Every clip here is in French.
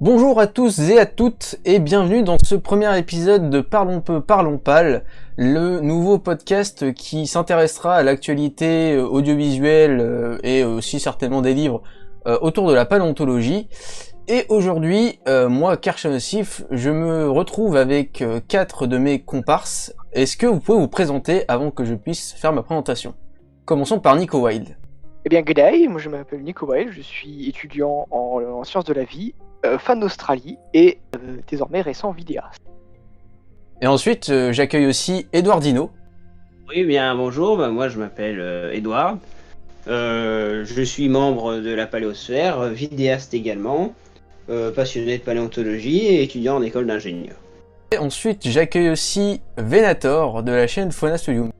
Bonjour à tous et à toutes et bienvenue dans ce premier épisode de Parlons peu, parlons pâle, le nouveau podcast qui s'intéressera à l'actualité audiovisuelle et aussi certainement des livres autour de la paléontologie. Et aujourd'hui, moi, Karchanosif, je me retrouve avec 4 de mes comparses. Est-ce que vous pouvez vous présenter avant que je puisse faire ma présentation? Commençons par Nico Wild. Eh bien, good day, moi je m'appelle Nico Wild, je suis étudiant en sciences de la vie, fan d'Australie et désormais récent vidéaste. Et ensuite, j'accueille aussi Edouard Dino. Oui, bien bonjour, moi je m'appelle Edouard, je suis membre de la paléosphère, vidéaste également, passionné de paléontologie et étudiant en école d'ingénieur. Et ensuite, j'accueille aussi Venator de la chaîne Fauna Studium.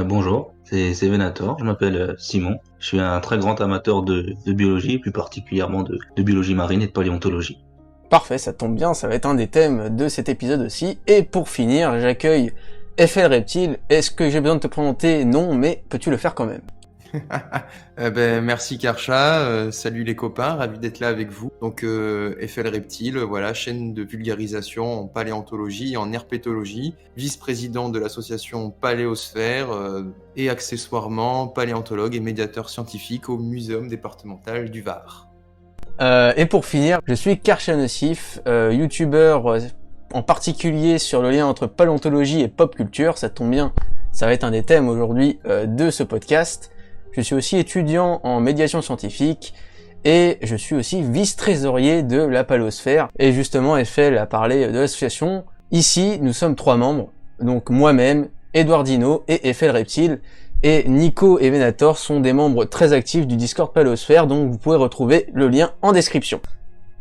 Bonjour, c'est Venator, je m'appelle Simon, je suis un très grand amateur de biologie, plus particulièrement de biologie marine et de paléontologie. Parfait, ça tombe bien, ça va être un des thèmes de cet épisode aussi. Et pour finir, j'accueille FL Reptile. Est-ce que j'ai besoin de te présenter? Non, mais peux-tu le faire quand même? Merci Karcha, salut les copains, ravi d'être là avec vous. Donc FL Reptile, voilà, chaîne de vulgarisation en paléontologie et en herpétologie, vice-président de l'association Paléosphère et accessoirement paléontologue et médiateur scientifique au Muséum départemental du Var. Et pour finir, je suis Karchanosif, youtubeur en particulier sur le lien entre paléontologie et pop culture. Ça tombe bien, ça va être un des thèmes aujourd'hui de ce podcast. Je suis aussi étudiant en médiation scientifique et je suis aussi vice-trésorier de la Paléosphère. Et justement, FL a parlé de l'association. Ici, nous sommes 3 membres, donc moi-même, Edouard Dino et FL Reptile. Et Nico et Venator sont des membres très actifs du Discord Paléosphère, donc vous pouvez retrouver le lien en description.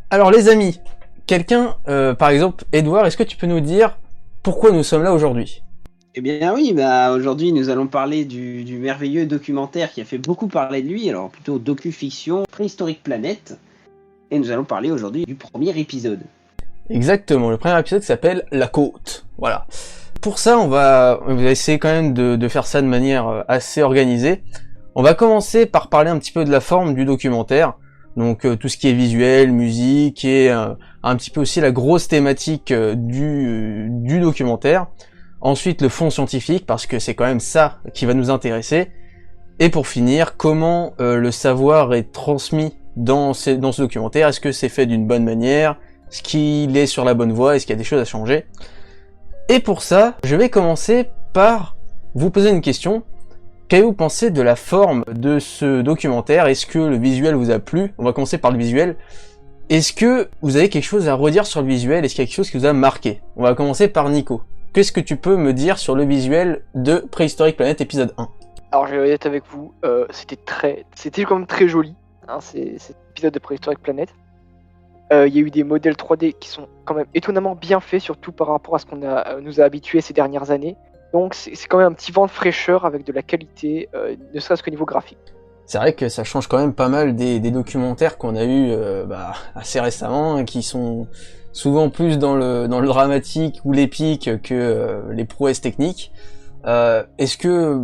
Alors les amis, quelqu'un, par exemple, Edouard, est-ce que tu peux nous dire pourquoi nous sommes là aujourd'hui ? Eh bien oui, aujourd'hui nous allons parler du merveilleux documentaire qui a fait beaucoup parler de lui, alors plutôt docu-fiction, Préhistorique Planète, et nous allons parler aujourd'hui du premier épisode. Exactement, le premier épisode s'appelle La Côte, voilà. Pour ça, on va essayer quand même de faire ça de manière assez organisée. On va commencer par parler un petit peu de la forme du documentaire, donc tout ce qui est visuel, musique, et un petit peu aussi la grosse thématique du documentaire. Ensuite, le fond scientifique, parce que c'est quand même ça qui va nous intéresser. Et pour finir, comment le savoir est transmis dans ce documentaire. Est-ce que c'est fait d'une bonne manière? Est-ce qu'il est sur la bonne voie? Est-ce qu'il y a des choses à changer? Et pour ça, je vais commencer par vous poser une question. Qu'avez-vous pensé de la forme de ce documentaire? Est-ce que le visuel vous a plu? On va commencer par le visuel. Est-ce que vous avez quelque chose à redire sur le visuel? Est-ce qu'il y a quelque chose qui vous a marqué? On va commencer par Nico. Qu'est-ce que tu peux me dire sur le visuel de Préhistorique Planète épisode 1? Alors je vais être avec vous, c'était quand même très joli, hein, cet épisode de Préhistorique Planète. Il y a eu des modèles 3D qui sont quand même étonnamment bien faits, surtout par rapport à ce qu'on nous a habitués ces dernières années. Donc c'est quand même un petit vent de fraîcheur avec de la qualité, ne serait-ce qu'au niveau graphique. C'est vrai que ça change quand même pas mal des documentaires qu'on a eu assez récemment, qui sont souvent plus dans le dramatique ou l'épique que les prouesses techniques. Est-ce que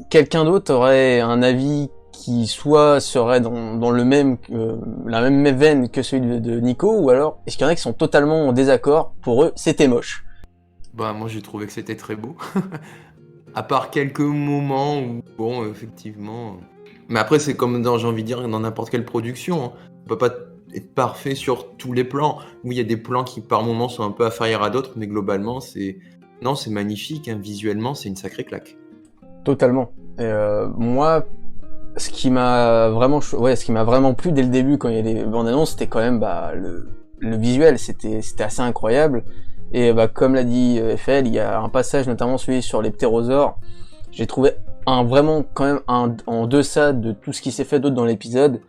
quelqu'un d'autre aurait un avis qui soit serait dans la même veine que celui de Nico, ou alors est-ce qu'il y en a qui sont totalement en désaccord? Pour eux, c'était moche. Moi j'ai trouvé que c'était très beau. À part quelques moments où, bon, effectivement... Mais après c'est comme j'ai envie de dire, dans n'importe quelle production, hein. On peut pas être parfait sur tous les plans. Oui, il y a des plans qui par moments sont un peu inférieurs à d'autres, mais globalement c'est magnifique, hein. Visuellement c'est une sacrée claque. Totalement. Moi, ce qui m'a vraiment plu dès le début quand il y a les bandes annonces, c'était quand même le visuel, c'était assez incroyable. Et comme l'a dit FL, il y a un passage, notamment celui sur les ptérosaures, j'ai trouvé vraiment quand même en deçà de tout ce qui s'est fait d'autre dans l'épisode.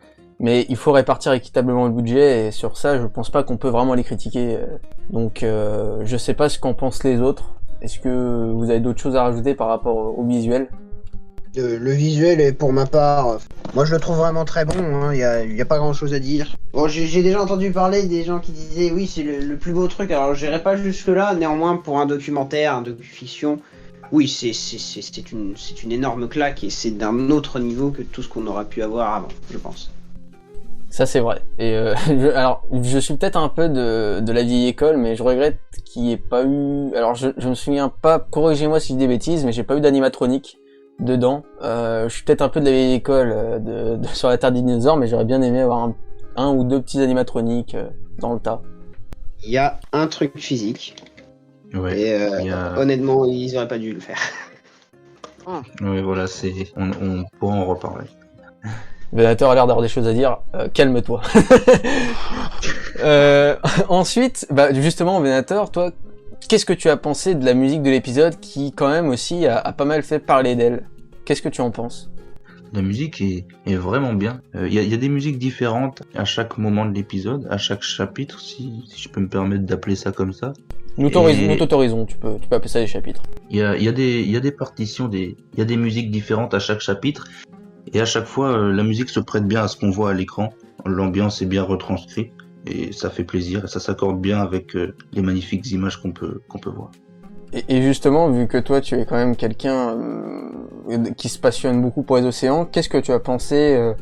Mais il faut répartir équitablement le budget, et sur ça, je pense pas qu'on peut vraiment les critiquer. Donc, je sais pas ce qu'en pensent les autres. Est-ce que vous avez d'autres choses à rajouter par rapport au visuel? Le visuel, est pour ma part, moi je le trouve vraiment très bon, hein. Y a pas grand chose à dire. Bon, j'ai déjà entendu parler des gens qui disaient oui, c'est le plus beau truc, alors j'irai pas jusque là, néanmoins pour un documentaire, un docu-fiction, oui, c'est une énorme claque et c'est d'un autre niveau que tout ce qu'on aura pu avoir avant, je pense. Ça c'est vrai. Et alors, je suis peut-être un peu de la vieille école, mais je regrette qu'il n'y ait pas eu. Alors, je me souviens pas. Corrigez-moi si je dis des bêtises, mais j'ai pas eu d'animatronique dedans. Je suis peut-être un peu de la vieille école sur la Terre des dinosaures, mais j'aurais bien aimé avoir un ou deux petits animatroniques dans le tas. Il y a un truc physique. Ouais. Et il y a- honnêtement, ils auraient pas dû le faire. Ouais, voilà, on pourra en reparler. Venator a l'air d'avoir des choses à dire. Calme-toi. Ensuite, bah justement, Venator, toi, qu'est-ce que tu as pensé de la musique de l'épisode qui, quand même, aussi a pas mal fait parler d'elle? Qu'est-ce que tu en penses? La musique est vraiment bien. Il y a des musiques différentes à chaque moment de l'épisode, à chaque chapitre, si je peux me permettre d'appeler ça comme ça. Nous t'autorisons, tu peux appeler ça des chapitres. Il y a des partitions, il y a des musiques différentes à chaque chapitre, et à chaque fois, la musique se prête bien à ce qu'on voit à l'écran. L'ambiance est bien retranscrite, et ça fait plaisir, et ça s'accorde bien avec les magnifiques images qu'on peut voir. Et justement, vu que toi, tu es quand même quelqu'un qui se passionne beaucoup pour les océans, qu'est-ce que tu as pensé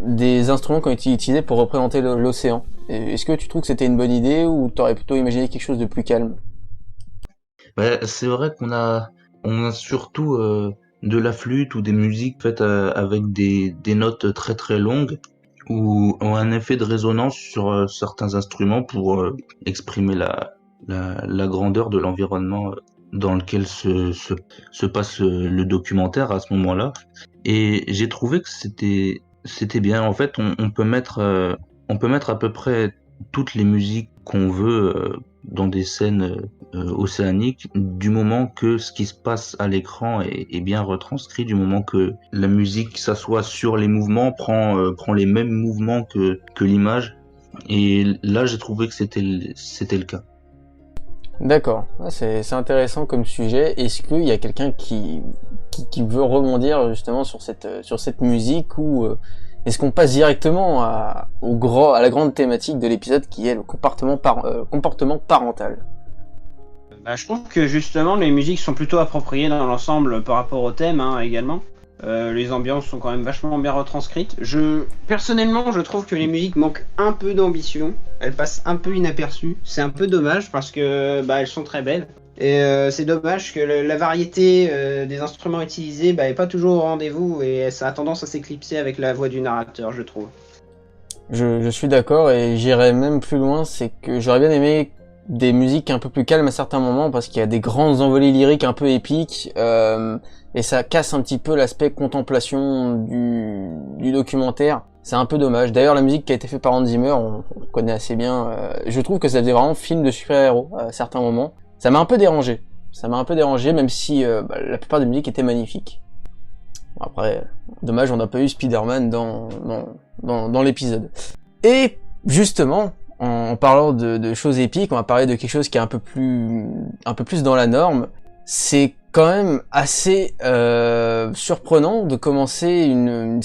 des instruments qui ont été utilisés pour représenter l'océan? Est-ce que tu trouves que c'était une bonne idée ou t'aurais plutôt imaginé quelque chose de plus calme? Ouais, c'est vrai on a surtout de la flûte ou des musiques faites avec des notes très très longues ou ont un effet de résonance sur certains instruments pour exprimer la grandeur de l'environnement dans lequel se passe le documentaire à ce moment-là. Et j'ai trouvé que c'était bien. En fait, on peut mettre à peu près toutes les musiques qu'on veut dans des scènes océaniques, du moment que ce qui se passe à l'écran est bien retranscrit, du moment que la musique s'assoit sur les mouvements, prend les mêmes mouvements que l'image. Et là, j'ai trouvé que c'était le cas. D'accord, c'est intéressant comme sujet. Est-ce qu'il y a quelqu'un qui veut rebondir justement sur cette musique ou est-ce qu'on passe directement à la grande thématique de l'épisode qui est le comportement parental? Bah, je trouve que justement les musiques sont plutôt appropriées dans l'ensemble par rapport au thème également. Les ambiances sont quand même vachement bien retranscrites. Personnellement, je trouve que les musiques manquent un peu d'ambition. Elles passent un peu inaperçues. C'est un peu dommage parce que elles sont très belles. Et c'est dommage que la variété des instruments utilisés est pas toujours au rendez-vous et ça a tendance à s'éclipser avec la voix du narrateur, je trouve. Je suis d'accord et j'irais même plus loin, c'est que j'aurais bien aimé des musiques un peu plus calmes à certains moments parce qu'il y a des grandes envolées lyriques un peu épiques et ça casse un petit peu l'aspect contemplation du documentaire. C'est un peu dommage. D'ailleurs, la musique qui a été faite par Hans Zimmer, on connaît assez bien. Je trouve que ça faisait vraiment film de super-héros à certains moments. Ça m'a un peu dérangé. Même si la plupart des musiques étaient magnifiques. Bon, après, dommage, on n'a pas eu Spider-Man dans l'épisode. Et justement, en parlant de choses épiques, on va parler de quelque chose qui est un peu plus dans la norme. C'est quand même assez surprenant de commencer une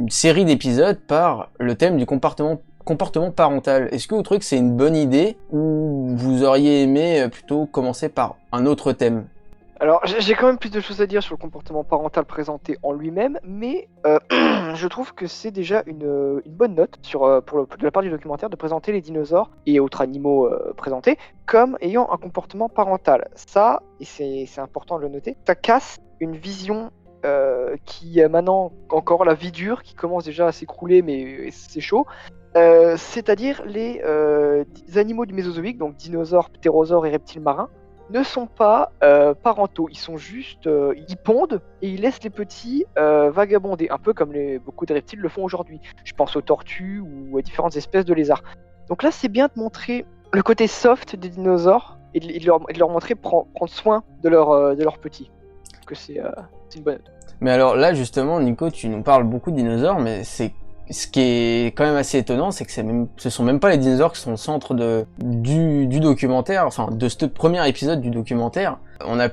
série d'épisodes par le thème du comportement parental. Est-ce que vous trouvez que c'est une bonne idée ou vous auriez aimé plutôt commencer par un autre thème? Alors, j'ai quand même plus de choses à dire sur le comportement parental présenté en lui-même, mais je trouve que c'est déjà une bonne note de la part du documentaire de présenter les dinosaures et autres animaux présentés comme ayant un comportement parental. Ça, et c'est important de le noter, ça casse une vision qui est maintenant encore la vie dure, qui commence déjà à s'écrouler, mais c'est chaud. C'est-à-dire les animaux du Mésozoïque, donc dinosaures, ptérosaures et reptiles marins, ne sont pas parentaux, ils sont juste, ils pondent et ils laissent les petits vagabonder, un peu comme beaucoup de reptiles le font aujourd'hui. Je pense aux tortues ou à différentes espèces de lézards. Donc là, c'est bien de montrer le côté soft des dinosaures et de leur montrer prendre soin de leurs petits. Que c'est une bonne note. Mais alors là, justement, Nico, tu nous parles beaucoup de dinosaures, mais ce qui est quand même assez étonnant, c'est que ce sont même pas les dinosaures qui sont au centre du documentaire, enfin de ce premier épisode du documentaire. On a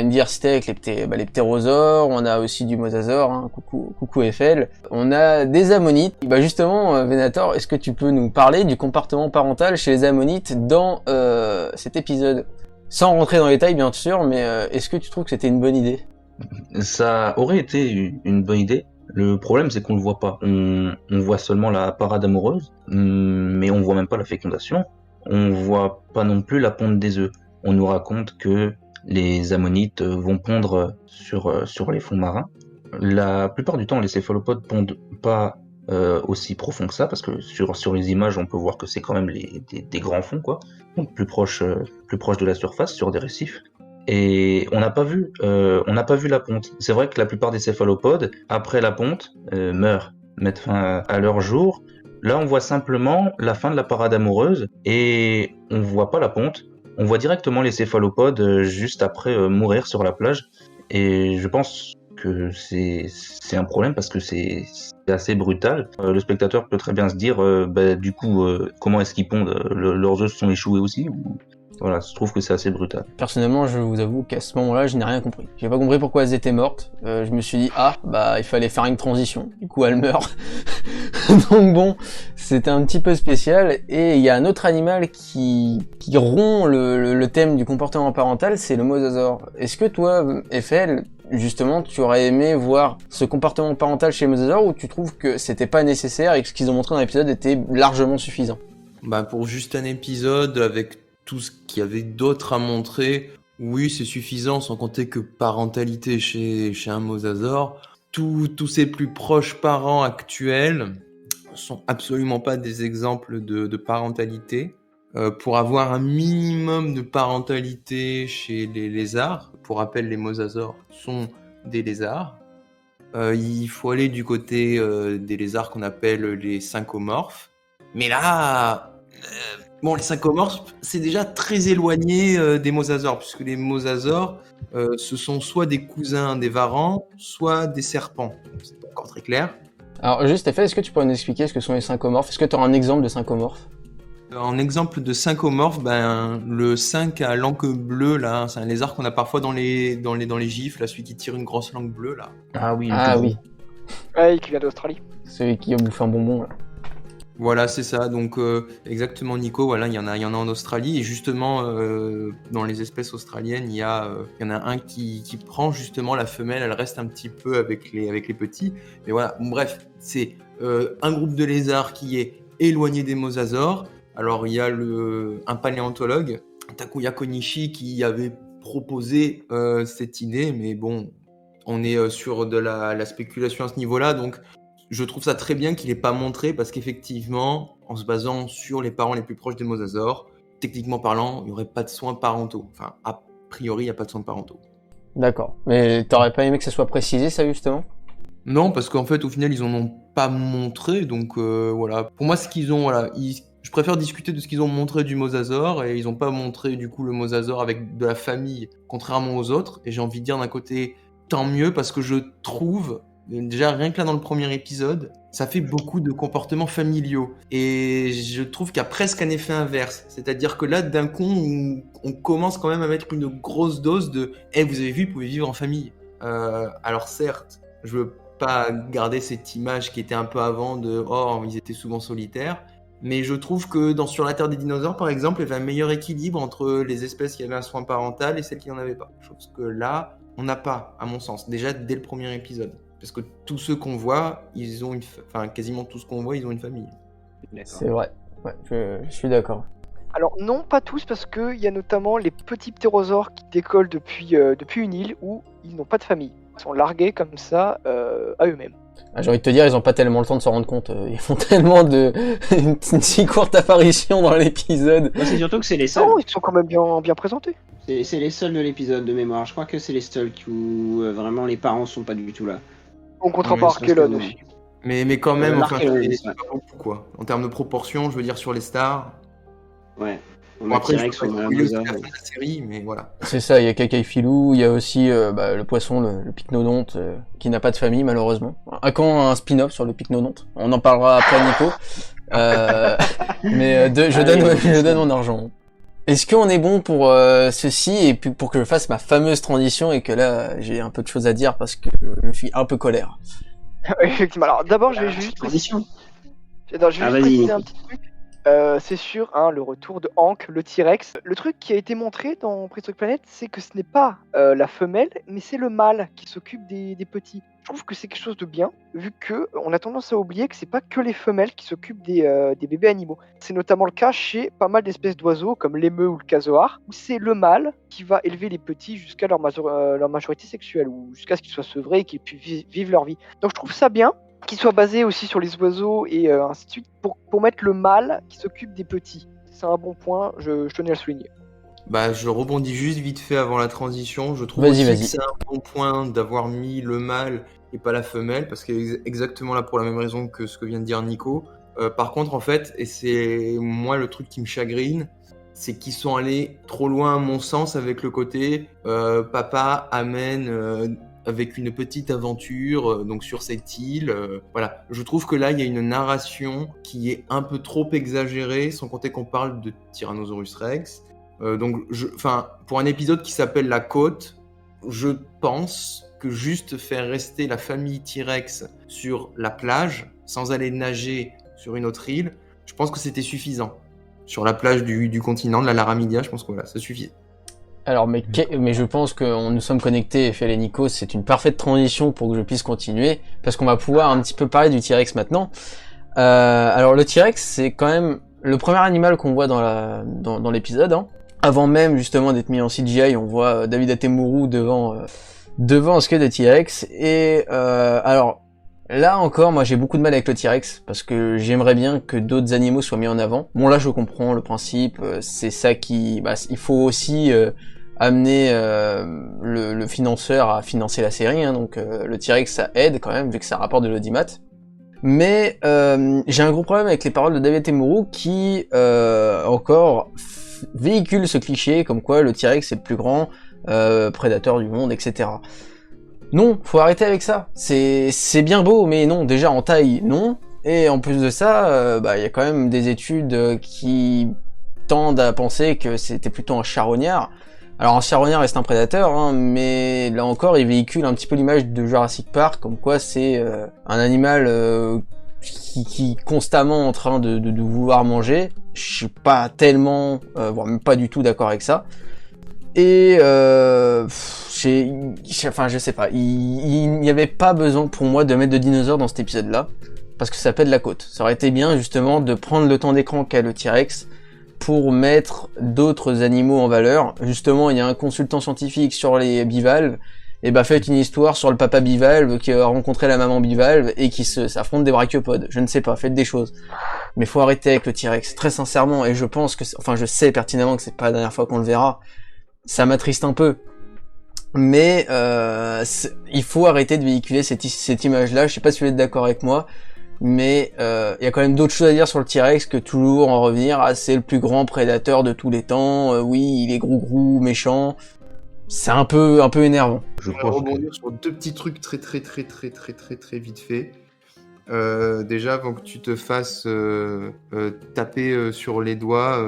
une diversité avec les ptérosaures, on a aussi du mosasaure, hein, coucou Eiffel. On a des ammonites. Justement, Venator, est-ce que tu peux nous parler du comportement parental chez les ammonites dans cet épisode? Sans rentrer dans les détails, bien sûr, mais est-ce que tu trouves que c'était une bonne idée? Ça aurait été une bonne idée. Le problème, c'est qu'on le voit pas. On voit seulement la parade amoureuse, mais on voit même pas la fécondation. On voit pas non plus la ponte des œufs. On nous raconte que les ammonites vont pondre sur les fonds marins. La plupart du temps, les céphalopodes pondent pas aussi profond que ça, parce que sur les images, on peut voir que c'est quand même des grands fonds, quoi, donc plus proche de la surface, sur des récifs. Et on n'a pas vu la ponte. C'est vrai que la plupart des céphalopodes, après la ponte, meurent, mettent fin à leur jour. Là, on voit simplement la fin de la parade amoureuse et on voit pas la ponte. On voit directement les céphalopodes juste après mourir sur la plage. Et je pense que c'est un problème parce que c'est assez brutal. Le spectateur peut très bien se dire, du coup, comment est-ce qu'ils pondent leurs œufs sont échoués aussi ou... Voilà, je trouve que c'est assez brutal. Personnellement, je vous avoue qu'à ce moment-là, je n'ai rien compris. J'ai pas compris pourquoi elles étaient mortes. Je me suis dit, il fallait faire une transition. Du coup, elles meurent. Donc bon, c'était un petit peu spécial. Et il y a un autre animal qui rompt le thème du comportement parental, c'est le mosasaure. Est-ce que toi, Eiffel, justement, tu aurais aimé voir ce comportement parental chez les mosasaures, ou tu trouves que c'était pas nécessaire et que ce qu'ils ont montré dans l'épisode était largement suffisant? Pour juste un épisode, avec tout ce qu'il y avait d'autre à montrer, oui, c'est suffisant, sans compter que parentalité chez un mosasaure, tous ses plus proches parents actuels sont absolument pas des exemples de parentalité. Pour avoir un minimum de parentalité chez les lézards, pour rappel, les mosasaures sont des lézards, il faut aller du côté des lézards qu'on appelle les syncomorphes. Mais là... les syncomorphes, c'est déjà très éloigné des mosasaures, puisque les mosasaures, ce sont soit des cousins des varans, soit des serpents. C'est pas encore très clair. Alors juste, Eiffel, est-ce que tu pourrais nous expliquer ce que sont les syncomorphes? Est-ce que tu auras un exemple de syncomorphe? En exemple de syncomorphe, le sync à langue bleue, là, c'est un lézard qu'on a parfois dans les gifs, là, celui qui tire une grosse langue bleue, là. Ah oui, Oui. Ouais, qui vient d'Australie. Celui qui a bouffé un bonbon, là. Voilà, c'est ça. Donc exactement, Nico. Voilà, il y en a en Australie, et justement dans les espèces australiennes, il y en a un qui prend justement la femelle. Elle reste un petit peu avec les petits. Mais voilà. Bon, bref, c'est un groupe de lézards qui est éloigné des mosasaures. Alors il y a un paléontologue, Takuya Konishi, qui avait proposé cette idée, mais bon, on est sur de la spéculation à ce niveau-là, donc. Je trouve ça très bien qu'il n'ait pas montré, parce qu'effectivement, en se basant sur les parents les plus proches des mosasaures, techniquement parlant, il n'y aurait pas de soins parentaux. Enfin, a priori, il n'y a pas de soins parentaux. D'accord. Mais t'aurais pas aimé que ça soit précisé, ça, justement? Non, parce qu'en fait, au final, ils en ont pas montré, donc voilà. Pour moi, ce qu'ils ont, voilà, je préfère discuter de ce qu'ils ont montré du mosasaure, et ils n'ont pas montré, du coup, le mosasaure avec de la famille, contrairement aux autres. Et j'ai envie de dire, d'un côté, tant mieux, parce que je trouve... Déjà, rien que là dans le premier épisode, ça fait beaucoup de comportements familiaux. Et je trouve qu'il y a presque un effet inverse. C'est-à-dire que là, d'un coup, on commence quand même à mettre une grosse dose de « vous avez vu, vous pouvez vivre en famille ». Alors certes, je veux pas garder cette image qui était un peu avant de « oh, ils étaient souvent solitaires ». Mais je trouve que sur la Terre des dinosaures, par exemple, il y avait un meilleur équilibre entre les espèces qui avaient un soin parental et celles qui n'en avaient pas. Je trouve que là, on n'a pas, à mon sens, déjà dès le premier épisode. Parce que tous ceux qu'on voit, ils ont quasiment tous qu'on voit, ils ont une famille. C'est vrai. Ouais, je suis d'accord. Alors non, pas tous, parce qu'il y a notamment les petits ptérosaures qui décollent depuis une île où ils n'ont pas de famille. Ils sont largués comme ça à eux-mêmes. J'ai envie de te dire, ils n'ont pas tellement le temps de s'en rendre compte. Ils font tellement une si courte apparition dans l'épisode. C'est surtout que c'est les seuls. Non, ils sont quand même bien présentés. C'est les seuls de l'épisode de mémoire. Je crois que c'est les seuls où vraiment les parents sont pas du tout là. On comptera pas Archelon aussi. Mais quand même, c'est pas beaucoup, quoi. En termes de proportion, je veux dire, sur les stars. Ouais. Bon, après, T-Rex, c'est la fin de la série, mais voilà. C'est ça, il y a Cacaïfilou, il y a aussi le poisson, le pycnodonte, qui n'a pas de famille, malheureusement. Quand un spin-off sur le pycnodonte? On en parlera après, Nico. Mais je donne mon argent. Est-ce qu'on est bon pour ceci, et puis pour que je fasse ma fameuse transition, et que là, j'ai un peu de choses à dire parce que je suis un peu colère. Effectivement. Alors d'abord, je vais juste transition. préciser un petit truc. C'est sûr, le retour de Hank, le T-Rex. Le truc qui a été montré dans Prehistoric Planet, c'est que ce n'est pas la femelle, mais c'est le mâle qui s'occupe des petits. je trouve que c'est quelque chose de bien, vu que on a tendance à oublier que c'est pas que les femelles qui s'occupent des bébés animaux. C'est notamment le cas chez pas mal d'espèces d'oiseaux, comme l'émeu ou le casoar, où c'est le mâle qui va élever les petits jusqu'à leur majorité sexuelle, ou jusqu'à ce qu'ils soient sevrés et qu'ils puissent vivre leur vie. Donc je trouve ça bien qu'il soit basé aussi sur les oiseaux et ainsi de suite, pour mettre le mâle qui s'occupe des petits. C'est un bon point, je tenais à le souligner. Bah, je rebondis juste vite fait avant la transition. Je trouve Vas-y, aussi vas-y. que c'est un bon point d'avoir mis le mâle et pas la femelle, parce qu'elle est exactement là pour la même raison que ce que vient de dire Nico. Par contre, en fait, et c'est moi le truc qui me chagrine, c'est qu'ils sont allés trop loin à mon sens avec le côté papa amène avec une petite aventure donc sur cette île. Voilà, je trouve que là il y a une narration qui est un peu trop exagérée, sans compter qu'on parle de Tyrannosaurus Rex. Donc, pour un épisode qui s'appelle La Côte, je pense que juste faire rester la famille T-Rex sur la plage, sans aller nager sur une autre île, je pense que c'était suffisant. Sur la plage du continent, de la Laramidia, je pense que voilà, ça suffit. Alors, mais je pense que nous sommes connectés, Fel et Nico, c'est une parfaite transition pour que je puisse continuer, parce qu'on va pouvoir un petit peu parler du T-Rex maintenant. Alors, le T-Rex, c'est quand même le premier animal qu'on voit dans l'épisode, hein. Avant même justement d'être mis en CGI, on voit David Attenborough devant un squelette de T-Rex. Et alors là encore, moi j'ai beaucoup de mal avec le T-Rex parce que j'aimerais bien que d'autres animaux soient mis en avant. Bon là je comprends le principe, c'est ça qui, il faut aussi amener le financeur à financer la série, hein, donc le T-Rex ça aide quand même vu que ça rapporte de l'audimat. Mais j'ai un gros problème avec les paroles de David Attenborough qui encore véhicule ce cliché comme quoi le T-Rex est le plus grand prédateur du monde, etc. Non, faut arrêter avec ça. C'est bien beau, mais non, déjà en taille, non. Et en plus de ça, y a quand même des études qui tendent à penser que c'était plutôt un charognard. Alors un charognard reste un prédateur, hein, mais là encore, il véhicule un petit peu l'image de Jurassic Park, comme quoi c'est un animal qui est constamment en train de vouloir manger. Je suis pas tellement, voire même pas du tout d'accord avec ça. Et je sais pas, il n'y avait pas besoin pour moi de mettre de dinosaures dans cet épisode-là, parce que ça s'appelle La Côte. Ça aurait été bien justement de prendre le temps d'écran qu'a le T-Rex pour mettre d'autres animaux en valeur. Justement, il y a un consultant scientifique sur les bivalves, et faites une histoire sur le papa bivalve qui a rencontré la maman bivalve et qui s'affrontent des brachiopodes. Je ne sais pas, faites des choses. Mais faut arrêter avec le T-Rex, très sincèrement, et je pense que, je sais pertinemment que c'est pas la dernière fois qu'on le verra. Ça m'attriste un peu. Mais il faut arrêter de véhiculer cette image-là. Je sais pas si vous êtes d'accord avec moi, mais il y a quand même d'autres choses à dire sur le T-Rex que toujours en revenir à c'est le plus grand prédateur de tous les temps. Oui, il est gros, méchant. C'est un peu énervant. Je vais rebondir sur deux petits trucs très vite fait. Déjà, avant que tu te fasses taper sur les doigts,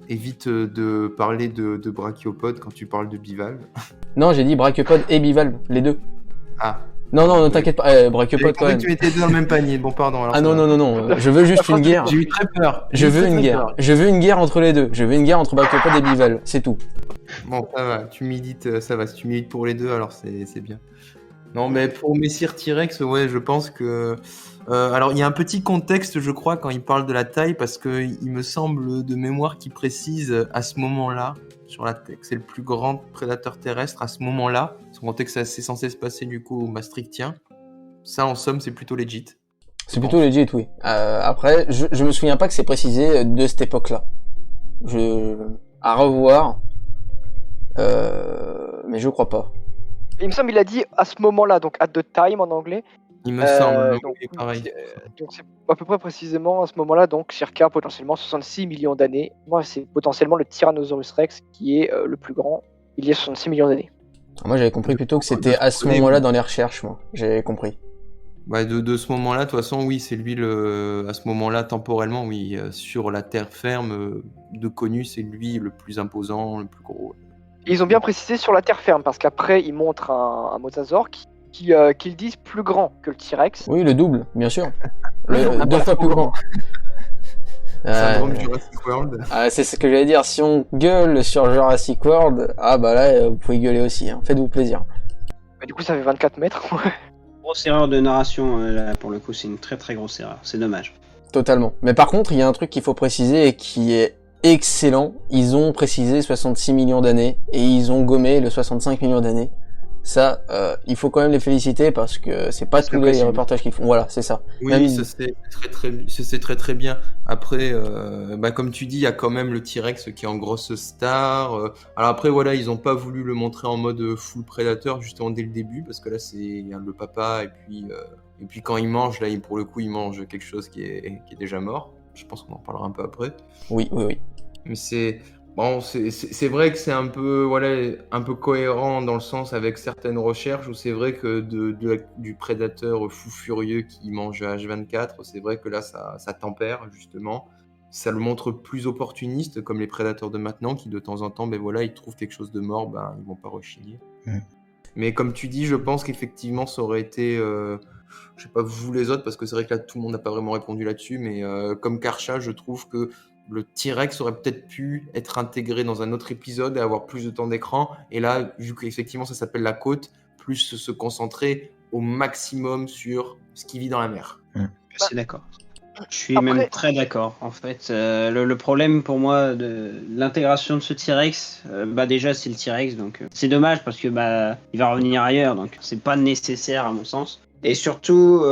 évite de parler de brachiopodes quand tu parles de bivalve. Non, j'ai dit brachiopodes et bivalve, les deux. Ah. Non, ne t'inquiète pas, brachiopodes quand même. Tu étais dans le même panier, bon pardon. Alors non, je veux juste une guerre. J'ai eu très peur. Je veux une guerre entre les deux. Je veux une guerre entre brachiopodes et bivalve, c'est tout. Bon, ça va, tu milites, ça va. Si tu milites pour les deux, alors c'est bien. Non, mais pour Messire T-Rex, ouais, je pense que... alors, il y a un petit contexte, je crois, quand il parle de la taille, parce que il me semble de mémoire qu'il précise à ce moment-là, sur la que c'est le plus grand prédateur terrestre à ce moment-là, sans compter que c'est censé se passer du coup au Maastrichtien. Ça, en somme, c'est plutôt legit. C'est plutôt legit, oui. Après, je me souviens pas que c'est précisé de cette époque-là. À revoir, mais je crois pas. Il me semble qu'il a dit à ce moment-là, donc at the time en anglais. Il me semble, donc, pareil. Donc c'est à peu près précisément à ce moment-là, donc circa potentiellement 66 millions d'années. Moi, c'est potentiellement le Tyrannosaurus Rex qui est le plus grand il y a 66 millions d'années. Moi, j'avais compris plutôt que c'était à ce moment-là dans les recherches, moi. J'avais compris. Bah, de ce moment-là, de toute façon, oui, c'est lui, à ce moment-là, temporellement, oui, sur la terre ferme, de connu, c'est lui le plus imposant, le plus gros. Et ils ont bien précisé sur la terre ferme, parce qu'après, ils montrent un mosasaure qu'ils disent plus grand que le T-Rex. Oui, le double, bien sûr. 2 fois plus grand. Syndrome Jurassic World. C'est ce que j'allais dire. Si on gueule sur Jurassic World, là, vous pouvez gueuler aussi. Hein. Faites-vous plaisir. Bah, du coup, ça fait 24 mètres. Grosse erreur de narration, là, pour le coup, c'est une très très grosse erreur. C'est dommage. Totalement. Mais par contre, il y a un truc qu'il faut préciser et qui est excellent. Ils ont précisé 66 millions d'années et ils ont gommé le 65 millions d'années. Ça, il faut quand même les féliciter parce que c'est pas tous les possible. reportages qu'ils font. Voilà, c'est ça. Oui, Même- ça c'est très très bien. Après, comme tu dis, il y a quand même le T-Rex qui est en grosse star. Alors après, voilà, ils ont pas voulu le montrer en mode full prédateur justement dès le début parce que là c'est le papa et puis quand il mange, là, pour le coup, il mange quelque chose qui est déjà mort. Je pense qu'on en parlera un peu après. Oui. Mais c'est vrai que c'est un peu un peu cohérent dans le sens avec certaines recherches où c'est vrai que du prédateur fou furieux qui mange H24, c'est vrai que là ça tempère justement. Ça le montre plus opportuniste comme les prédateurs de maintenant qui de temps en temps ils trouvent quelque chose de mort, ils vont pas rechigner. Mais comme tu dis, je pense qu'effectivement ça aurait été je sais pas vous les autres parce que c'est vrai que là tout le monde n'a pas vraiment répondu là-dessus, mais comme Karcha, je trouve que le T-Rex aurait peut-être pu être intégré dans un autre épisode et avoir plus de temps d'écran. Et là, vu qu'effectivement ça s'appelle la côte, plus se concentrer au maximum sur ce qui vit dans la mer. Je suis d'accord. Je suis Après- même très d'accord. En fait, le problème pour moi de l'intégration de ce T-Rex, déjà c'est le T-Rex, donc c'est dommage parce que il va revenir ailleurs, donc c'est pas nécessaire à mon sens. Et surtout,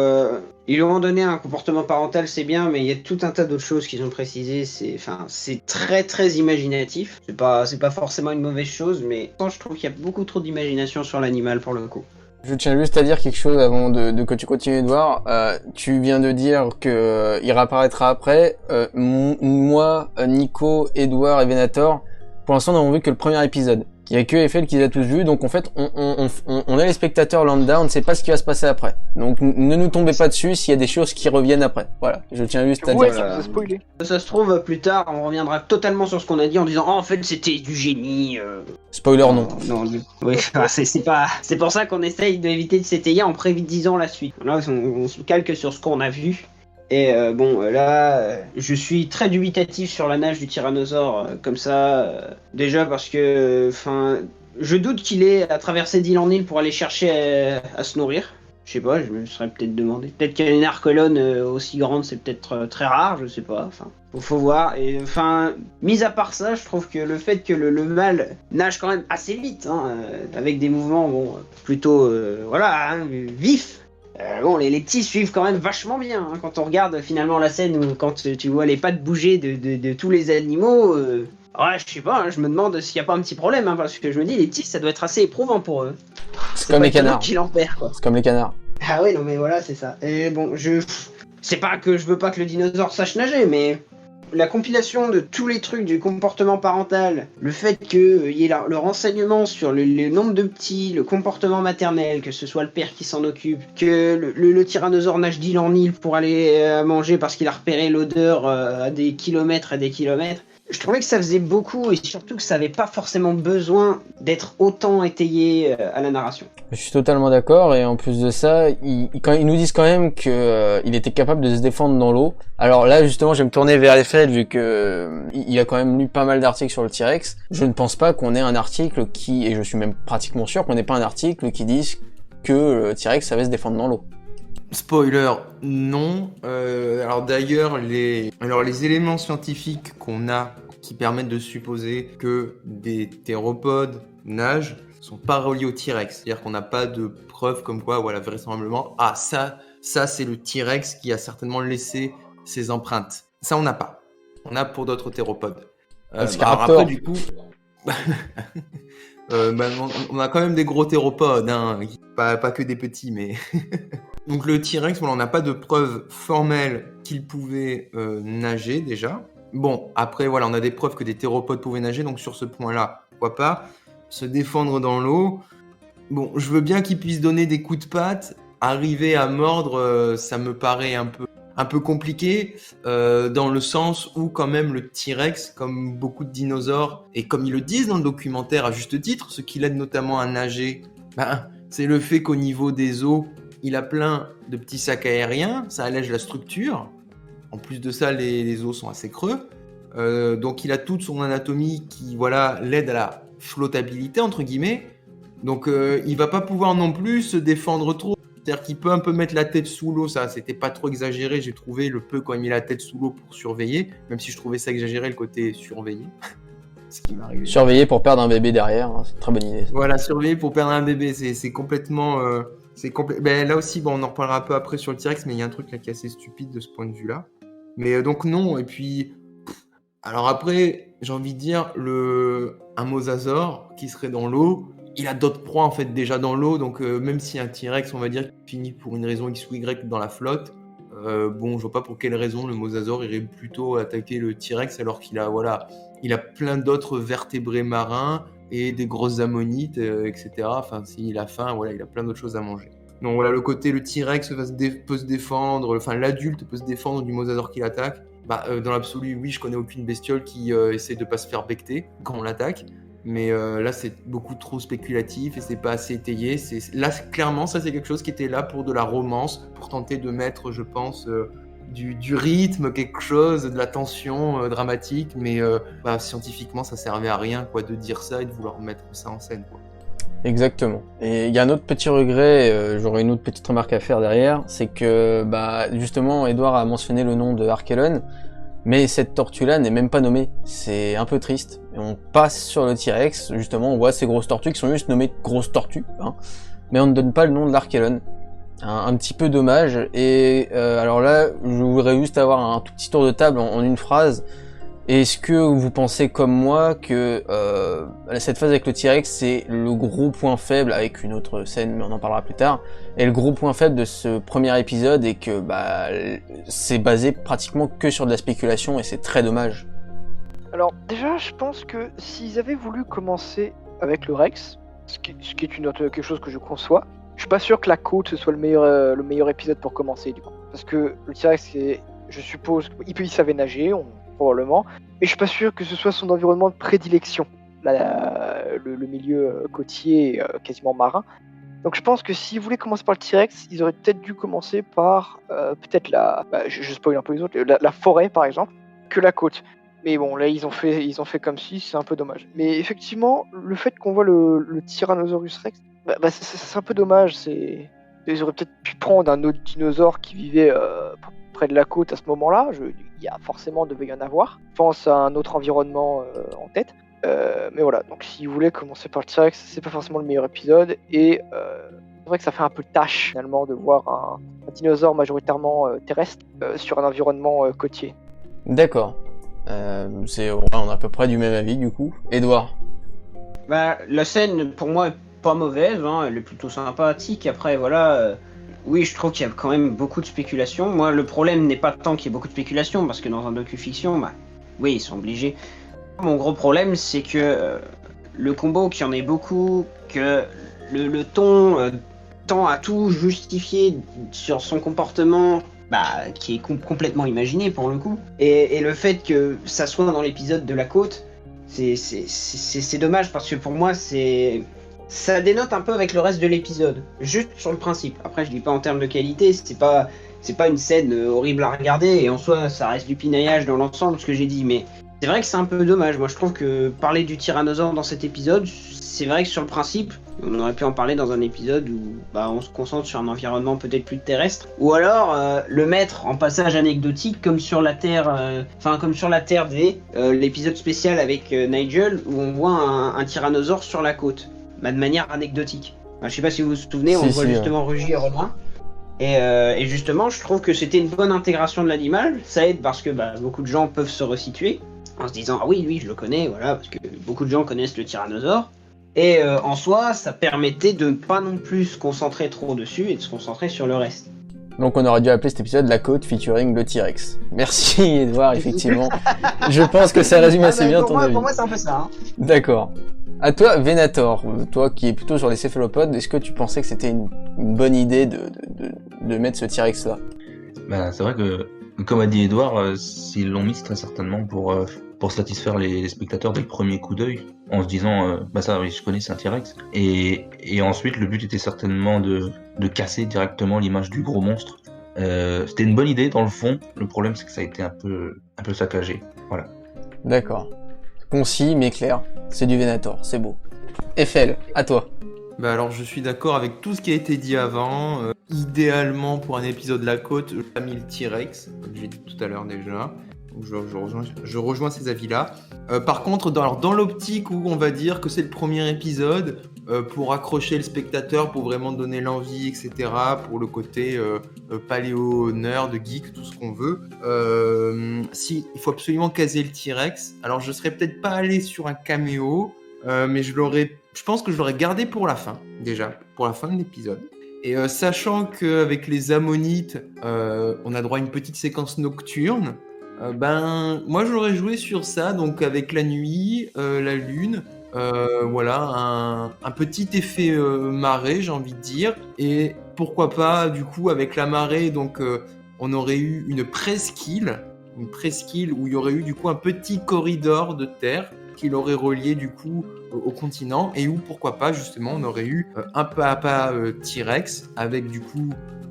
ils lui ont donné un comportement parental, c'est bien, mais il y a tout un tas d'autres choses qu'ils ont précisées. C'est très très imaginatif. C'est pas forcément une mauvaise chose, mais je trouve qu'il y a beaucoup trop d'imagination sur l'animal pour le coup. Je tiens juste à dire quelque chose avant de que tu continues, Edouard. Tu viens de dire que il réapparaîtra après. Moi, Nico, Edouard et Venator, pour l'instant, n'avons vu que le premier épisode. Il y a que Eiffel qui les a tous vus, donc en fait, on est les spectateurs lambda, on ne sait pas ce qui va se passer après. Donc ne nous tombez pas dessus s'il y a des choses qui reviennent après. Voilà, je tiens juste à Ouais, dire. ça vous a spoilé. Ça se trouve, plus tard, on reviendra totalement sur ce qu'on a dit en disant en fait, c'était du génie. Spoiler non. Oui, c'est pour ça qu'on essaye d'éviter de s'étayer en prédisant la suite. Là, on se calque sur ce qu'on a vu. Et je suis très dubitatif sur la nage du tyrannosaure, comme ça. Déjà parce que, je doute qu'il ait à traverser d'île en île pour aller chercher à se nourrir. Je sais pas, je me serais peut-être demandé. Peut-être qu'une archelone aussi grande, c'est peut-être très rare, je sais pas. Faut voir. Et mis à part ça, je trouve que le fait que le mâle nage quand même assez vite, avec des mouvements plutôt vifs. Les petits suivent quand même vachement bien quand on regarde finalement la scène où quand tu vois les pattes bouger de tous les animaux. Je sais pas, je me demande s'il n'y a pas un petit problème, parce que je me dis les petits ça doit être assez éprouvant pour eux. C'est comme les canards. Qui l'en perd, quoi. C'est comme les canards. Ah ouais, non mais voilà, c'est ça. Et c'est pas que je veux pas que le dinosaure sache nager, mais la compilation de tous les trucs du comportement parental, le fait qu'il y ait le renseignement sur le nombre de petits, le comportement maternel, que ce soit le père qui s'en occupe, que le tyrannosaure nage d'île en île pour aller manger parce qu'il a repéré l'odeur à des kilomètres et des kilomètres. Je trouvais que ça faisait beaucoup et surtout que ça avait pas forcément besoin d'être autant étayé à la narration. Je suis totalement d'accord et en plus de ça, ils nous disent quand même que il était capable de se défendre dans l'eau. Alors là justement, je vais me tourner vers Eiffel vu que il a quand même lu pas mal d'articles sur le T-Rex. Je ne pense pas qu'on ait un article et je suis même pratiquement sûr qu'on n'ait pas un article qui dise que le T-Rex savait se défendre dans l'eau. Spoiler, non. Alors d'ailleurs, les éléments scientifiques qu'on a qui permettent de supposer que des théropodes nagent sont pas reliés au T-Rex. C'est-à-dire qu'on n'a pas de preuves comme quoi, vraisemblablement, ça c'est le T-Rex qui a certainement laissé ses empreintes. Ça, on n'a pas. On a pour d'autres théropodes. Après, du coup... on a quand même des gros théropodes, pas que des petits, mais... Donc le T-Rex, on n'a pas de preuves formelles qu'il pouvait nager déjà. Bon, après, on a des preuves que des théropodes pouvaient nager, donc sur ce point-là, pourquoi pas se défendre dans l'eau. Bon, je veux bien qu'il puisse donner des coups de patte, arriver à mordre, ça me paraît un peu compliqué, dans le sens où quand même le T-Rex, comme beaucoup de dinosaures, et comme ils le disent dans le documentaire à juste titre, ce qui l'aide notamment à nager, c'est le fait qu'au niveau des os, il a plein de petits sacs aériens, ça allège la structure. En plus de ça, les os sont assez creux. Donc il a toute son anatomie qui l'aide à la flottabilité, entre guillemets. Donc il va pas pouvoir non plus se défendre trop. C'est-à-dire qu'il peut un peu mettre la tête sous l'eau, ça, c'était pas trop exagéré, j'ai trouvé le peu quand il met la tête sous l'eau pour surveiller, même si je trouvais ça exagéré le côté surveiller. Ce qui m'arrive. Surveiller pour perdre un bébé derrière, hein, c'est une très bonne idée. Ça. Voilà, surveiller pour perdre un bébé, c'est complètement... Ben, là aussi, bon, on en reparlera un peu après sur le T-Rex, mais il y a un truc là qui est assez stupide de ce point de vue-là. Mais donc non, et puis... Alors après, j'ai envie de dire, un mosasaure qui serait dans l'eau, il a d'autres proies en fait déjà dans l'eau, donc même si un T-Rex, on va dire, finit pour une raison X ou Y dans la flotte, bon, je vois pas pour quelle raison le mosasaure irait plutôt attaquer le T-Rex alors qu'il a, voilà, il a plein d'autres vertébrés marins et des grosses ammonites, etc. Enfin, s'il a faim, voilà, il a plein d'autres choses à manger. Donc voilà, le côté le T-Rex peut se défendre, enfin l'adulte peut se défendre du mosasaure qui l'attaque. Dans l'absolu, oui, je connais aucune bestiole qui essaie de pas se faire becter quand on l'attaque. Mais là, c'est beaucoup trop spéculatif et c'est pas assez étayé. Là, clairement, ça, c'est quelque chose qui était là pour de la romance, pour tenter de mettre, je pense, du rythme, quelque chose, de la tension dramatique. Mais scientifiquement, ça servait à rien quoi, de dire ça et de vouloir mettre ça en scène. Quoi. Exactement. Et il y a un autre petit regret, j'aurais une autre petite remarque à faire derrière, c'est que justement Edouard a mentionné le nom de Archelon, mais cette tortue-là n'est même pas nommée. C'est un peu triste. Et on passe sur le T-Rex, justement, on voit ces grosses tortues qui sont juste nommées grosses tortues, hein, mais on ne donne pas le nom de l'Archelon. Un petit peu dommage. Et alors là, je voudrais juste avoir un tout petit tour de table en une phrase. Est-ce que vous pensez comme moi que cette phase avec le T-Rex c'est le gros point faible, avec une autre scène mais on en parlera plus tard, et le gros point faible de ce premier épisode et que c'est basé pratiquement que sur de la spéculation et c'est très dommage. Alors déjà je pense que s'ils avaient voulu commencer avec le Rex, ce qui est quelque chose que je conçois, je suis pas sûr que la côte ce soit le meilleur épisode pour commencer du coup. Parce que le T-Rex je suppose il savait nager, probablement, mais je suis pas sûr que ce soit son environnement de prédilection, le milieu côtier quasiment marin. Donc je pense que s'ils voulaient commencer par le T-Rex, ils auraient peut-être dû commencer par peut-être je spoil un peu les autres, la forêt par exemple, que la côte. Mais bon, là ils ont fait comme si, c'est un peu dommage. Mais effectivement, le fait qu'on voit le Tyrannosaurus Rex, c'est un peu dommage. Ils auraient peut-être pu prendre un autre dinosaure qui vivait près de la côte à ce moment-là. Devait y en avoir. Je pense à un autre environnement en tête. Mais voilà, donc s'ils voulaient commencer par le T-Rex, c'est pas forcément le meilleur épisode. Et c'est vrai que ça fait un peu tâche finalement de voir un dinosaure majoritairement terrestre sur un environnement côtier. D'accord. On est à peu près du même avis du coup. Edouard. La scène pour moi est pas mauvaise, hein, elle est plutôt sympathique. Après voilà. Oui, je trouve qu'il y a quand même beaucoup de spéculation. Moi, le problème n'est pas tant qu'il y ait beaucoup de spéculation, parce que dans un docu-fiction, oui, ils sont obligés. Mon gros problème, c'est que le combo, qu'il y en ait beaucoup, que le ton tend à tout justifier sur son comportement, qui est complètement imaginé pour le coup. Et le fait que ça soit dans l'épisode de la côte, c'est dommage, parce que pour moi, ça dénote un peu avec le reste de l'épisode, juste sur le principe. Après, je dis pas en termes de qualité, c'est pas une scène horrible à regarder, et en soi, ça reste du pinaillage dans l'ensemble, ce que j'ai dit, mais c'est vrai que c'est un peu dommage. Moi, je trouve que parler du tyrannosaure dans cet épisode, c'est vrai que sur le principe, on aurait pu en parler dans un épisode où on se concentre sur un environnement peut-être plus terrestre, ou alors le mettre en passage anecdotique, comme sur la Terre, comme sur la Terre D, l'épisode spécial avec Nigel, où on voit un tyrannosaure sur la côte. De manière anecdotique. Je sais pas si vous vous souvenez, on voit justement rugir au loin. Et justement, je trouve que c'était une bonne intégration de l'animal. Ça aide parce que beaucoup de gens peuvent se resituer en se disant ah oui, lui je le connais, voilà, parce que beaucoup de gens connaissent le tyrannosaure. Et en soi, ça permettait de ne pas non plus se concentrer trop dessus et de se concentrer sur le reste. Donc on aurait dû appeler cet épisode La Côte featuring le T-Rex. Merci Edouard, effectivement. Je pense que ça résume assez bien ton avis. Pour moi, c'est un peu ça. Hein. D'accord. À toi, Venator, toi qui es plutôt sur les céphalopodes, est-ce que tu pensais que c'était une bonne idée de mettre ce T-Rex là ? C'est vrai que, comme a dit Edouard, s'ils l'ont mis, c'est très certainement pour satisfaire les spectateurs dès le premier coup d'œil, en se disant ça oui, je connais, c'est un T-Rex. Et ensuite, le but était certainement de casser directement l'image du gros monstre. C'était une bonne idée dans le fond. Le problème, c'est que ça a été un peu saccagé. Voilà. D'accord. Concis mais clair. C'est du Venator, c'est beau. Eiffel, à toi. Bah alors je suis d'accord avec tout ce qui a été dit avant. Idéalement pour un épisode de la côte, j'ai mis le T-Rex, comme j'ai dit tout à l'heure déjà. Donc je rejoins ces avis-là. Par contre, dans l'optique où on va dire que c'est le premier épisode, pour accrocher le spectateur, pour vraiment donner l'envie, etc., pour le côté paléo, nerd, geek, tout ce qu'on veut, si, il faut absolument caser le T-Rex. Alors je serais peut-être pas allé sur un caméo, mais je pense que je l'aurais gardé pour la fin, déjà, pour la fin de l'épisode. Et sachant qu'avec les ammonites, on a droit à une petite séquence nocturne, moi j'aurais joué sur ça, donc avec la nuit, la lune, voilà, un petit effet marée, j'ai envie de dire. Et pourquoi pas, du coup, avec la marée, donc on aurait eu une presqu'île où il y aurait eu du coup un petit corridor de terre qui l'aurait relié du coup au continent, et où pourquoi pas justement on aurait eu un pas à pas T-Rex avec du coup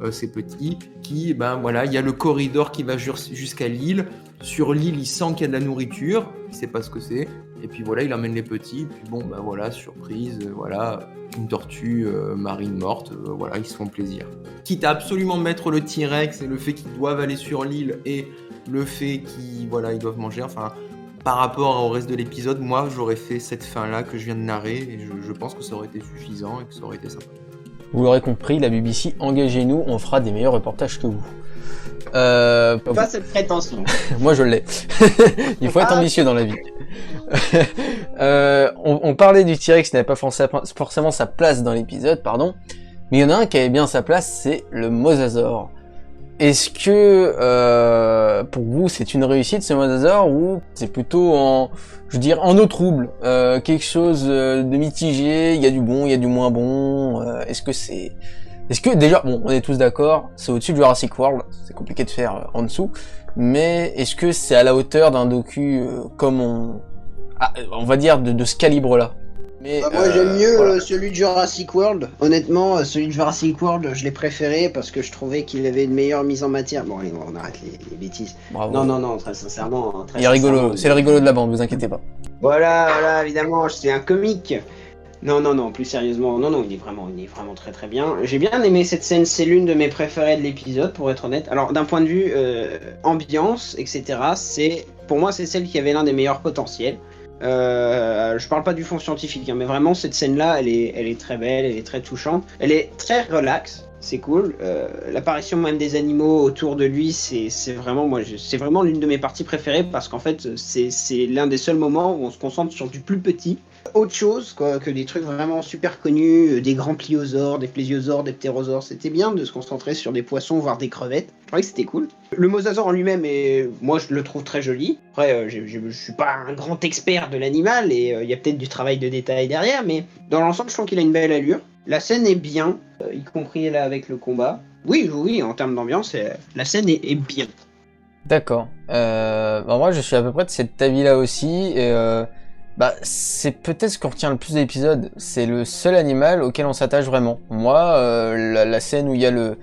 ces petits qui, voilà, il y a le corridor qui va jusqu'à l'île. Sur l'île, il sent qu'il y a de la nourriture, il sait pas ce que c'est, et puis voilà, il emmène les petits, puis bon, voilà, surprise, voilà, une tortue marine morte, voilà, ils se font plaisir. Quitte à absolument mettre le T-Rex et le fait qu'ils doivent aller sur l'île et le fait qu'ils, voilà, ils doivent manger, enfin, par rapport au reste de l'épisode, moi, j'aurais fait cette fin-là que je viens de narrer, et je pense que ça aurait été suffisant et que ça aurait été sympa. Vous l'aurez compris, la BBC, engagez-nous, on fera des meilleurs reportages que vous. Pas cette prétention. Moi je l'ai. Il faut être ambitieux dans la vie. On parlait du T-Rex qui n'avait pas forcément sa place dans l'épisode, pardon. Mais il y en a un qui avait bien sa place, c'est le Mosasaur. Est-ce que pour vous c'est une réussite ce Mosasaur, ou c'est plutôt en eau trouble, quelque chose de mitigé, il y a du bon, il y a du moins bon, est-ce que déjà, bon, on est tous d'accord, c'est au-dessus de Jurassic World, c'est compliqué de faire en dessous, mais est-ce que c'est à la hauteur d'un docu comme on va dire de ce calibre-là? Mais, moi j'aime mieux voilà. celui de Jurassic World. Honnêtement, celui de Jurassic World, je l'ai préféré parce que je trouvais qu'il avait une meilleure mise en matière. Bon, allez, on arrête les bêtises. Bravo. Non, très sincèrement. Il est rigolo, c'est le rigolo de la bande, vous inquiétez pas. Voilà, évidemment, c'est un comique. Non, plus sérieusement, non, il est vraiment très très bien. J'ai bien aimé cette scène, c'est l'une de mes préférées de l'épisode, pour être honnête. Alors, d'un point de vue ambiance, etc., pour moi, c'est celle qui avait l'un des meilleurs potentiels. Je parle pas du fond scientifique, mais vraiment, cette scène-là, elle est très belle, elle est très touchante. Elle est très relaxe, c'est cool. L'apparition même des animaux autour de lui, c'est vraiment l'une de mes parties préférées, parce qu'en fait, c'est l'un des seuls moments où on se concentre sur du plus petit. Autre chose que des trucs vraiment super connus, des grands pliosaures, des plésiosaures, des ptérosaures. C'était bien de se concentrer sur des poissons, voire des crevettes. Je trouvais que c'était cool. Le mosasaure en lui-même, moi je le trouve très joli. Après, je suis pas un grand expert de l'animal, et il y a peut-être du travail de détail derrière, mais dans l'ensemble, je trouve qu'il a une belle allure. La scène est bien, y compris là avec le combat. Oui, en termes d'ambiance, la scène est bien. D'accord. Moi je suis à peu près de cet avis-là aussi, et c'est peut-être ce qu'on retient le plus de l'épisode. C'est le seul animal auquel on s'attache vraiment. Moi, la scène où il y a le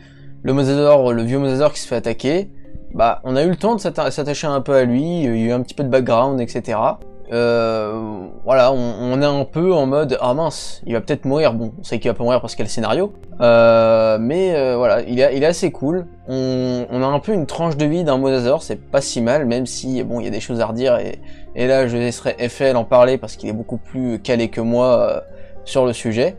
mosasaure, le vieux mosasaure qui se fait attaquer, on a eu le temps de s'attacher un peu à lui, il y a eu un petit peu de background, etc. Voilà, on est un peu en mode ah mince, il va peut-être mourir. Bon, on sait qu'il va pas mourir parce qu'il y a le scénario, mais voilà, il est assez cool. On a un peu une tranche de vie d'un mosasaure, c'est pas si mal, même si bon, il y a des choses à redire, et là je laisserai FL en parler parce qu'il est beaucoup plus calé que moi sur le sujet.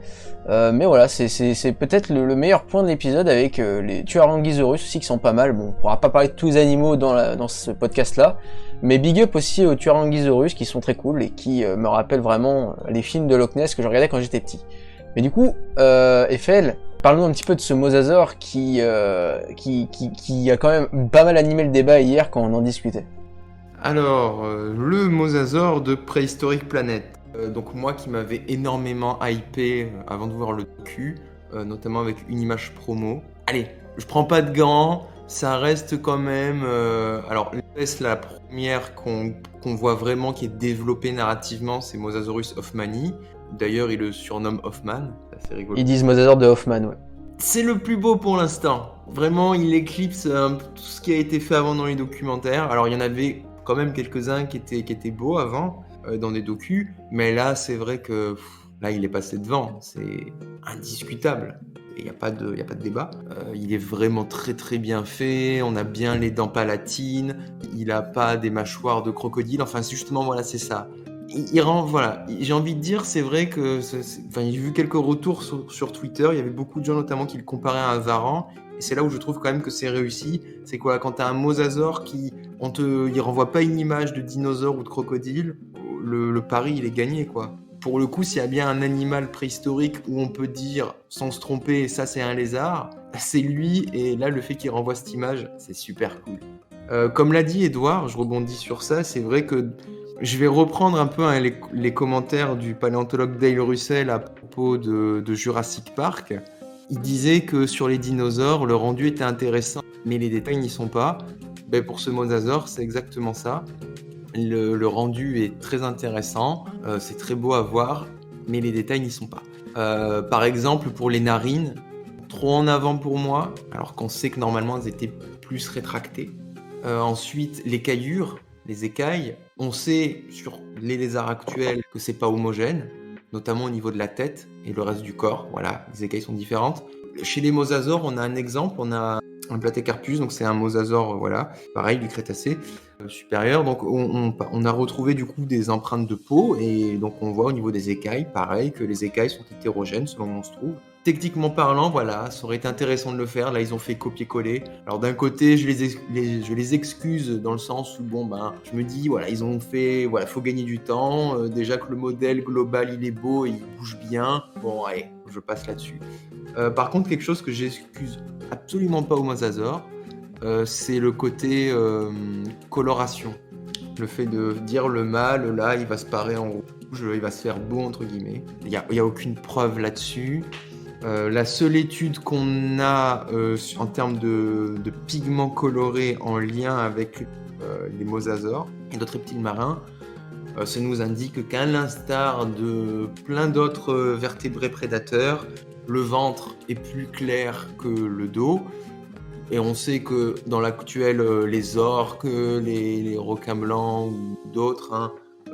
Mais voilà, c'est peut-être le meilleur point de l'épisode, avec les Tyrannosaurus aussi qui sont pas mal. Bon, on pourra pas parler de tous les animaux dans ce podcast-là, mais big up aussi aux Tyrannosaurus qui sont très cool et qui me rappellent vraiment les films de Loch Ness que je regardais quand j'étais petit. Mais du coup, FL, parle-nous un petit peu de ce mosasaure qui a quand même pas mal animé le débat hier quand on en discutait. Alors, le mosasaure de Préhistorique Planet. Donc moi qui m'avais énormément hypé avant de voir le docu, notamment avec une image promo. Allez, je prends pas de gants, ça reste quand même... alors la première qu'on voit vraiment qui est développée narrativement, c'est Mosasaurus hoffmanni. D'ailleurs, il le surnomme Hoffman, c'est assez rigolo. Ils disent mosasaure de Hoffman, ouais. C'est le plus beau pour l'instant. Vraiment, il éclipse tout ce qui a été fait avant dans les documentaires. Alors il y en avait quand même quelques-uns qui étaient beaux avant, dans des docus, mais là c'est vrai que Là, il est passé devant, c'est indiscutable. Il n'y a pas de débat. Il est vraiment très très bien fait. On a bien les dents palatines. Il n'a pas des mâchoires de crocodile. Enfin, justement, voilà, c'est ça. Il rend, voilà. J'ai envie de dire, c'est vrai que, enfin, j'ai vu quelques retours sur Twitter. Il y avait beaucoup de gens notamment qui le comparaient à un varan. Et c'est là où je trouve quand même que c'est réussi. C'est quoi, quand tu as un mosasaure il renvoie pas une image de dinosaure ou de crocodile, le pari il est gagné, quoi. Pour le coup, s'il y a bien un animal préhistorique où on peut dire, sans se tromper, ça c'est un lézard, c'est lui, et là le fait qu'il renvoie cette image, c'est super cool. Comme l'a dit Edouard, je rebondis sur ça, c'est vrai que je vais reprendre un peu les commentaires du paléontologue Dale Russell à propos de Jurassic Park. Il disait que sur les dinosaures, le rendu était intéressant, mais les détails n'y sont pas. Ben, pour ce mosasaure, c'est exactement ça. Le rendu est très intéressant, c'est très beau à voir, mais les détails n'y sont pas. Par exemple, pour les narines, trop en avant pour moi, alors qu'on sait que normalement elles étaient plus rétractées. Ensuite, les caillures, les écailles, on sait sur les lézards actuels que c'est pas homogène, notamment au niveau de la tête et le reste du corps. Voilà, les écailles sont différentes. Chez les mosasaures, on a un exemple, on a un Platycarpus, donc c'est un mosasaure, voilà, pareil du Crétacé supérieur. Donc on a retrouvé du coup des empreintes de peau et donc on voit au niveau des écailles, pareil, que les écailles sont hétérogènes selon où on se trouve. Techniquement parlant, voilà, ça aurait été intéressant de le faire. Là, ils ont fait copier-coller. Alors d'un côté, je les excuse dans le sens où bon ben, je me dis voilà, ils ont fait voilà, faut gagner du temps. Déjà que le modèle global il est beau et il bouge bien. Bon, allez, je passe là-dessus. Par contre, quelque chose que j'excuse absolument pas au mosasaure, c'est le côté coloration. Le fait de dire le mâle, là, il va se parer en rouge, il va se faire beau, entre guillemets. Il y a aucune preuve là-dessus. La seule étude qu'on a en termes de pigments colorés en lien avec les mosasaures et d'autres reptiles marins, ça nous indique qu'à l'instar de plein d'autres vertébrés prédateurs, le ventre est plus clair que le dos. Et on sait que dans l'actuel, les orques, les requins blancs ou d'autres, hein,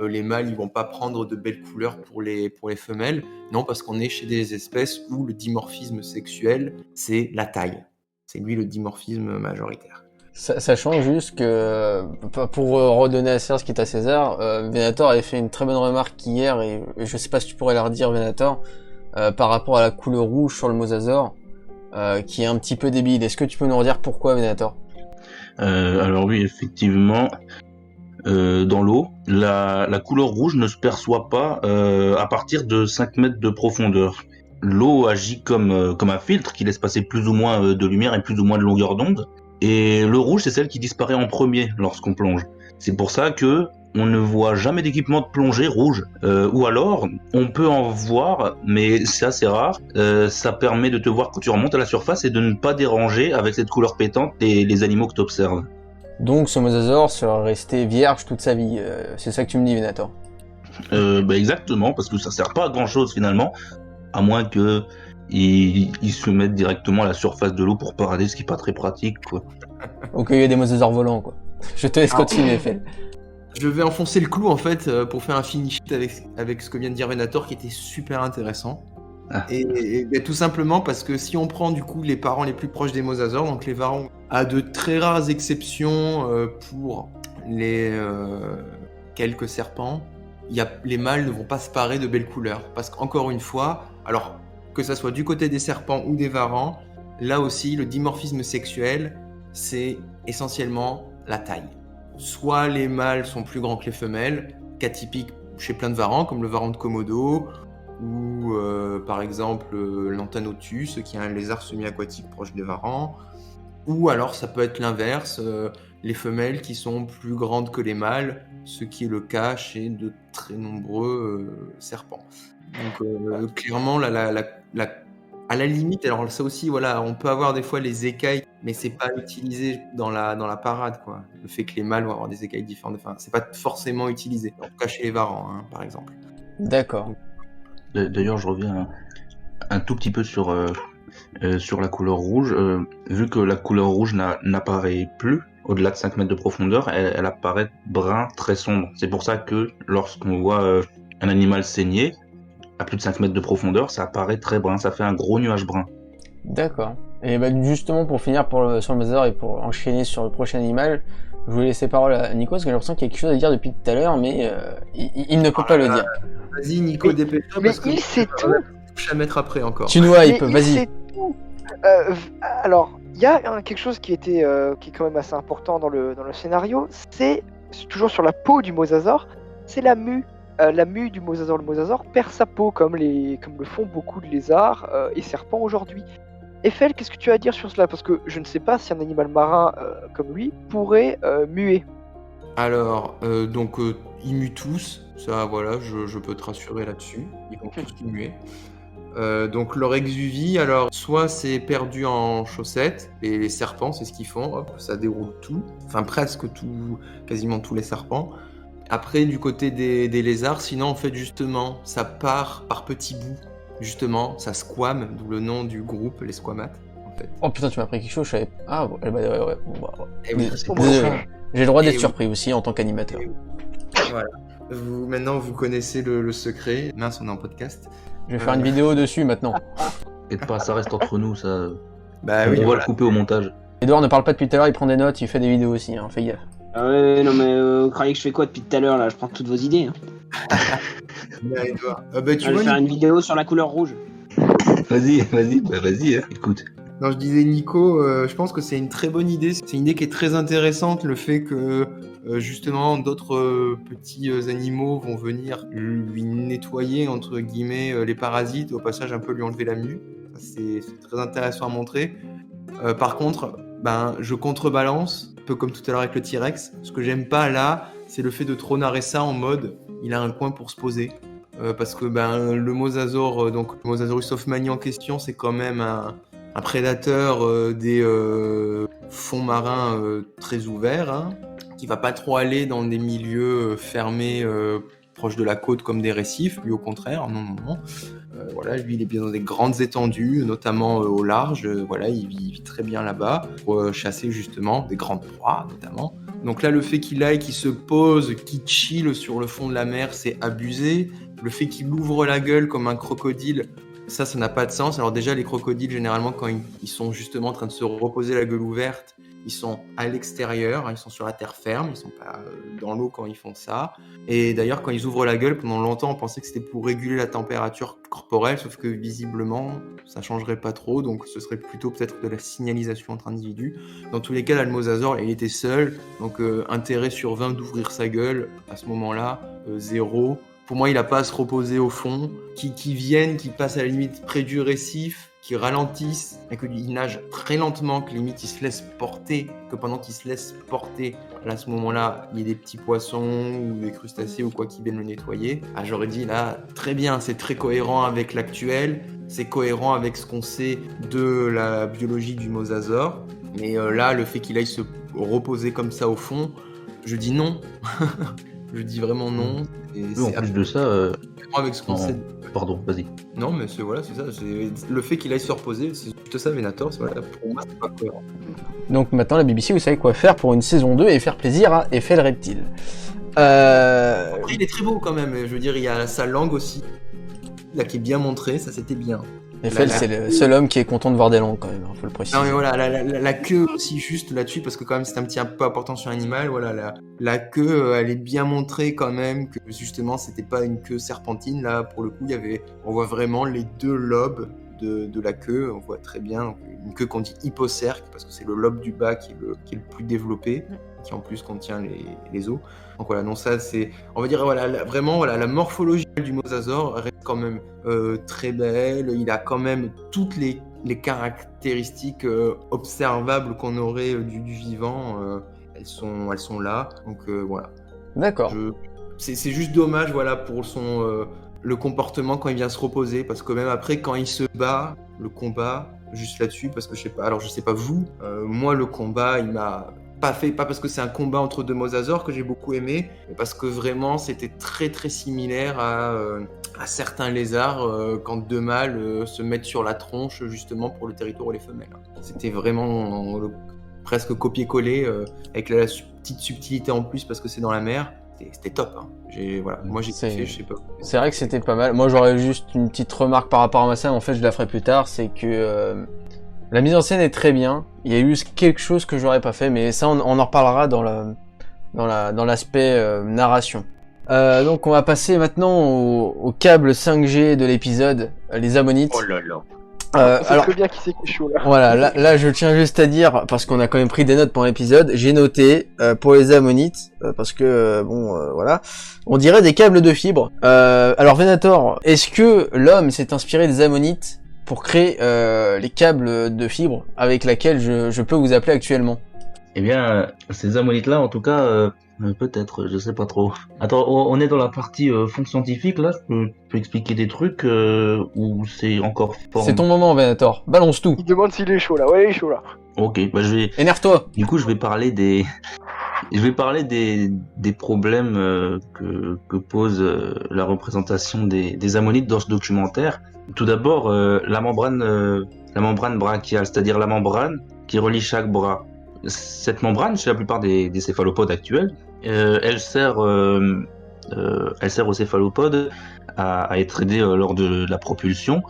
les mâles, ils vont pas prendre de belles couleurs pour les femelles. Non, parce qu'on est chez des espèces où le dimorphisme sexuel, c'est la taille. C'est lui le dimorphisme majoritaire. Sachant juste que, pour redonner à César ce qui est à César, Venator avait fait une très bonne remarque hier, et je sais pas si tu pourrais la redire, Venator, par rapport à la couleur rouge sur le mosasaure, qui est un petit peu débile. Est-ce que tu peux nous redire pourquoi, Venator ? Alors oui, effectivement, dans l'eau, la couleur rouge ne se perçoit pas à partir de 5 mètres de profondeur. L'eau agit comme un filtre qui laisse passer plus ou moins de lumière et plus ou moins de longueur d'onde. Et le rouge, c'est celle qui disparaît en premier lorsqu'on plonge. C'est pour ça que on ne voit jamais d'équipement de plongée rouge. Ou alors, on peut en voir, mais c'est assez rare. Ça permet de te voir quand tu remontes à la surface et de ne pas déranger avec cette couleur pétante les animaux que tu observes. Donc ce mosasaure sera resté vierge toute sa vie, c'est ça que tu me dis, Venator ? Exactement, parce que ça sert pas à grand chose finalement, à moins que ils se mettent directement à la surface de l'eau pour parader, ce qui est pas très pratique, quoi. Ok, il y a des mosasaures volants, quoi. Je te laisse continuer, Phil. Je vais enfoncer le clou en fait pour faire un finish avec ce que vient de dire Venator qui était super intéressant. Ah. Et tout simplement parce que si on prend du coup les parents les plus proches des mosasaures, donc les varans, à de très rares exceptions pour les quelques serpents, les mâles ne vont pas se parer de belles couleurs. Parce qu'encore une fois, alors que ça soit du côté des serpents ou des varans, là aussi le dimorphisme sexuel, c'est essentiellement la taille. Soit les mâles sont plus grands que les femelles, cas typique chez plein de varans, comme le varan de Komodo, ou par exemple l'Antanotus, qui est un lézard semi-aquatique proche des varans, ou alors ça peut être l'inverse, les femelles qui sont plus grandes que les mâles, ce qui est le cas chez de très nombreux serpents. Donc clairement, à la limite, alors ça aussi, voilà, on peut avoir des fois les écailles, mais c'est pas utilisé dans la parade, quoi. Le fait que les mâles vont avoir des écailles différentes, enfin, c'est pas forcément utilisé. En tout cas chez les varans, hein, par exemple. D'accord. D'ailleurs, je reviens un tout petit peu sur la couleur rouge. Vu que la couleur rouge n'apparaît plus au-delà de 5 mètres de profondeur, elle apparaît brun très sombre. C'est pour ça que lorsqu'on voit un animal saigner, à plus de 5 mètres de profondeur, ça apparaît très brun, ça fait un gros nuage brun. D'accord. Et bah justement pour finir sur le Mosasaur et pour enchaîner sur le prochain animal, je voulais laisser parole à Nico parce que j'ai l'impression qu'il y a quelque chose à dire depuis tout à l'heure, mais il ne peut pas le dire. Vas-y, Nico, dépêche-toi, Mais parce que il sait tout. touche à mettre après encore. Tu nous hype, Mais il vas-y. sait tout. Alors, il y a quelque chose qui est quand même assez important dans le scénario, c'est toujours sur la peau du mosasaure, c'est la mue. La mue du mosasaure, le mosasaure perd sa peau comme le font beaucoup de lézards et serpents aujourd'hui. Eiffel, qu'est-ce que tu as à dire sur cela? Parce que je ne sais pas si un animal marin comme lui pourrait muer. Alors, ils muent tous, ça voilà, je peux te rassurer là-dessus, ils vont tous muer. Donc leur exuvie, alors soit c'est perdu en chaussettes, et les serpents c'est ce qu'ils font, hop, ça déroule tout, enfin presque tout, quasiment tous les serpents. Après du côté des lézards, sinon en fait justement ça part par petits bouts, justement ça squame, d'où le nom du groupe, les squamates en fait. Oh putain, tu m'as appris quelque chose, je savais. Ah ouais, ouais. Bon, bah, Et oui, c'est désolé. J'ai le droit d'être Et oui. surpris aussi en tant qu'animateur. voilà. Maintenant vous connaissez le secret, mince on est en podcast. Je vais faire une vidéo dessus maintenant. Et pas, ça reste entre nous, ça. Bah On oui, va voilà. le couper au montage. Edouard ne parle pas depuis tout à l'heure, il prend des notes, il fait des vidéos aussi, hein, fais gaffe. Ah ouais, non mais vous croyez que je fais quoi depuis tout à l'heure là? Je prends toutes vos idées. Hein. Bien, Edouard. Bah, tu Je vais vois, faire une vidéo sur la couleur rouge. Vas-y, hein, écoute. Non, je disais Nico, je pense que c'est une très bonne idée. C'est une idée qui est très intéressante, le fait que justement d'autres petits animaux vont venir lui nettoyer entre guillemets les parasites, au passage un peu lui enlever la mue. C'est très intéressant à montrer. Par contre, je contrebalance, un peu comme tout à l'heure avec le T-Rex. Ce que j'aime pas là, c'est le fait de trop narrer ça en mode il a un coin pour se poser. Parce que le mosasaure, donc le Mosasaurus hoffmanni en question, c'est quand même un prédateur des fonds marins très ouverts, hein, qui va pas trop aller dans des milieux fermés proches de la côte comme des récifs. Lui au contraire, non. Voilà, lui il est bien dans des grandes étendues, notamment au large. Voilà, il vit très bien là-bas pour chasser justement des grandes proies notamment. Donc là, le fait qu'il aille, qu'il se pose, qu'il chill sur le fond de la mer, c'est abusé. Le fait qu'il ouvre la gueule comme un crocodile, ça n'a pas de sens. Alors déjà, les crocodiles, généralement, quand ils sont justement en train de se reposer la gueule ouverte, ils sont à l'extérieur, ils sont sur la terre ferme, ils sont pas dans l'eau quand ils font ça. Et d'ailleurs, quand ils ouvrent la gueule, pendant longtemps, on pensait que c'était pour réguler la température corporelle, sauf que visiblement, ça changerait pas trop, donc ce serait plutôt peut-être de la signalisation entre individus. Dans tous les cas, l'Almosasaure, il était seul, donc intérêt sur 20 d'ouvrir sa gueule, à ce moment-là, 0. Pour moi, il n'a pas à se reposer au fond, qui viennent, qui passent à la limite près du récif, qui ralentissent, et qu'il nage très lentement, que limite il se laisse porter, que pendant qu'il se laisse porter, là, à ce moment-là, il y a des petits poissons ou des crustacés ou quoi qui viennent le nettoyer. Ah, j'aurais dit là, très bien, c'est très cohérent avec l'actuel, c'est cohérent avec ce qu'on sait de la biologie du mosasaure, mais là, le fait qu'il aille se reposer comme ça au fond, je dis non. Je dis vraiment non. Et En plus de ça, avec ce qu'on sait. Pardon, vas-y. Non, mais c'est ça. C'est le fait qu'il aille se reposer, c'est juste ça, Venator. Voilà, pour moi, c'est pas cohérent. Donc maintenant, la BBC, vous savez quoi faire pour une saison 2 et faire plaisir à Eiffel le reptile. Après, il est très beau quand même. Je veux dire, il y a sa langue aussi, là, qui est bien montrée. Ça, c'était bien. Eiffel, c'est le seul homme qui est content de voir des langues quand même, faut le préciser. Non mais voilà, la queue aussi juste là-dessus, parce que quand même c'est un peu important sur l'animal, voilà, la queue, elle est bien montrée quand même, que justement c'était pas une queue serpentine, là pour le coup on voit vraiment les deux lobes de la queue, on voit très bien, donc, une queue qu'on dit hypocerque, parce que c'est le lobe du bas qui est le plus développé, qui en plus contient les os. Donc voilà, non ça c'est, on va dire vraiment la morphologie du mosasaure reste quand même très belle. Il a quand même toutes les caractéristiques observables qu'on aurait du vivant. Elles sont là. Donc voilà. D'accord. C'est juste dommage voilà pour le comportement quand il vient se reposer, parce que même après quand il se bat, le combat juste là-dessus, parce que je sais pas vous, moi le combat il m'a pas parce que c'est un combat entre deux mosasaures que j'ai beaucoup aimé, mais parce que vraiment c'était très très similaire à certains lézards quand deux mâles se mettent sur la tronche justement pour le territoire où les femelles. C'était vraiment presque copier-coller avec la petite subtilité en plus parce que c'est dans la mer. c'était top. Hein. Moi j'ai kiffé, je sais pas. C'est vrai que c'était pas mal. Moi j'aurais juste une petite remarque par rapport à ma scène, en fait je la ferai plus tard, c'est que la mise en scène est très bien. Il y a eu quelque chose que j'aurais pas fait, mais ça on en reparlera dans l'aspect narration. Donc on va passer maintenant au câble 5G de l'épisode, les ammonites. Oh là là. On sait Alors très bien qui c'est qui est chaud là. voilà, là je tiens juste à dire, parce qu'on a quand même pris des notes pour l'épisode, j'ai noté pour les ammonites, parce que voilà, on dirait des câbles de fibre. Alors Venator, est-ce que l'homme s'est inspiré des ammonites pour créer les câbles de fibre avec laquelle je peux vous appeler actuellement? Eh bien, ces ammonites-là, en tout cas, peut-être, je sais pas trop. Attends, on est dans la partie fond scientifique, là, je peux expliquer des trucs ou c'est encore fort. C'est ton moment Venator, balance tout. Il demande s'il est chaud là. Ouais, il est chaud là. Ok, bah Énerve-toi. du coup, je vais parler des problèmes que pose la représentation des ammonites dans ce documentaire. Tout d'abord, la membrane brachiale, c'est-à-dire la membrane qui relie chaque bras. Cette membrane, chez la plupart des céphalopodes actuels, elle sert aux céphalopodes à être aidée lors de la propulsion,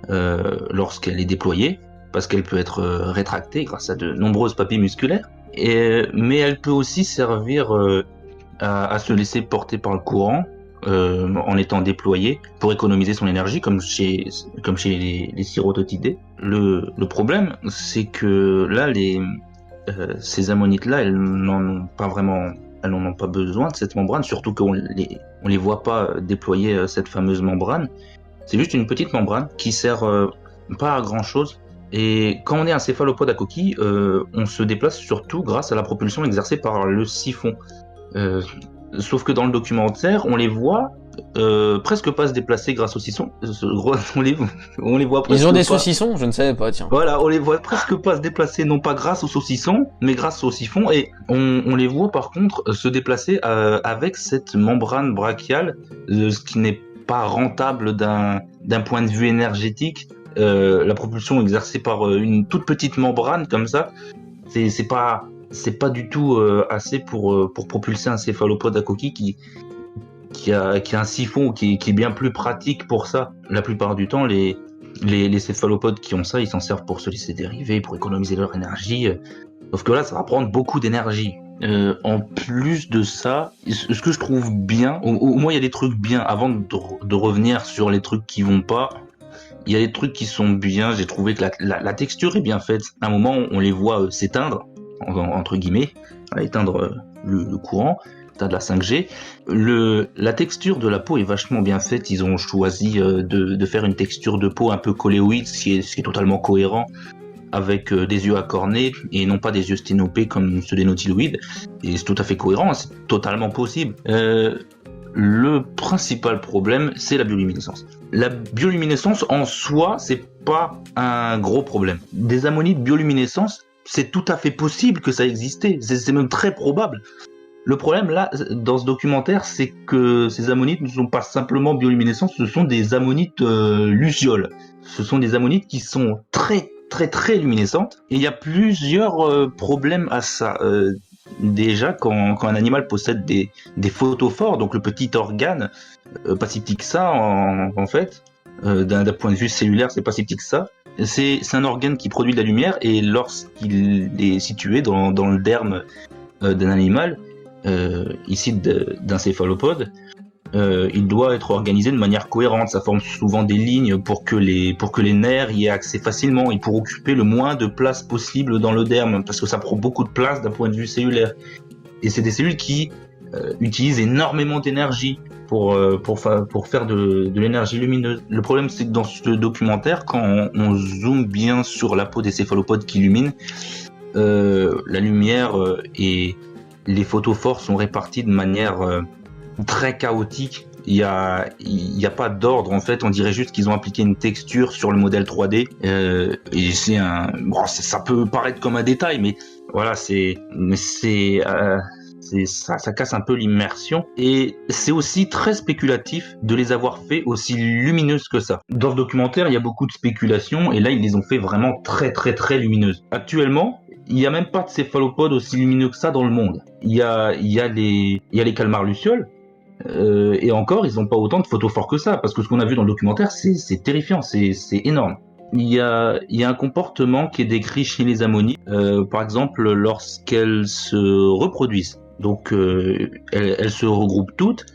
lorsqu'elle est déployée, parce qu'elle peut être rétractée grâce à de nombreuses papilles musculaires. Mais elle peut aussi servir à se laisser porter par le courant en étant déployée pour économiser son énergie, comme chez les sirototidés. Le problème, c'est que là, ces ammonites-là, elles n'en ont pas besoin de cette membrane, surtout qu'on les voit pas déployer cette fameuse membrane. C'est juste une petite membrane qui sert pas à grand chose. Et quand on est un céphalopode à coquille, on se déplace surtout grâce à la propulsion exercée par le siphon. Sauf que dans le documentaire, on les voit presque pas se déplacer grâce au saucisson. On les voit presque Ils ont des pas. saucissons? Je ne savais pas, tiens. Voilà, on les voit presque pas se déplacer, non pas grâce au saucisson, mais grâce au siphon. Et on les voit par contre se déplacer avec cette membrane brachiale, ce qui n'est pas rentable d'un point de vue énergétique. La propulsion exercée par une toute petite membrane comme ça, c'est pas du tout assez pour propulser un céphalopode à coquille qui a un siphon qui est bien plus pratique pour ça. La plupart du temps, les céphalopodes qui ont ça, ils s'en servent pour se laisser dériver, pour économiser leur énergie. Sauf que là, ça va prendre beaucoup d'énergie. En plus de ça, ce que je trouve bien, au moins il y a des trucs bien, avant de revenir sur les trucs qui vont pas, il y a des trucs qui sont bien. J'ai trouvé que la texture est bien faite. À un moment, on les voit s'éteindre, entre guillemets, éteindre le courant. De la 5G. La texture de la peau est vachement bien faite. Ils ont choisi de faire une texture de peau un peu coléoïde, ce qui est totalement cohérent avec des yeux accornés et non pas des yeux sténopés comme ceux des nautiloïdes. Et c'est tout à fait cohérent, c'est totalement possible. Le principal problème, c'est la bioluminescence. La bioluminescence en soi, c'est pas un gros problème. Des ammonites bioluminescence, c'est tout à fait possible que ça existait. C'est même très probable. Le problème là, dans ce documentaire, c'est que ces ammonites ne sont pas simplement bioluminescentes, ce sont des ammonites lucioles. Ce sont des ammonites qui sont très très très luminescentes. Et il y a plusieurs problèmes à ça. Déjà, quand un animal possède des photophores, donc le petit organe, pas si petit que ça en fait, d'un point de vue cellulaire, c'est pas si petit que ça. C'est un organe qui produit de la lumière et lorsqu'il est situé dans le derme d'un animal, ici d'un céphalopode, il doit être organisé de manière cohérente. Ça forme souvent des lignes pour que les nerfs y aient accès facilement et pour occuper le moins de place possible dans le derme, parce que ça prend beaucoup de place d'un point de vue cellulaire. Et c'est des cellules qui utilisent énormément d'énergie pour faire de l'énergie lumineuse. Le problème, c'est que dans ce documentaire, quand on zoome bien sur la peau des céphalopodes qui illuminent, la lumière et les photophores sont répartis de manière très chaotique. Il y a pas d'ordre en fait. On dirait juste qu'ils ont appliqué une texture sur le modèle 3D. Et ça peut paraître comme un détail, mais voilà, ça casse un peu l'immersion. Et c'est aussi très spéculatif de les avoir fait aussi lumineuses que ça. Dans ce documentaire, il y a beaucoup de spéculations, et là, ils les ont fait vraiment très très très lumineuses. Actuellement, il y a même pas de céphalopodes aussi lumineux que ça dans le monde. Il y a les calmars lucioles, et encore, ils ont pas autant de photophores que ça, parce que ce qu'on a vu dans le documentaire, c'est terrifiant, c'est énorme. Il y a un comportement qui est décrit chez les ammonites, par exemple lorsqu'elles se reproduisent. Donc elles se regroupent toutes,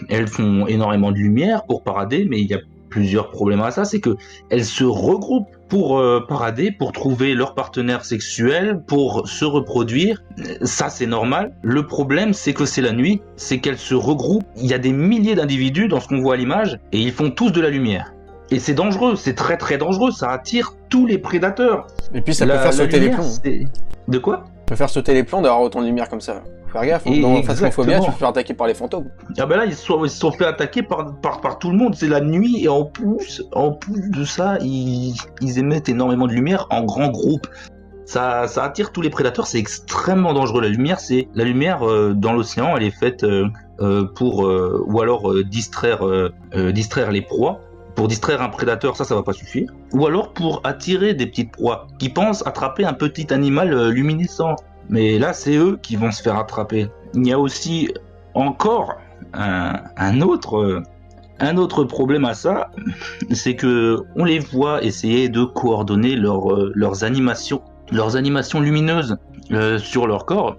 elles font énormément de lumière pour parader, mais il y a plusieurs problèmes à ça, c'est que elles se regroupent pour parader, pour trouver leur partenaire sexuel, pour se reproduire. Ça, c'est normal. Le problème, c'est que c'est la nuit, c'est qu'elles se regroupent. Il y a des milliers d'individus dans ce qu'on voit à l'image, et ils font tous de la lumière. Et c'est dangereux, c'est très très dangereux, ça attire tous les prédateurs. Et puis ça peut faire sauter les plombs. De quoi ? Ça peut faire sauter les plombs d'avoir autant de lumière comme ça. Faut faire gaffe, dans Phasmophobia, tu peux te faire attaquer par les fantômes. Ah ben là, ils se sont fait attaquer par tout le monde, c'est la nuit, et en plus de ça, ils émettent énormément de lumière en grands groupes. Ça attire tous les prédateurs, c'est extrêmement dangereux. La lumière dans l'océan, elle est faite pour ou alors distraire les proies. Pour distraire un prédateur, ça va pas suffire. Ou alors pour attirer des petites proies qui pensent attraper un petit animal luminescent. Mais là, c'est eux qui vont se faire attraper. Il y a aussi encore un autre problème à ça, c'est que on les voit essayer de coordonner leurs animations lumineuses sur leur corps.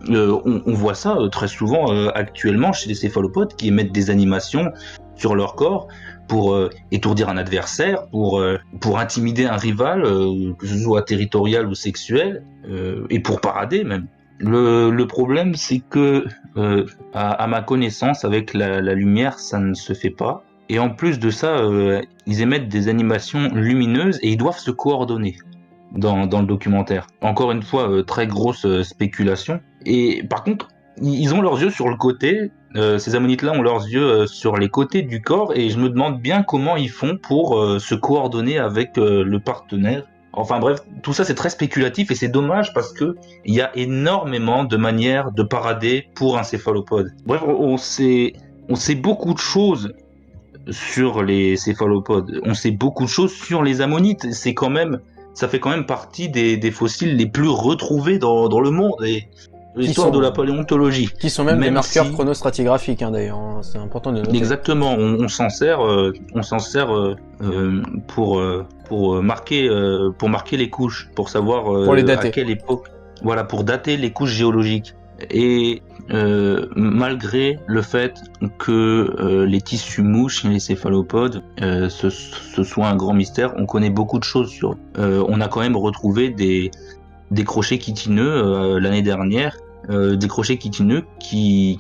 On voit ça très souvent actuellement chez les céphalopodes qui émettent des animations sur leur corps pour étourdir un adversaire, pour intimider un rival, que ce soit territorial ou sexuel, et pour parader même. Le problème, c'est que, à ma connaissance, avec la lumière, ça ne se fait pas. Et en plus de ça, ils émettent des animations lumineuses et ils doivent se coordonner dans le documentaire. Encore une fois, très grosse spéculation. Et par contre, ils ont leurs yeux sur le côté. Ces ammonites-là ont leurs yeux sur les côtés du corps et je me demande bien comment ils font pour se coordonner avec le partenaire. Enfin bref, tout ça c'est très spéculatif et c'est dommage parce que il y a énormément de manières de parader pour un céphalopode. Bref, on sait beaucoup de choses sur les céphalopodes. On sait beaucoup de choses sur les ammonites. Ça fait quand même partie des fossiles les plus retrouvés dans le monde et l'histoire de la paléontologie. Qui sont même des marqueurs chronostratigraphiques, d'ailleurs. Hein, c'est important de noter. Exactement, on s'en sert pour marquer les couches, pour savoir pour les dater. À quelle époque. Voilà, pour dater les couches géologiques. Et malgré le fait que les tissus mouches et les céphalopodes ce soit un grand mystère, on connaît beaucoup de choses sur eux. On a quand même retrouvé des crochets chitineux l'année dernière, des crochets chitineux qui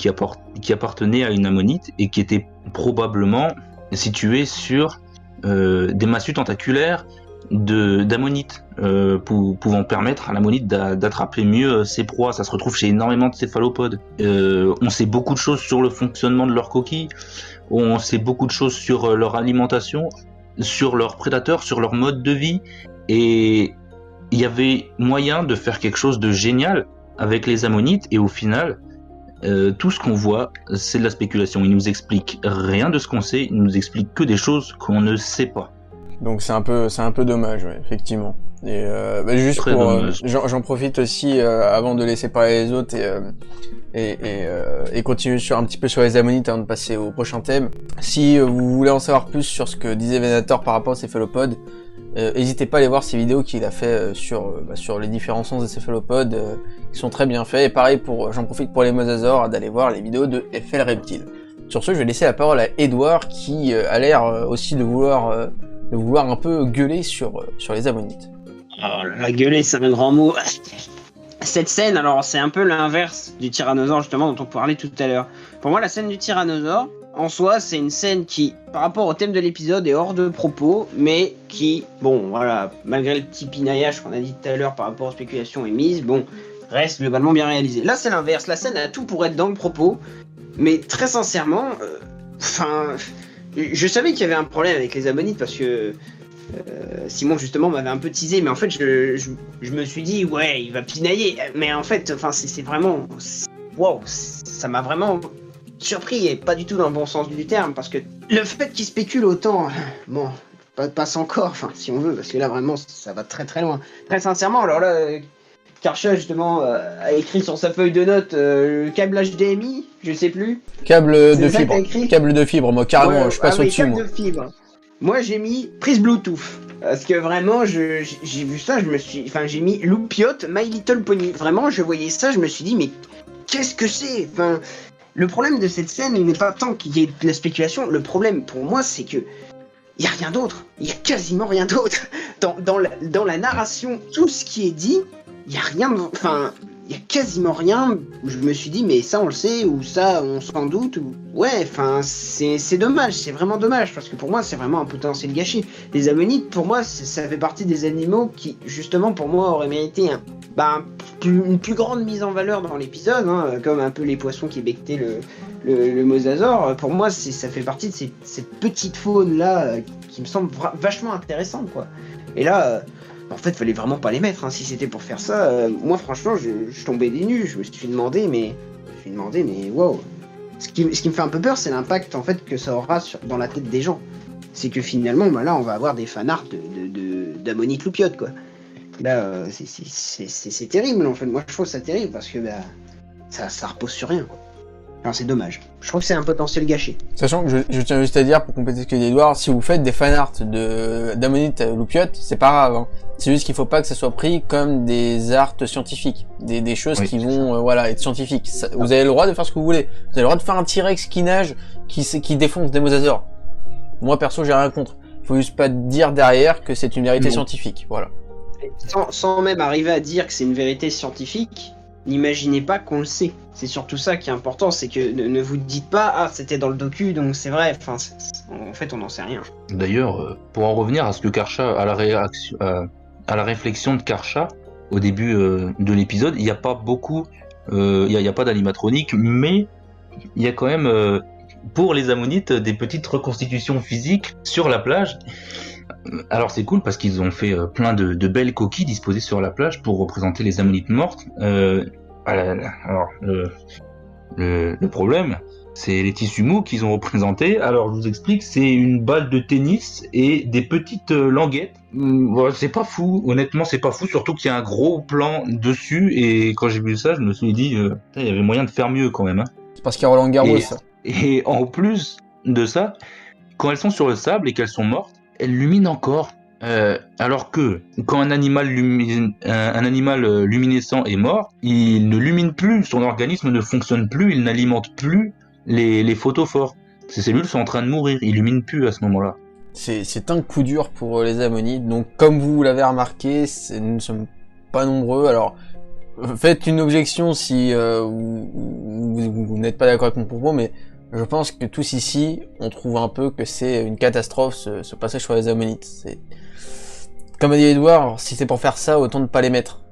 appartenaient à une ammonite et qui étaient probablement situés sur des massues tentaculaires d'ammonites, pouvant permettre à l'ammonite d'attraper mieux ses proies. Ça se retrouve chez énormément de céphalopodes. On sait beaucoup de choses sur le fonctionnement de leurs coquilles, on sait beaucoup de choses sur leur alimentation, sur leurs prédateurs, sur leur mode de vie, et il y avait moyen de faire quelque chose de génial avec les ammonites, et au final, tout ce qu'on voit, c'est de la spéculation. Ils nous expliquent rien de ce qu'on sait, ils nous expliquent que des choses qu'on ne sait pas. Donc c'est un peu dommage, ouais, effectivement. Et juste très pour, j'en profite aussi avant de laisser parler les autres et continuer un petit peu sur les ammonites avant de passer au prochain thème. Si vous voulez en savoir plus sur ce que disait Venator par rapport aux céphalopodes, n'hésitez pas à aller voir ces vidéos qu'il a fait sur les différents sens des céphalopodes, qui sont très bien faits. Et pareil j'en profite pour les mosasaures d'aller voir les vidéos de FL Reptile. Sur ce, je vais laisser la parole à Edouard qui a l'air aussi de vouloir un peu gueuler sur les ammonites. Alors, la gueuler, c'est un grand mot. Cette scène, alors c'est un peu l'inverse du tyrannosaure justement dont on parlait tout à l'heure. Pour moi, la scène du tyrannosaure, en soi, c'est une scène qui, par rapport au thème de l'épisode, est hors de propos, mais qui, bon, voilà, malgré le petit pinaillage qu'on a dit tout à l'heure par rapport aux spéculations émises, bon, reste globalement bien réalisé. Là, c'est l'inverse. La scène a tout pour être dans le propos, mais très sincèrement, je savais qu'il y avait un problème avec les ammonites parce que Simon justement m'avait un peu teasé, mais en fait je me suis dit ouais, il va pinailler, mais en fait c'est vraiment wow, ça m'a vraiment surpris et pas du tout dans le bon sens du terme, parce que le fait qu'il spécule autant, bon, passe encore, si on veut, parce que là vraiment ça va très très loin. Très sincèrement, alors là Karcha justement a écrit sur sa feuille de notes le câble HDMI, je sais plus. Câble C'est de ça que fibre. t'as écrit Câble de fibre, moi carrément, Ouais, je passe oui, au-dessus câble moi. de fibre. Moi j'ai mis prise Bluetooth. Parce que vraiment, j'ai vu ça, j'ai mis Loupiote, My Little Pony. Vraiment, je voyais ça, je me suis dit, mais qu'est-ce que c'est? Enfin, le problème de cette scène n'est pas tant qu'il y ait de la spéculation. Le problème pour moi, c'est que il y a rien d'autre. Il y a quasiment rien d'autre. Dans la narration, tout ce qui est dit, il y a rien. Enfin, il y a quasiment rien. Je me suis dit, mais ça on le sait, ou ça on s'en doute. Ouais, enfin, c'est dommage. C'est vraiment dommage parce que pour moi, c'est vraiment un potentiel gâché. Les ammonites, pour moi, ça fait partie des animaux qui, justement, pour moi, auraient mérité une plus grande mise en valeur dans l'épisode, hein, comme un peu les poissons qui becquetaient le mosasaure. Pour moi, ça fait partie de cette petite faune là qui me semble vachement intéressante, quoi. Et là, en fait, fallait vraiment pas les mettre. Hein. Si c'était pour faire ça, moi, franchement, je tombais des nues. Je me suis demandé, mais waouh. Ce qui me fait un peu peur, c'est l'impact en fait que ça aura dans la tête des gens. C'est que finalement, là, on va avoir des fanarts d'Ammonite Loupiote, quoi. Là, c'est terrible, en fait. Moi, je trouve ça terrible parce que ça repose sur rien, quoi. Alors, c'est dommage. Je trouve que c'est un potentiel gâché. Sachant que je tiens juste à dire, pour compléter ce que dit Edouard, si vous faites des fanarts d'Ammonite Loupiote, c'est pas grave. Hein. C'est juste qu'il faut pas que ça soit pris comme des arts scientifiques, des choses qui vont être scientifiques. Ça, vous avez le droit de faire ce que vous voulez. Vous avez le droit de faire un T-Rex qui nage, qui défonce des mosasaures. Moi perso, j'ai rien contre. Il faut juste pas dire derrière que c'est une vérité scientifique. Voilà. Sans même arriver à dire que c'est une vérité scientifique, n'imaginez pas qu'on le sait. C'est surtout ça qui est important, c'est que ne vous dites pas c'était dans le docu donc c'est vrai. Enfin, en fait, on n'en sait rien. D'ailleurs, pour en revenir à ce que Karcha, à la réflexion de Karcha au début de l'épisode, il n'y a pas beaucoup, il y a pas d'animatronique, mais il y a quand même pour les ammonites des petites reconstitutions physiques sur la plage. Alors c'est cool parce qu'ils ont fait plein de belles coquilles disposées sur la plage pour représenter les ammonites mortes. Alors le problème, c'est les tissus mous qu'ils ont représentés. Alors je vous explique, c'est une balle de tennis et des petites languettes. Voilà, c'est pas fou, honnêtement c'est pas fou, surtout qu'il y a un gros plan dessus et quand j'ai vu ça, je me suis dit, il y avait moyen de faire mieux quand même. Hein. C'est parce qu'il y a Roland Garros. Et en plus de ça, quand elles sont sur le sable et qu'elles sont mortes, elles luminent encore. Alors que quand un animal luminescent est mort, il ne lumine plus, son organisme ne fonctionne plus, il n'alimente plus les photophores. Ces cellules sont en train de mourir, il lumine plus à ce moment-là. C'est un coup dur pour les ammonites. Donc comme vous l'avez remarqué, nous ne sommes pas nombreux. Alors faites une objection si vous n'êtes pas d'accord avec mon propos, mais je pense que tous ici, on trouve un peu que c'est une catastrophe ce passage sur les ammonites. Comme a dit Edouard, si c'est pour faire ça, autant ne pas les mettre.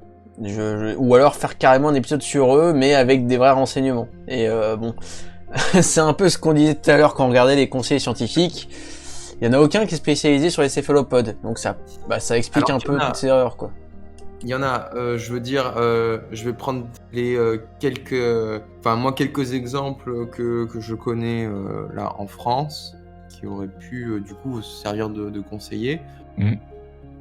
Ou alors faire carrément un épisode sur eux, mais avec des vrais renseignements. Et bon, c'est un peu ce qu'on disait tout à l'heure quand on regardait les conseils scientifiques. Il y en a aucun qui est spécialisé sur les céphalopodes, donc ça explique un peu toutes ces erreurs, quoi. Il y en a, je veux dire, je vais prendre quelques exemples que je connais là en France, qui auraient pu du coup servir de conseiller.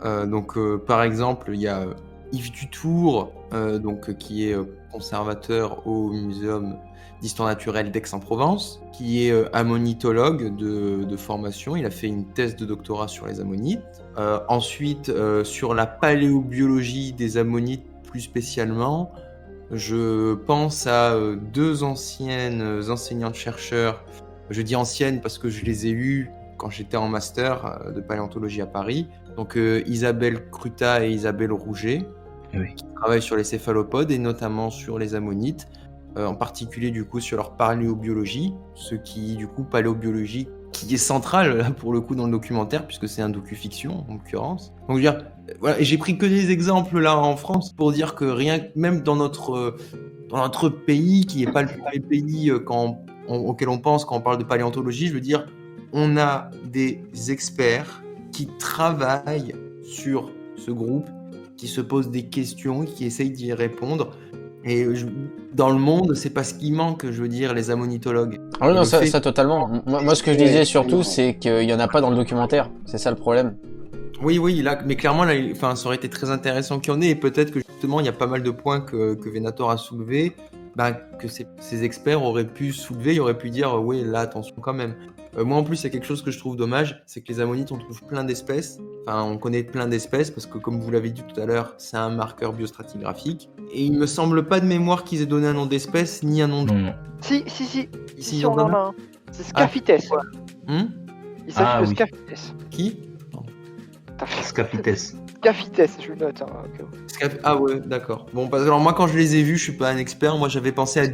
Donc par exemple, il y a Yves Dutour, qui est conservateur au Muséum d'histoire naturelle d'Aix-en-Provence, qui est ammonitologue de formation. Il a fait une thèse de doctorat sur les ammonites. Ensuite, sur la paléobiologie des ammonites plus spécialement, je pense à deux anciennes enseignantes-chercheurs. Je dis anciennes parce que je les ai eues quand j'étais en master de paléontologie à Paris. Donc Isabelle Cruta et Isabelle Rouget, qui travaillent sur les céphalopodes et notamment sur les ammonites, en particulier du coup sur leur paléobiologie, ce qui du coup paléobiologie qui est central là pour le coup dans le documentaire puisque c'est un docu-fiction en l'occurrence. Donc je veux dire, voilà, et j'ai pris que des exemples là en France pour dire que rien, même dans notre pays qui n'est pas le premier pays auquel on pense quand on parle de paléontologie, je veux dire, on a des experts qui travaillent sur ce groupe, qui se posent des questions, qui essayent d'y répondre. Et dans le monde, c'est pas ce qui manque, je veux dire, les ammonitologues. Ah oui, non, ça totalement. Moi, ce que je disais surtout, c'est qu'il y en a pas dans le documentaire. C'est ça le problème. Oui, là, mais clairement, là, enfin, ça aurait été très intéressant qu'il y en ait, et peut-être que justement, il y a pas mal de points que Venator a soulevés, que ces experts auraient pu soulever, ils auraient pu dire, oui, là, attention quand même. Moi, en plus, il y a quelque chose que je trouve dommage, c'est que les ammonites, on trouve plein d'espèces, enfin, on connaît plein d'espèces, parce que comme vous l'avez dit tout à l'heure, c'est un marqueur biostratigraphique, et il me semble pas de mémoire qu'ils aient donné un nom d'espèce, ni un nom de... Non. Si, Ici, on en a un. C'est Scaphites. Il s'agit Ah, de oui. Scaphites. Qui? Scapites. Scaphites, je le note. Hein, ok. Ah ouais, d'accord. Bon, parce que alors moi, quand je les ai vus, je suis pas un expert, moi j'avais pensé à...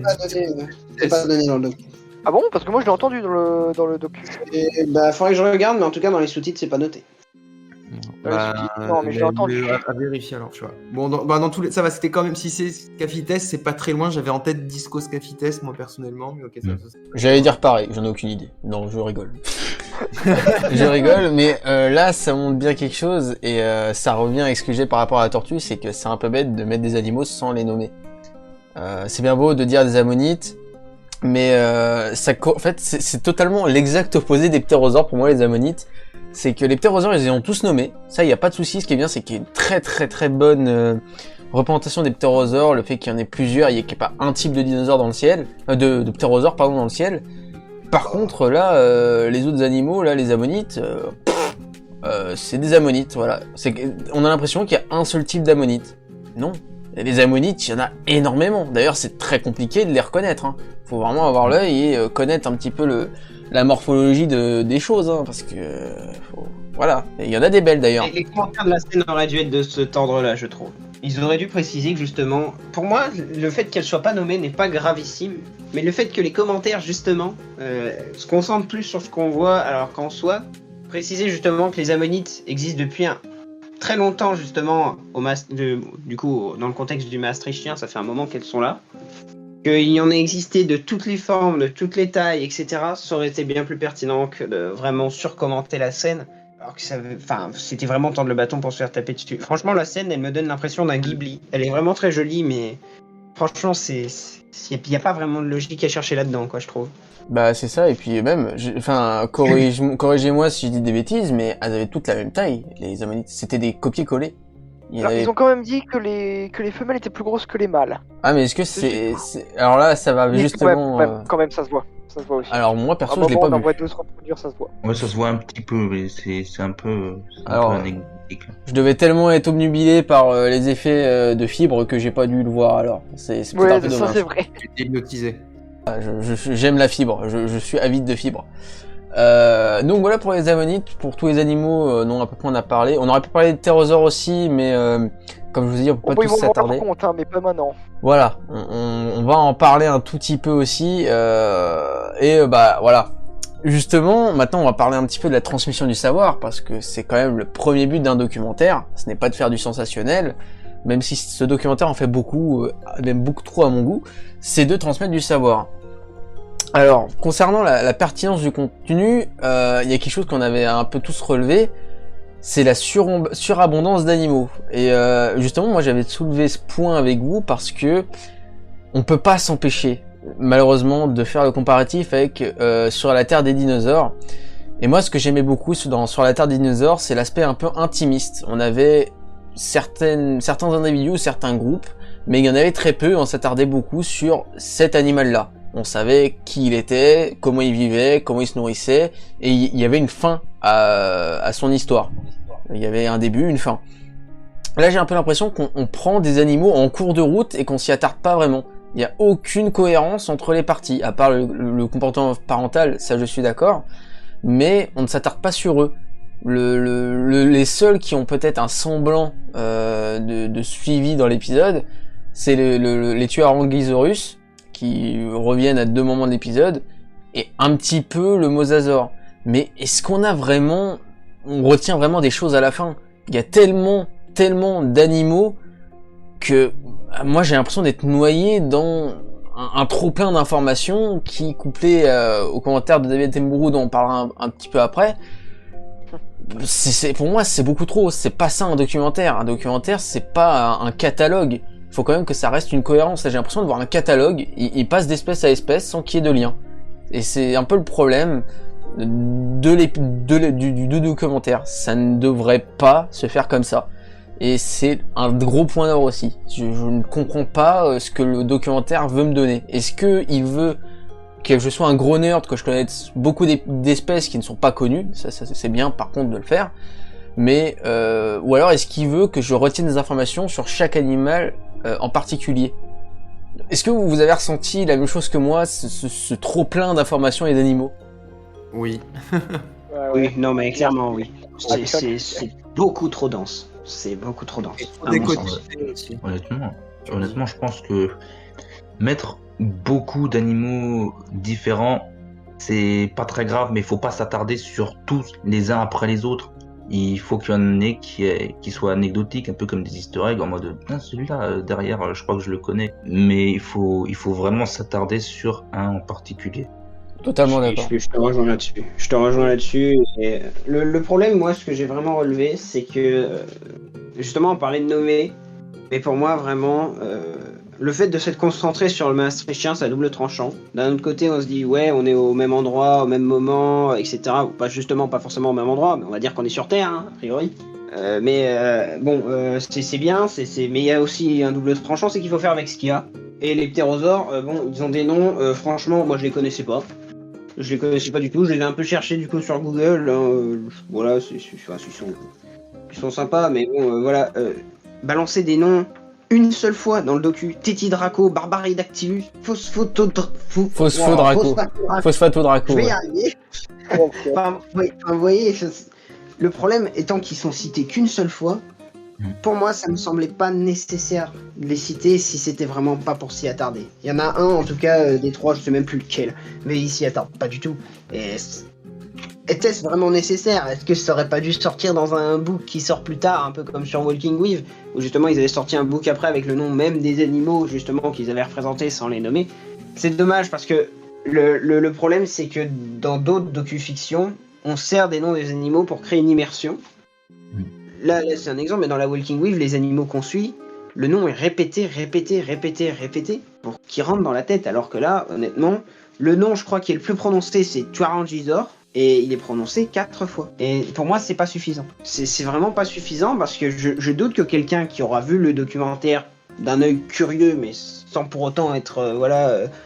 C'est pas donné dans le doc. Ah bon? Parce que moi je l'ai entendu dans le docu. Et, bah, faudrait que je regarde, mais en tout cas, dans les sous-titres, c'est pas noté. Non, mais je l'ai entendu. À vérifier alors, tu vois. Bon, dans tous les... ça va, c'était quand même, si c'est Scaphites, c'est pas très loin, j'avais en tête Disco Scaphites, moi personnellement, mais ok, ça. J'allais dire pareil, j'en ai aucune idée. Non, je rigole. Je rigole, mais là, ça montre bien quelque chose, et ça revient à ce que j'ai par rapport à la tortue, c'est que c'est un peu bête de mettre des animaux sans les nommer. C'est bien beau de dire des ammonites, mais en fait, c'est totalement l'exact opposé des ptérosaures pour moi, les ammonites. C'est que les ptérosaures, ils les ont tous nommés. Ça, il n'y a pas de souci. Ce qui est bien, c'est qu'il y a une très très très bonne représentation des ptérosaures. Le fait qu'il y en ait plusieurs, il n'y ait pas un type de dinosaure dans le ciel, de ptérosaures, pardon, dans le ciel. Par contre, là, les autres animaux, là, les ammonites, c'est des ammonites, voilà. On a l'impression qu'il y a un seul type d'ammonites. Non. Et les ammonites, il y en a énormément. D'ailleurs, c'est très compliqué de les reconnaître. Hein. Faut vraiment avoir l'œil et connaître un petit peu la morphologie des choses, hein, parce que voilà. Et il y en a des belles d'ailleurs. Les commentaires de la scène auraient dû être de cet ordre-là, je trouve. Ils auraient dû préciser que justement, pour moi, le fait qu'elle soit pas nommée n'est pas gravissime, mais le fait que les commentaires justement se concentrent plus sur ce qu'on voit, alors qu'en soi, préciser justement que les ammonites existent depuis très longtemps justement du coup dans le contexte du maastrichtien, ça fait un moment qu'elles sont là. Qu'il y en ait existé de toutes les formes, de toutes les tailles, etc., ça aurait été bien plus pertinent que de vraiment surcommenter la scène. Alors que c'était vraiment tendre le bâton pour se faire taper dessus. Franchement, la scène, elle me donne l'impression d'un Ghibli. Elle est vraiment très jolie, mais franchement, il n'y a pas vraiment de logique à chercher là-dedans, quoi, je trouve. Bah c'est ça, et puis même, corrigez-moi si je dis des bêtises, mais elles avaient toutes la même taille, les ammonites. C'était des copier-coller. Ils ont quand même dit que les femelles étaient plus grosses que les mâles. Ah mais est-ce que c'est... Alors là, ça va justement... Quand même, ça se voit. Ça se voit aussi. Alors moi, perso, je l'ai pas vu. On voit deux se reproduire, ça se voit. Ouais, ça se voit un petit peu, mais c'est un peu anecdotique. Je devais tellement être obnubilé par les effets de fibres que j'ai pas dû le voir, alors. C'est peut-être un peu dommage. Ça c'est vrai. J'étais hypnotisé. J'aime la fibre, je suis avide de fibres. Donc voilà pour les ammonites, pour tous les animaux dont à peu près on a parlé. On aurait pu parler de ptérosaures aussi, mais comme je vous ai dit, on peut pas tous s'attarder. Compte, hein, mais pas maintenant. Voilà, on va en parler un tout petit peu aussi. Bah voilà. Justement, maintenant on va parler un petit peu de la transmission du savoir, parce que c'est quand même le premier but d'un documentaire. Ce n'est pas de faire du sensationnel, même si ce documentaire en fait beaucoup, même beaucoup trop à mon goût, c'est de transmettre du savoir. Alors, concernant la pertinence du contenu, il y a quelque chose qu'on avait un peu tous relevé, c'est la surabondance d'animaux. Et justement, moi j'avais soulevé ce point avec vous parce que on peut pas s'empêcher, malheureusement, de faire le comparatif avec Sur la Terre des dinosaures. Et moi, ce que j'aimais beaucoup Sur la Terre des dinosaures, c'est l'aspect un peu intimiste. On avait certains individus, certains groupes, mais il y en avait très peu, on s'attardait beaucoup sur cet animal-là. On savait qui il était, comment il vivait, comment il se nourrissait, et il y avait une fin à son histoire. Il y avait un début, une fin. Là, j'ai un peu l'impression qu'on prend des animaux en cours de route et qu'on s'y attarde pas vraiment. Il n'y a aucune cohérence entre les parties, à part le comportement parental, ça je suis d'accord, mais on ne s'attarde pas sur eux. Les seuls qui ont peut-être un semblant de suivi dans l'épisode, c'est les tueurs Anguillosaurus, qui reviennent à 2 moments de l'épisode, et un petit peu le mosasaure. Mais est-ce qu'on retient vraiment des choses à la fin? Il y a tellement d'animaux que moi j'ai l'impression d'être noyé dans un trop plein d'informations qui, couplé aux commentaires de David Attenborough dont on parlera un petit peu après, pour moi c'est beaucoup trop. C'est pas ça un documentaire. Un documentaire, c'est pas un catalogue. Il faut quand même que ça reste une cohérence. Là, j'ai l'impression de voir un catalogue, il passe d'espèce à espèce sans qu'il y ait de lien. Et c'est un peu le problème. du documentaire. Ça ne devrait pas se faire comme ça. Et c'est un gros point d'or aussi. Je ne comprends pas ce que le documentaire veut me donner. Est-ce que il veut que je sois un gros nerd, que je connaisse beaucoup d'espèces qui ne sont pas connues, ça c'est bien par contre de le faire, mais ou alors est-ce qu'il veut que je retienne des informations sur chaque animal en particulier? Est-ce que vous avez ressenti la même chose que moi, ce trop plein d'informations et d'animaux? Oui. Oui, non, mais clairement, oui. Ouais, C'est beaucoup trop dense. C'est beaucoup trop dense. à Des mon côtés sens. aussi. Honnêtement, je pense que mettre beaucoup d'animaux différents, c'est pas très grave, mais il faut pas s'attarder sur tous les uns après les autres. Il faut qu'il y en ait qui soient anecdotiques, un peu comme des easter eggs, en mode ah, celui-là derrière, je crois que je le connais. Mais il faut vraiment s'attarder sur un en particulier. Totalement d'accord. Je te rejoins là-dessus. Je te rejoins là-dessus. Et le problème, moi, ce que j'ai vraiment relevé, c'est que justement, on parlait de nommer, mais pour moi, vraiment, le fait de s'être concentré sur le maastrichtien, c'est à double tranchant. D'un autre côté, on se dit, ouais, on est au même endroit, au même moment, etc. Pas justement, pas forcément au même endroit, mais on va dire qu'on est sur Terre, hein, a priori. C'est bien, mais il y a aussi un double tranchant, c'est qu'il faut faire avec ce qu'il y a. Et les ptérosaures, ils ont des noms, franchement, moi je les connaissais pas. Je les connaissais pas du tout, je les ai un peu cherchés du coup sur Google. Voilà, ils sont sympas, mais bon, voilà. Balancer des noms une seule fois dans le docu: Tétidraco, Barbaridactylus, Phosphodraco. Phosphato-draco. Je vais y Ouais. arriver. Ok. Enfin, vous voyez, le problème étant qu'ils sont cités qu'une seule fois, pour moi, ça me semblait pas nécessaire de les citer si c'était vraiment pas pour s'y attarder. Il y en a un, en tout cas, des trois, je sais même plus lequel, mais il s'y attarde pas du tout. Et était-ce vraiment nécessaire? Est-ce que ça aurait pas dû sortir dans un book qui sort plus tard, un peu comme sur Walking With, où justement ils avaient sorti un book après avec le nom même des animaux, justement, qu'ils avaient représentés sans les nommer? C'est dommage parce que le problème, c'est que dans d'autres docu-fictions, on sert des noms des animaux pour créer une immersion. Là, c'est un exemple, mais dans la Walking With, les animaux qu'on suit, le nom est répété pour qu'il rentre dans la tête. Alors que là, honnêtement, le nom, je crois, qui est le plus prononcé, c'est Tuarangisor, et il est prononcé 4 fois. Et pour moi, c'est pas suffisant. C'est vraiment pas suffisant parce que je doute que quelqu'un qui aura vu le documentaire d'un œil curieux, mais sans pour autant être,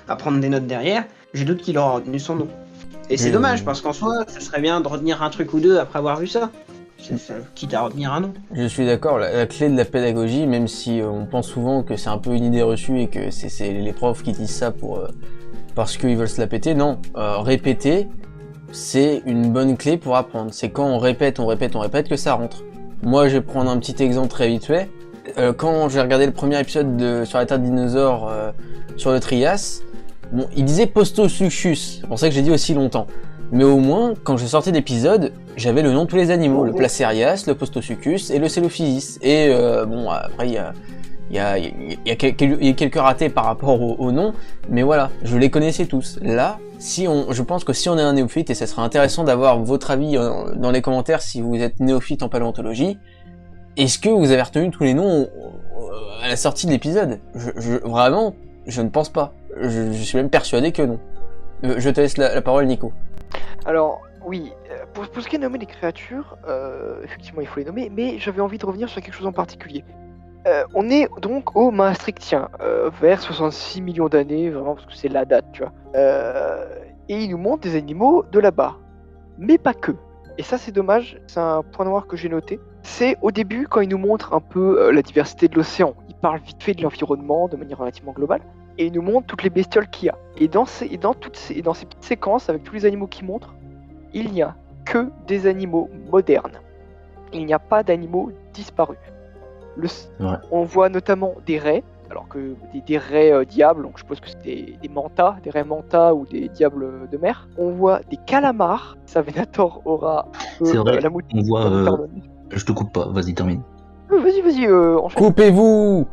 à prendre des notes derrière, je doute qu'il aura retenu son nom. Et c'est dommage parce qu'en soi, ce serait bien de retenir un truc ou deux après avoir vu ça. Quitte à retenir un nom. Je suis d'accord, la clé de la pédagogie, même si on pense souvent que c'est un peu une idée reçue et que c'est les profs qui disent ça parce qu'ils veulent se la péter, non. Répéter, c'est une bonne clé pour apprendre. C'est quand on répète que ça rentre. Moi, je vais prendre un petit exemple très vite fait. Quand j'ai regardé le premier épisode sur la Terre de dinosaures sur le Trias, bon, il disait Postosuchus, c'est pour ça que j'ai dit aussi longtemps. Mais au moins, quand j'ai sorti l'épisode, j'avais le nom de tous les animaux, le Placerias, le Postosuchus et le Celophysis. Et après, il y a quelques ratés par rapport au nom, mais voilà, je les connaissais tous. Là, je pense que si on est un néophyte, et ça serait intéressant d'avoir votre avis dans les commentaires si vous êtes néophyte en paléontologie, est-ce que vous avez retenu tous les noms à la sortie de l'épisode? Vraiment, je ne pense pas. Je suis même persuadé que non. Je te laisse la parole, Nico. Alors, oui, pour ce qui est de nommer les créatures, effectivement, il faut les nommer, mais j'avais envie de revenir sur quelque chose en particulier. On est donc au Maastrichtien, vers 66 millions d'années, vraiment, parce que c'est la date, tu vois. Et il nous montre des animaux de là-bas. Mais pas que. Et ça, c'est dommage, c'est un point noir que j'ai noté. C'est au début, quand il nous montre un peu la diversité de l'océan. Il parle vite fait de l'environnement de manière relativement globale. Et il nous montre toutes les bestioles qu'il y a. Et dans ces petites séquences, avec tous les animaux qu'il montre, il n'y a que des animaux modernes. Il n'y a pas d'animaux disparus. On voit notamment des raies, alors que des raies diables, donc je suppose que c'est des mantas, des raies mantas ou des diables de mer. On voit des calamars, ça Venator aura C'est vrai, la moutique. on voit... Je te coupe pas, vas-y, termine. Vas-y, enchaîne. Coupez-vous!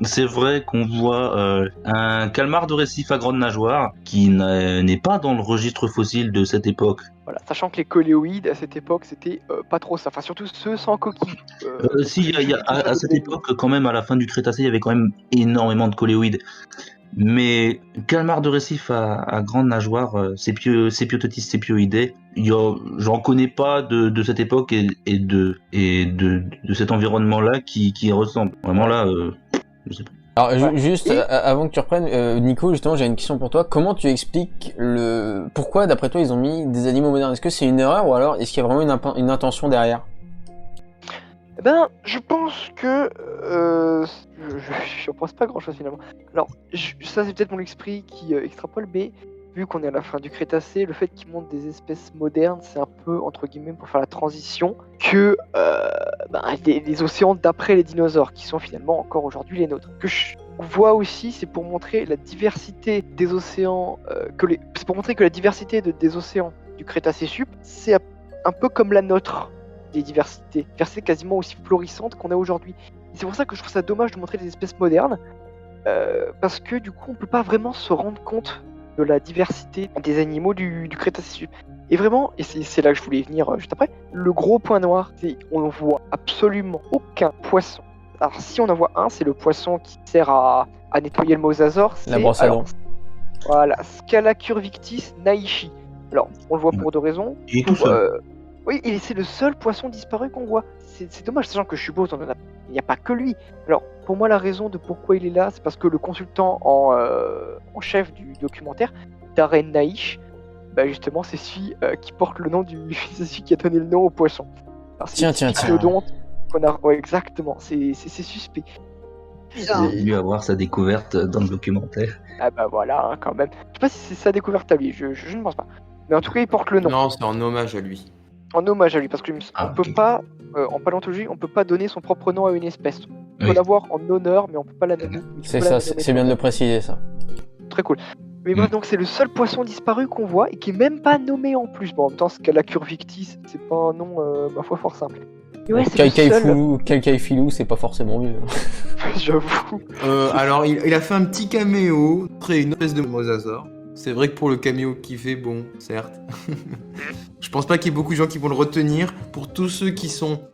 C'est vrai qu'on voit un calmar de récif à grande nageoire qui n'est pas dans le registre fossile de cette époque. Voilà, sachant que les coléoïdes à cette époque c'était pas trop ça, enfin surtout ceux sans coquille. Si, à cette époque, quand même, à la fin du Crétacé, il y avait quand même énormément de coléoïdes. Mais calmar de récif à grande nageoire, Sépiototis sepioidea, j'en connais pas de cette époque et de cet environnement-là qui y ressemble. Vraiment là, je sais pas. Alors Ouais. juste Et- avant que tu reprennes, Nico, justement, j'ai une question pour toi. Comment tu expliques pourquoi, d'après toi, ils ont mis des animaux modernes? Est-ce que c'est une erreur ou alors est-ce qu'il y a vraiment une intention derrière? Eh ben, je pense que je pense pas grand chose finalement. Alors, ça c'est peut-être mon esprit qui extrapole, mais vu qu'on est à la fin du Crétacé, le fait qu'ils montrent des espèces modernes, c'est un peu entre guillemets pour faire la transition que des océans d'après les dinosaures, qui sont finalement encore aujourd'hui les nôtres. On voit aussi, c'est pour montrer la diversité des océans, c'est pour montrer que la diversité des océans du Crétacé sup, c'est un peu comme la nôtre. Des diversités quasiment aussi florissantes qu'on a aujourd'hui. Et c'est pour ça que je trouve ça dommage de montrer des espèces modernes, parce que du coup on peut pas vraiment se rendre compte de la diversité des animaux du Crétacé sup. Et vraiment, et c'est là que je voulais venir juste après, le gros point noir, c'est on ne voit absolument aucun poisson. Alors si on en voit un, c'est le poisson qui sert à nettoyer le mosasaure, La brosse à dents. Voilà, Scalacurvictis naishi. Alors, on le voit pour deux raisons. Il est tout seul. Oui, et c'est le seul poisson disparu qu'on voit. C'est dommage, sachant que je suppose il n'y a pas que lui. Alors, pour moi, la raison de pourquoi il est là, c'est parce que le consultant en chef du documentaire, Darren Naish, justement, c'est celui qui porte le nom c'est celui qui a donné le nom au poisson. Alors, c'est Tiens. Phyllodonte qu'on a. Ouais, exactement, c'est suspect. Bizarre. Il a dû avoir sa découverte dans le documentaire. Ah bah voilà, hein, quand même. Je sais pas si c'est sa découverte à lui, je ne pense pas. Mais en tout cas, il porte le nom. Non, c'est en hommage à lui. En hommage à lui, parce qu'on Ah, peut ok. pas, en paléontologie, on peut pas donner son propre nom à une espèce. On peut Oui. l'avoir en honneur, mais on peut pas la nommer. C'est ça, c'est bien de le préciser, ça. Très cool. Mais bref, donc c'est le seul poisson disparu qu'on voit et qui est même pas nommé en plus. Bon, en même temps, Scalacurvictis, c'est pas un nom, ma foi, fort simple. Et ouais, c'est le seul. Calcaifilou, c'est pas forcément mieux. J'avoue. Alors, il a fait un petit caméo, une espèce de mosasaure. C'est vrai que pour le caméo qu'il fait, bon, certes. Je pense pas qu'il y ait beaucoup de gens qui vont le retenir. Pour tous ceux qui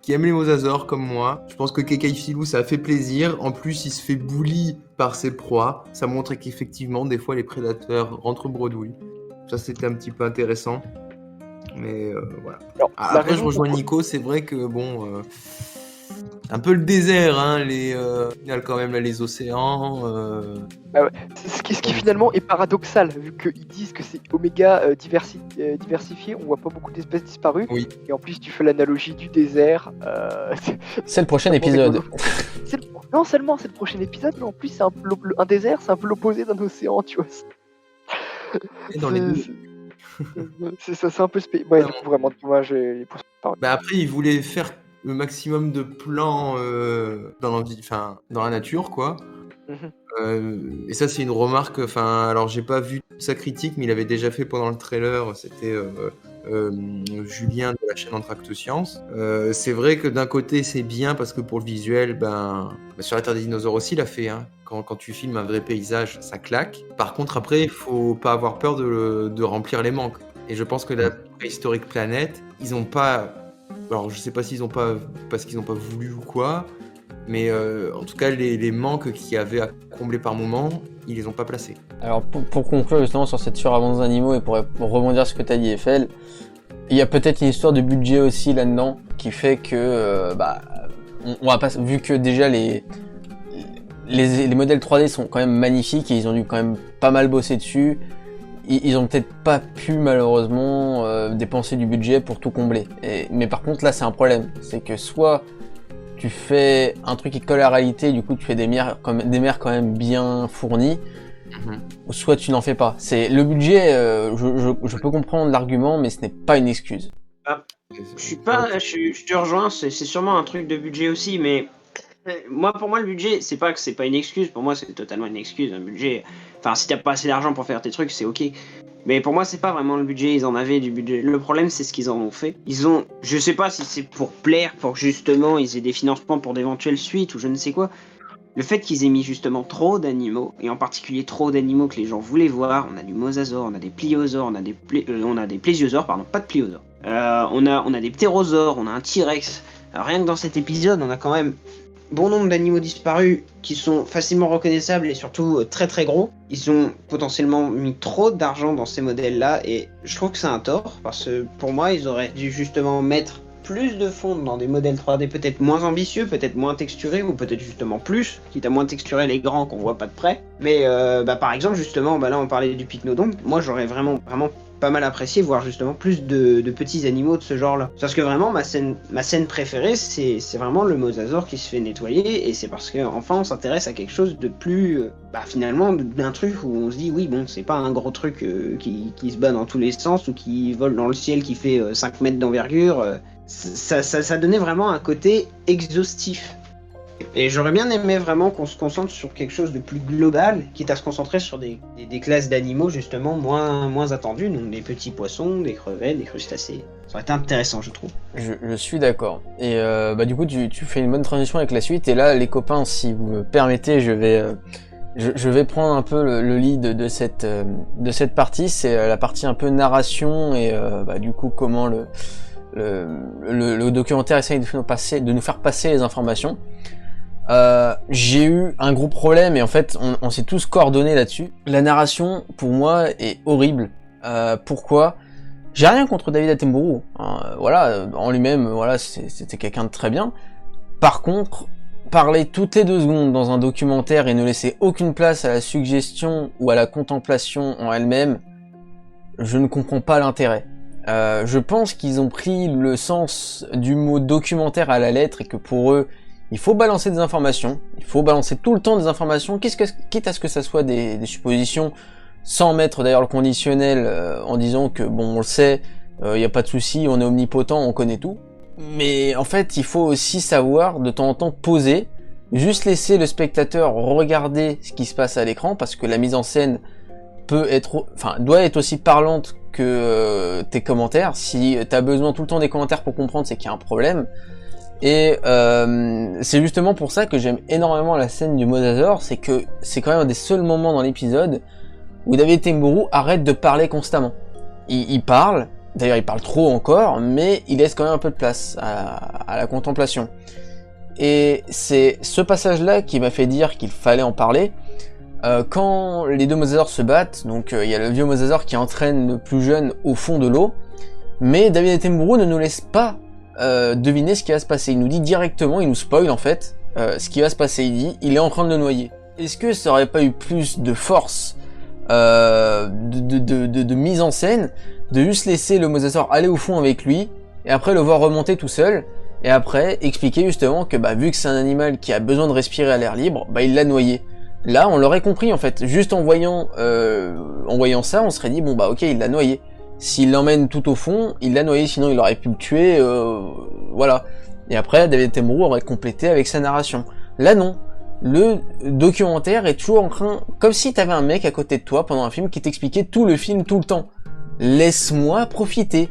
aiment les mosasaures comme moi, je pense que Kekaifilou, ça a fait plaisir. En plus, il se fait bully par ses proies. Ça montre qu'effectivement, des fois, les prédateurs rentrent bredouille. Ça, c'était un petit peu intéressant. Mais voilà. Alors, la Après, je raison rejoins pourquoi- Nico, c'est vrai que bon, un peu le désert, hein, il y a quand même là, les océans. C'est ce qui finalement est paradoxal, vu qu'ils disent que c'est oméga diversifié, on voit pas beaucoup d'espèces disparues. Oui. Et en plus, tu fais l'analogie du désert. C'est le prochain Bon, épisode. rigolo. Non seulement c'est le prochain épisode, mais en plus c'est un désert, c'est un peu l'opposé d'un océan, tu vois. Et dans les deux. C'est un peu ouais, du coup vraiment dommage les poissons. Bah après, il voulait faire le maximum de plans dans la nature, quoi. Mhm. Et ça, c'est une remarque. Alors j'ai pas vu sa critique, mais il avait déjà fait pendant le trailer. C'était Julien de la chaîne Entracte Science. C'est vrai que d'un côté, c'est bien parce que pour le visuel, sur la Terre des dinosaures aussi, il a fait. Hein. Quand tu filmes un vrai paysage, ça claque. Par contre, après, il faut pas avoir peur de remplir les manques. Et je pense que la Préhistoric Planet, ils ont pas. Alors, je sais pas s'ils ont pas parce qu'ils ont pas voulu ou quoi. Mais en tout cas, les manques qu'il y avait à combler par moment, ils les ont pas placés. Alors pour conclure justement sur cette surabondance d'animaux et pour rebondir sur ce que t'as dit Eiffel, il y a peut-être une histoire de budget aussi là-dedans qui fait que on va pas, vu que déjà les modèles 3D sont quand même magnifiques et ils ont dû quand même pas mal bosser dessus, ils ont peut-être pas pu malheureusement dépenser du budget pour tout combler. Mais par contre là c'est un problème, c'est que soit tu fais un truc qui colle à la réalité, du coup tu fais des mers quand même bien fournies, ou soit tu n'en fais pas. C'est le budget, je peux comprendre l'argument, mais ce n'est pas une excuse. Je te rejoins, c'est sûrement un truc de budget aussi, mais pour moi le budget, c'est pas que c'est pas une excuse, pour moi c'est totalement une excuse, un budget. Enfin, si t'as pas assez d'argent pour faire tes trucs, c'est ok. Mais pour moi, c'est pas vraiment le budget, ils en avaient du budget. Le problème, c'est ce qu'ils en ont fait. Je sais pas si c'est pour plaire, pour que justement ils aient des financements pour d'éventuelles suites ou je ne sais quoi. Le fait qu'ils aient mis justement trop d'animaux, et en particulier trop d'animaux que les gens voulaient voir, on a du mosasaure, on a des pliosaures, on a des plésiosaures, pardon, pas de pliosaures. On a des ptérosaures, on a un T-Rex. Alors rien que dans cet épisode, on a quand même bon nombre d'animaux disparus qui sont facilement reconnaissables et surtout très très gros. Ils ont potentiellement mis trop d'argent dans ces modèles-là et je trouve que c'est un tort parce que pour moi ils auraient dû justement mettre plus de fonds dans des modèles 3D peut-être moins ambitieux, peut-être moins texturés ou peut-être justement plus, quitte à moins texturer les grands qu'on voit pas de près. Mais par exemple justement, là on parlait du Pycnodon, moi j'aurais vraiment pas mal apprécié voir justement plus de petits animaux de ce genre-là. Parce que vraiment ma scène préférée c'est vraiment le mosasaure qui se fait nettoyer et c'est parce que enfin on s'intéresse à quelque chose de plus finalement d'un truc où on se dit oui bon c'est pas un gros truc qui se bat dans tous les sens ou qui vole dans le ciel qui fait 5 mètres d'envergure. Ça donnait vraiment un côté exhaustif. Et j'aurais bien aimé vraiment qu'on se concentre sur quelque chose de plus global, quitte à se concentrer sur des classes d'animaux justement moins attendues, donc des petits poissons, des crevettes, des crustacés. Ça aurait été intéressant, je trouve. Je suis d'accord. Et du coup, tu fais une bonne transition avec la suite. Et là, les copains, si vous me permettez, je vais prendre un peu le lead de cette partie. C'est la partie un peu narration et du coup comment le documentaire essaye de nous faire passer les informations. J'ai eu un gros problème et en fait on s'est tous coordonnés là-dessus. La narration pour moi est horrible. Pourquoi ? J'ai rien contre David Attenborough, en lui-même, c'était quelqu'un de très bien. Par contre, parler toutes les 2 secondes dans un documentaire et ne laisser aucune place à la suggestion ou à la contemplation en elle-même, je ne comprends pas l'intérêt. Je pense qu'ils ont pris le sens du mot documentaire à la lettre et que pour eux, il faut balancer des informations, il faut balancer tout le temps des informations, quitte à ce que ça soit des suppositions, sans mettre d'ailleurs le conditionnel en disant que bon on le sait, y a pas de souci, on est omnipotent, on connaît tout. Mais en fait, il faut aussi savoir de temps en temps poser, juste laisser le spectateur regarder ce qui se passe à l'écran parce que la mise en scène doit être aussi parlante que tes commentaires. Si t'as besoin tout le temps des commentaires pour comprendre, c'est qu'il y a un problème. Et c'est justement pour ça que j'aime énormément la scène du mosasaure, c'est que c'est quand même un des seuls moments dans l'épisode où David Attenborough arrête de parler constamment. Il parle, d'ailleurs il parle trop encore, mais il laisse quand même un peu de place à la contemplation. Et c'est ce passage-là qui m'a fait dire qu'il fallait en parler. Quand les 2 mosasaures se battent, donc il y a le vieux mosasaure qui entraîne le plus jeune au fond de l'eau, mais David Attenborough ne nous laisse pas deviner ce qui va se passer. Il nous dit directement, il nous spoil en fait ce qui va se passer. Il dit, il est en train de le noyer. Est-ce que ça aurait pas eu plus de force de mise en scène, de juste laisser le mosasaure aller au fond avec lui, et après le voir remonter tout seul, et après expliquer justement que vu que c'est un animal qui a besoin de respirer à l'air libre, il l'a noyé. Là, on l'aurait compris en fait. Juste en voyant ça, on serait dit ok, il l'a noyé. S'il l'emmène tout au fond, il l'a noyé, sinon il aurait pu le tuer, voilà. Et après, David Attenborough aurait complété avec sa narration. Là non. Le documentaire est toujours en train, comme si t'avais un mec à côté de toi pendant un film qui t'expliquait tout le film tout le temps. Laisse-moi profiter.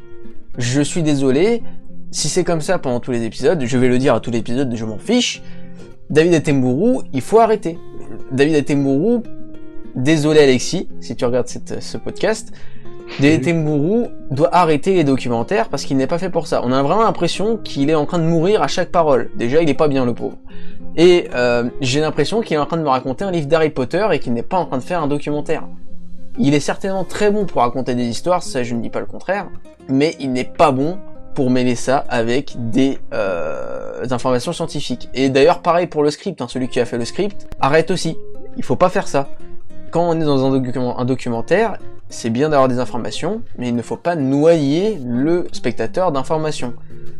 Je suis désolé, si c'est comme ça pendant tous les épisodes, je vais le dire à tous les épisodes, je m'en fiche. David Attenborough, il faut arrêter. David Attenborough, désolé Alexis, si tu regardes ce podcast, David Attenborough doit arrêter les documentaires parce qu'il n'est pas fait pour ça. On a vraiment l'impression qu'il est en train de mourir à chaque parole. Déjà, il est pas bien le pauvre. Et j'ai l'impression qu'il est en train de me raconter un livre d'Harry Potter et qu'il n'est pas en train de faire un documentaire. Il est certainement très bon pour raconter des histoires, ça je ne dis pas le contraire, mais il n'est pas bon pour mêler ça avec des informations scientifiques. Et d'ailleurs pareil pour le script, celui qui a fait le script, arrête aussi, il faut pas faire ça. Quand on est dans un documentaire, c'est bien d'avoir des informations, mais il ne faut pas noyer le spectateur d'informations.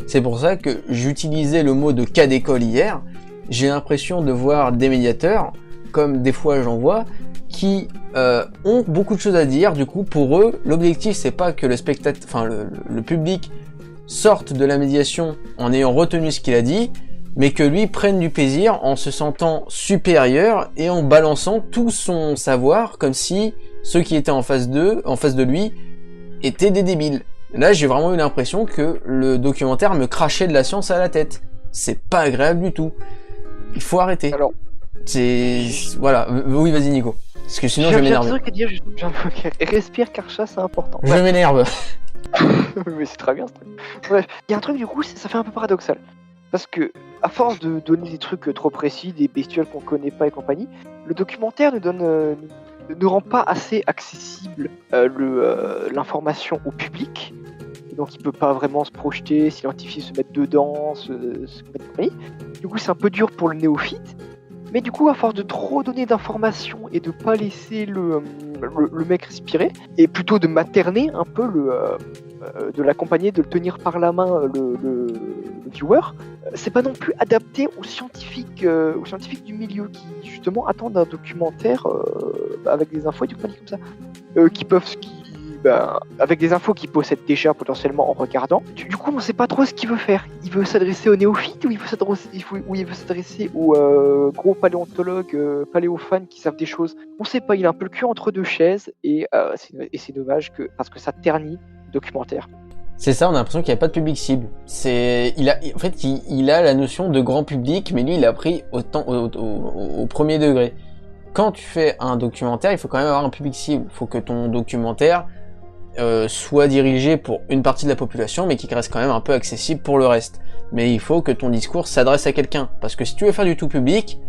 C'est pour ça que j'utilisais le mot de cas d'école hier. J'ai l'impression de voir des médiateurs, comme des fois j'en vois, qui ont beaucoup de choses à dire. Du coup, pour eux, l'objectif c'est pas que le public sorte de la médiation en ayant retenu ce qu'il a dit, mais que lui prenne du plaisir en se sentant supérieur et en balançant tout son savoir comme si ceux qui étaient en face de lui, étaient des débiles. Là, j'ai vraiment eu l'impression que le documentaire me crachait de la science à la tête. C'est pas agréable du tout. Il faut arrêter. Alors, voilà. Oui, vas-y Nico. Parce que sinon je vais m'énerver. J'ai un truc à dire, respire Karcha, c'est important. Je m'énerve. Mais c'est très bien ce truc. Bref, il y a un truc du coup, ça fait un peu paradoxal. Parce que à force de donner des trucs trop précis, des bestioles qu'on connaît pas et compagnie, le documentaire ne rend pas assez accessible l'information au public. Et donc il peut pas vraiment se projeter, s'identifier, se mettre dedans, se mettre et compagnie. Du coup c'est un peu dur pour le néophyte. Mais du coup, à force de trop donner d'informations et de pas laisser le mec respirer, et plutôt de materner un peu de l'accompagner, de le tenir par la main, le viewer, c'est pas non plus adapté aux scientifiques du milieu qui justement attendent un documentaire avec des infos et du compagnie comme ça, avec des infos qu'ils possèdent déjà potentiellement en regardant. Du coup, on sait pas trop ce qu'il veut faire. Il veut s'adresser aux néophytes ou il veut s'adresser aux gros paléontologues, paléofans qui savent des choses. On sait pas, il a un peu le cul entre deux chaises et c'est dommage parce que ça ternit le documentaire. C'est ça, on a l'impression qu'il n'y a pas de public cible. Il a la notion de grand public, mais lui, il a pris au premier degré. Quand tu fais un documentaire, il faut quand même avoir un public cible. Il faut que ton documentaire soit dirigé pour une partie de la population, mais qui reste quand même un peu accessible pour le reste. Mais il faut que ton discours s'adresse à quelqu'un. Parce que si tu veux faire du tout public,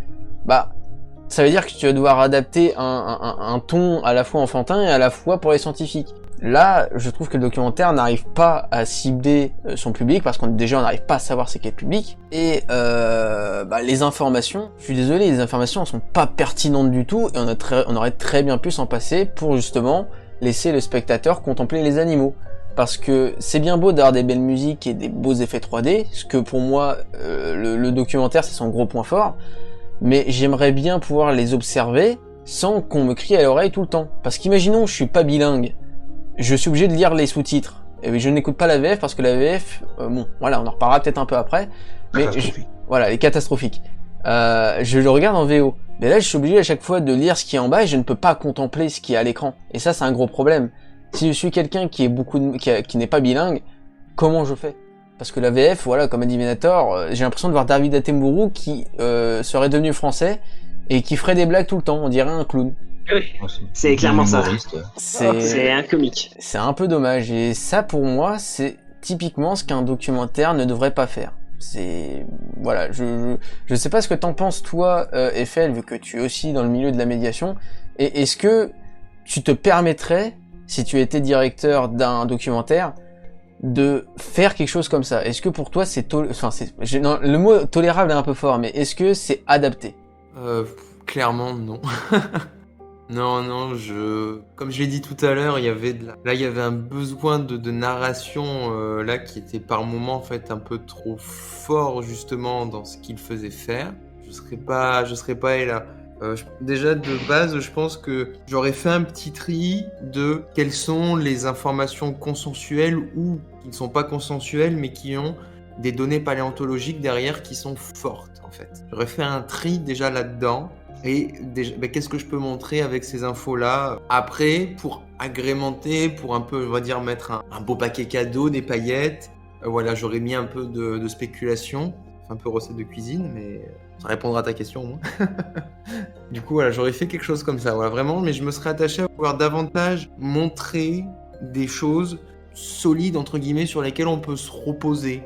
ça veut dire que tu vas devoir adapter un ton à la fois enfantin et à la fois pour les scientifiques. Là, je trouve que le documentaire n'arrive pas à cibler son public, parce qu'on n'arrive pas à savoir c'est quel public. Et les informations, je suis désolé, les informations ne sont pas pertinentes du tout, et on aurait très bien pu s'en passer pour justement laisser le spectateur contempler les animaux. Parce que c'est bien beau d'avoir des belles musiques et des beaux effets 3D, ce que pour moi, le documentaire c'est son gros point fort, mais j'aimerais bien pouvoir les observer sans qu'on me crie à l'oreille tout le temps. Parce qu'imaginons je suis pas bilingue, je suis obligé de lire les sous-titres, et je n'écoute pas la VF parce que la VF, on en reparlera peut-être un peu après, mais elle est catastrophique. Je le regarde en VO. Mais là, je suis obligé à chaque fois de lire ce qui est en bas et je ne peux pas contempler ce qui est à l'écran. Et ça, c'est un gros problème. Si je suis quelqu'un qui n'est pas bilingue, comment je fais? Parce que la VF, comme a dit Venator, j'ai l'impression de voir David Attenborough qui serait devenu français et qui ferait des blagues tout le temps. On dirait un clown. Oui, c'est clairement ça. C'est un comique. C'est un peu dommage. Et ça, pour moi, c'est typiquement ce qu'un documentaire ne devrait pas faire. Je sais pas ce que t'en penses toi, Eiffel, vu que tu es aussi dans le milieu de la médiation, et est-ce que tu te permettrais, si tu étais directeur d'un documentaire, de faire quelque chose comme ça? Est-ce que pour toi le mot tolérable est un peu fort, mais est-ce que c'est adapté? Clairement non. Non, comme je l'ai dit tout à l'heure, il y avait un besoin de narration qui était par moments en fait un peu trop fort justement dans ce qu'il faisait faire. Je serais pas là. Déjà de base, je pense que j'aurais fait un petit tri de quelles sont les informations consensuelles ou qui ne sont pas consensuelles mais qui ont des données paléontologiques derrière qui sont fortes en fait. J'aurais fait un tri déjà là-dedans. Et déjà, qu'est-ce que je peux montrer avec ces infos-là après pour agrémenter, pour un peu, on va dire, mettre un beau paquet cadeau, des paillettes. J'aurais mis un peu de spéculation, un peu recette de cuisine, mais ça répondra à ta question au moins. Du coup, j'aurais fait quelque chose comme ça, vraiment, mais je me serais attaché à pouvoir davantage montrer des choses solides, entre guillemets, sur lesquelles on peut se reposer.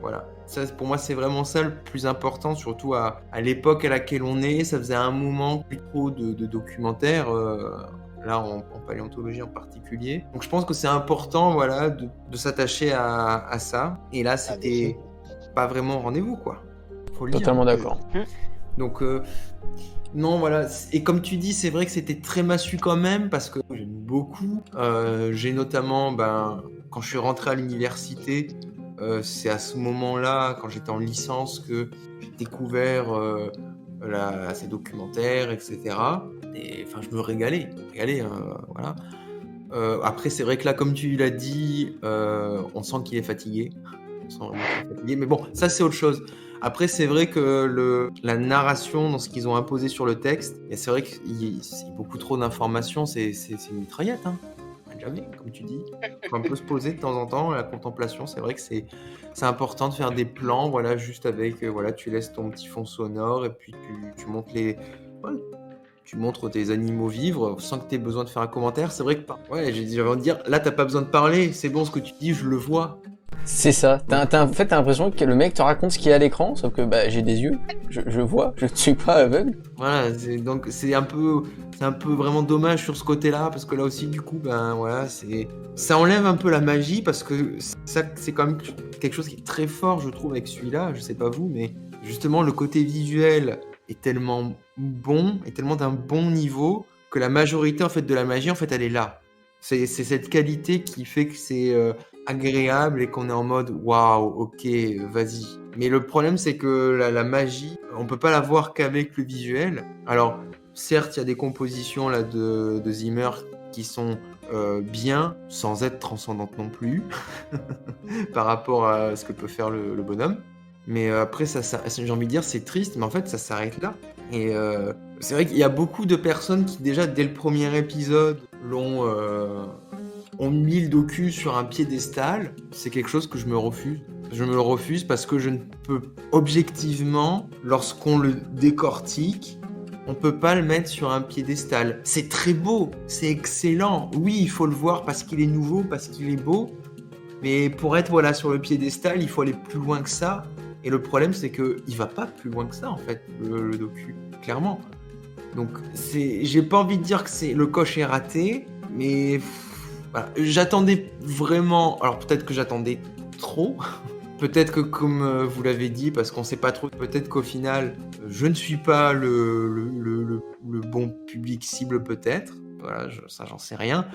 Voilà. Ça, pour moi, c'est vraiment ça le plus important, surtout à l'époque à laquelle on est. Ça faisait un moment plus trop de documentaires, là en paléontologie en particulier. Donc je pense que c'est important de s'attacher à ça. Et là, c'était pas vraiment rendez-vous, quoi. Faut le dire. Totalement d'accord. Donc, non, Et comme tu dis, c'est vrai que c'était très massu quand même, parce que j'aime beaucoup. J'ai notamment, quand je suis rentré à l'université, c'est à ce moment-là, quand j'étais en licence, que j'ai découvert ces documentaires, etc. Et je me régalais. Après, c'est vrai que là, comme tu l'as dit, on sent qu'il est fatigué. On sent vraiment qu'il est fatigué. Mais bon, ça, c'est autre chose. Après, c'est vrai que la narration, dans ce qu'ils ont imposé sur le texte, c'est vrai qu'il y a beaucoup trop d'informations. C'est une mitraillette, hein. Jamais, comme tu dis. Il faut un peu se poser de temps en temps. La contemplation, c'est vrai que c'est important de faire des plans, juste avec, tu laisses ton petit fond sonore et puis tu montres tu montres tes animaux vivre sans que tu aies besoin de faire un commentaire. C'est vrai que, j'ai envie de dire, là, t'as pas besoin de parler. C'est bon, ce que tu dis, je le vois. C'est ça. En fait, t'as l'impression que le mec te raconte ce qu'il y a à l'écran, sauf que bah, j'ai des yeux, je vois, je ne suis pas aveugle. Voilà, donc c'est un peu vraiment dommage sur ce côté-là, parce que là aussi, du coup, ben voilà, ça enlève un peu la magie, parce que ça, c'est quand même quelque chose qui est très fort, je trouve, avec celui-là. Je sais pas vous, mais justement, le côté visuel est tellement bon, est tellement d'un bon niveau, que la majorité en fait de la magie, en fait, elle est là. C'est cette qualité qui fait que c'est agréable et qu'on est en mode waouh, ok, vas-y. Mais le problème, c'est que la magie, on peut pas la voir qu'avec le visuel. Alors, certes, il y a des compositions là de Zimmer qui sont bien, sans être transcendantes non plus, par rapport à ce que peut faire le bonhomme. Mais après, ça, j'ai envie de dire, c'est triste, mais en fait, ça s'arrête là. Et c'est vrai qu'il y a beaucoup de personnes qui, déjà, dès le premier épisode, ont mis le docu sur un piédestal. C'est quelque chose que je me refuse. Je me le refuse parce que je ne peux, objectivement, lorsqu'on le décortique, on peut pas le mettre sur un piédestal. C'est très beau, c'est excellent. Oui, il faut le voir parce qu'il est nouveau, parce qu'il est beau. Mais pour être voilà, sur le piédestal, il faut aller plus loin que ça. Et le problème, c'est qu'il va pas plus loin que ça, en fait, le docu, clairement. Donc, j'ai pas envie de dire que le coche est raté, mais voilà. J'attendais vraiment... Alors, peut-être que j'attendais trop. Peut-être que, comme vous l'avez dit, parce qu'on sait pas trop, peut-être qu'au final, je ne suis pas le bon public cible, peut-être. Voilà, ça, j'en sais rien.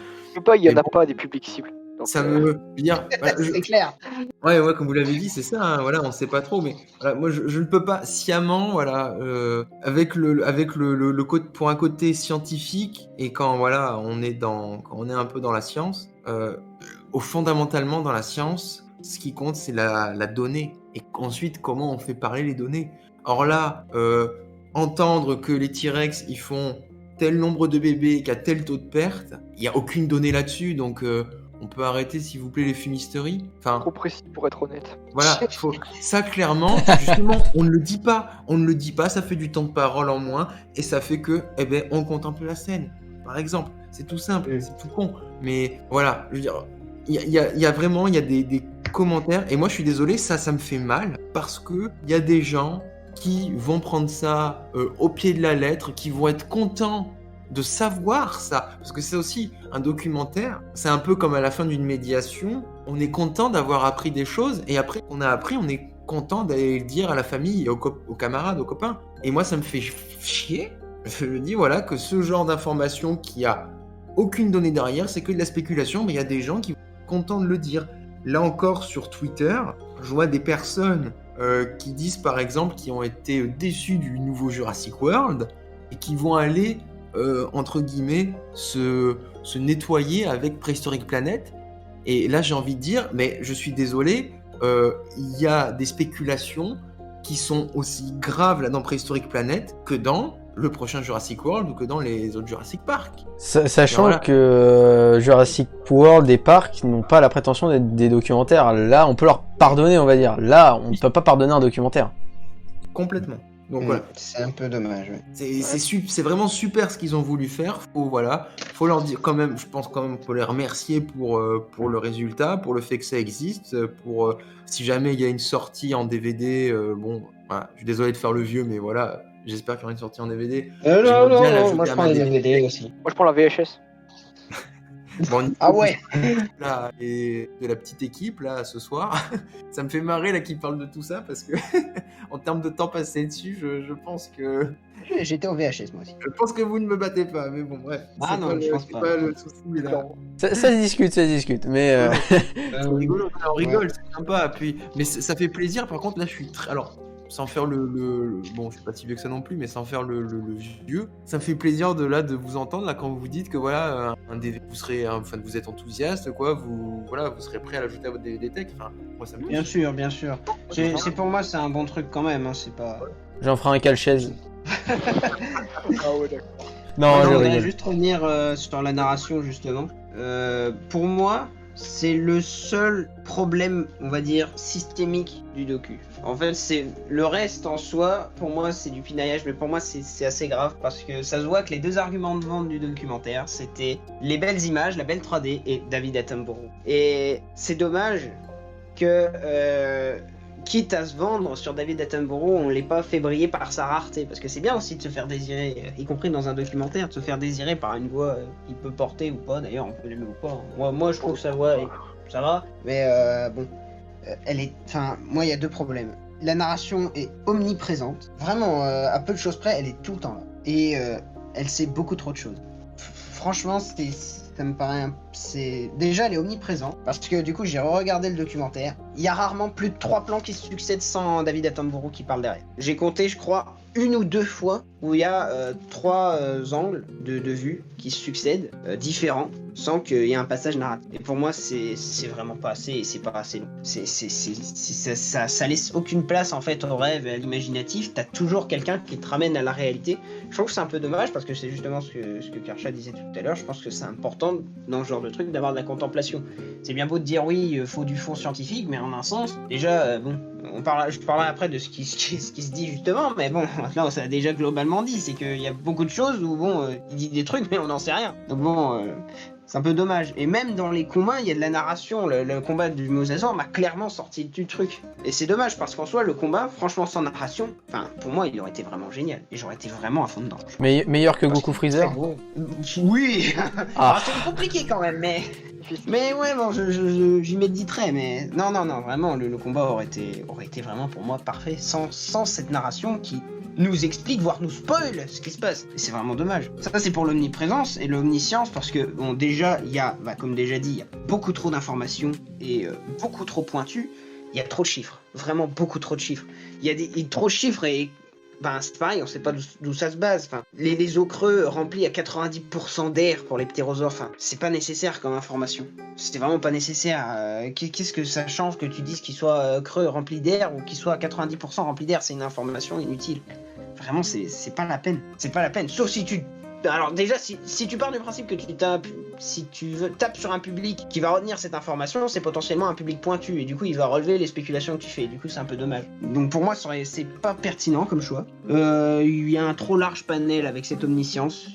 Il y en a pas des publics cibles. Donc, ça me dire... Voilà, c'est clair. Ouais, comme vous l'avez dit, c'est ça. Hein, voilà, on sait pas trop, mais voilà, moi, je ne peux pas sciemment, voilà, avec le côté, pour un côté scientifique, et quand voilà, on est un peu dans la science, fondamentalement dans la science, ce qui compte, c'est la donnée, et ensuite comment on fait parler les données. Or là, entendre que les T-Rex ils font tel nombre de bébés, qu'il y a tel taux de perte, il y a aucune donnée là-dessus, donc on peut arrêter, s'il vous plaît, les fumisteries. Enfin, trop précis pour être honnête. Voilà, ça clairement, justement, on ne le dit pas, ça fait du temps de parole en moins, et ça fait que, on contemple la scène, par exemple. C'est tout simple, c'est tout con. Mais voilà, je veux dire, il y a vraiment, il y a des commentaires, et moi je suis désolé, ça me fait mal, parce que il y a des gens qui vont prendre ça au pied de la lettre, qui vont être contents de savoir ça, parce que c'est aussi un documentaire, c'est un peu comme à la fin d'une médiation, on est content d'avoir appris des choses, et après qu'on a appris, on est content d'aller le dire à la famille, aux camarades, aux copains. Et moi ça me fait chier, je le dis, voilà, que ce genre d'information qui a aucune donnée derrière, c'est que de la spéculation, mais il y a des gens qui sont contents de le dire. Là encore, sur Twitter, je vois des personnes qui disent par exemple qu'ils ont été déçus du nouveau Jurassic World, et qui vont aller entre guillemets, se nettoyer avec Préhistorique Planet. Et là, j'ai envie de dire, mais je suis désolé, il y a des spéculations qui sont aussi graves là dans Préhistorique Planet que dans le prochain Jurassic World ou que dans les autres Jurassic Park. Sachant voilà. que Jurassic World et Park n'ont pas la prétention d'être des documentaires. Là, on peut leur pardonner, on va dire. Là, on ne peut pas pardonner un documentaire. Complètement. Donc voilà. C'est un peu dommage. Ouais. C'est vraiment super ce qu'ils ont voulu faire. Faut leur dire quand même. Je pense quand même faut les remercier pour le résultat, pour le fait que ça existe, pour si jamais il y a une sortie en DVD. Bon, voilà, je suis désolé de faire le vieux, mais voilà, j'espère qu'il y aura une sortie en DVD. Non, moi je prends les DVD aussi. Moi je prends la VHS. Bon, Ah ouais. Là, et de la petite équipe là ce soir, ça me fait marrer là qu'ils parlent de tout ça parce que en termes de temps passé dessus, je pense que j'étais au VHS moi aussi. Je pense que vous ne me battez pas, mais bon bref. Ah non, je pense pas. Pas le souci là. Ça se discute, mais On rigole, c'est sympa. Puis, mais ça fait plaisir. Par contre là, je suis très. Alors, sans faire bon, je suis pas si vieux que ça non plus, mais sans faire le vieux, ça me fait plaisir de vous entendre là quand vous vous dites que voilà, vous êtes enthousiaste, quoi, vous serez prêt à l'ajouter à votre DVD Tech. Enfin, moi ça me Bien sûr. C'est pour moi c'est un bon truc quand même, hein, c'est pas. j'en ferai un calchaise. Ah ouais, d'accord. Non, je je voudrais rigole. juste revenir sur la narration justement. Pour moi, c'est le seul problème, on va dire, systémique du docu. En fait, c'est le reste en soi, pour moi, c'est du pinaillage, mais pour moi, c'est assez grave parce que ça se voit que les deux arguments de vente du documentaire, c'était les belles images, la belle 3D et David Attenborough. Et c'est dommage que, quitte à se vendre sur David Attenborough, on l'ait pas fait briller par sa rareté. Parce que c'est bien aussi de se faire désirer, y compris dans un documentaire, de se faire désirer par une voix qu'il peut porter ou pas. D'ailleurs, on peut l'aimer ou pas. Moi, je trouve sa voix, ça va. Mais bon, moi, il y a deux problèmes. La narration est omniprésente. Vraiment, à peu de choses près, elle est tout le temps là. Et elle sait beaucoup trop de choses. Franchement, ça me paraît... Déjà, elle est omniprésente. Parce que du coup, j'ai regardé le documentaire. Il y a rarement plus de 3 plans qui se succèdent sans David Attenborough qui parle derrière. J'ai compté, je crois, 1 ou 2 fois où il y a 3 angles de vue qui se succèdent, différents, sans qu'il y ait un passage narratif. Et pour moi, c'est vraiment pas assez, et c'est pas assez long. Ça laisse aucune place en fait au rêve et à l'imaginatif. T'as toujours quelqu'un qui te ramène à la réalité. Je trouve que c'est un peu dommage parce que c'est justement ce que Kersha disait tout à l'heure. Je pense que c'est important dans ce genre de truc d'avoir de la contemplation. C'est bien beau de dire oui, faut du fond scientifique, mais en un sens, déjà, bon, je parlerai après de ce qui se dit justement, mais bon, là, on s'est déjà globalement dit, c'est qu'il y a beaucoup de choses où, bon, il dit des trucs, mais on n'en sait rien. Donc bon, c'est un peu dommage. Et même dans les combats, il y a de la narration. Le combat du Mosasaur m'a clairement sorti du truc. Et c'est dommage, parce qu'en soi, le combat, franchement, sans narration, enfin, pour moi, il aurait été vraiment génial. Et j'aurais été vraiment à fond dedans. Meilleur que Goku Freezer? Oui. Ah. C'est compliqué quand même, mais... Mais ouais, bon, j'y méditerai, mais non, vraiment, le combat aurait été vraiment pour moi parfait, sans cette narration qui nous explique, voire nous spoil ce qui se passe. Et c'est vraiment dommage. Ça, c'est pour l'omniprésence et l'omniscience, parce que, bon, déjà, il y a, comme déjà dit, il y a beaucoup trop d'informations et beaucoup trop pointues. Il y a trop de chiffres, vraiment beaucoup trop de chiffres. Il y a trop de chiffres et... Ben, c'est pareil, on sait pas d'où ça se base. Enfin, les eaux creux remplis à 90% d'air pour les ptérosaures, enfin, c'est pas nécessaire comme information. C'était vraiment pas nécessaire. Qu'est-ce que ça change que tu dises qu'il soit creux rempli d'air ou qu'il soit à 90% rempli d'air? C'est une information inutile. Vraiment, c'est pas la peine. C'est pas la peine. Sauf si tu... Alors déjà, si tu pars du principe que tapes sur un public qui va retenir cette information, c'est potentiellement un public pointu, et du coup il va relever les spéculations que tu fais, et du coup c'est un peu dommage. Donc pour moi c'est pas pertinent comme choix. Il y a un trop large panel avec cette omniscience.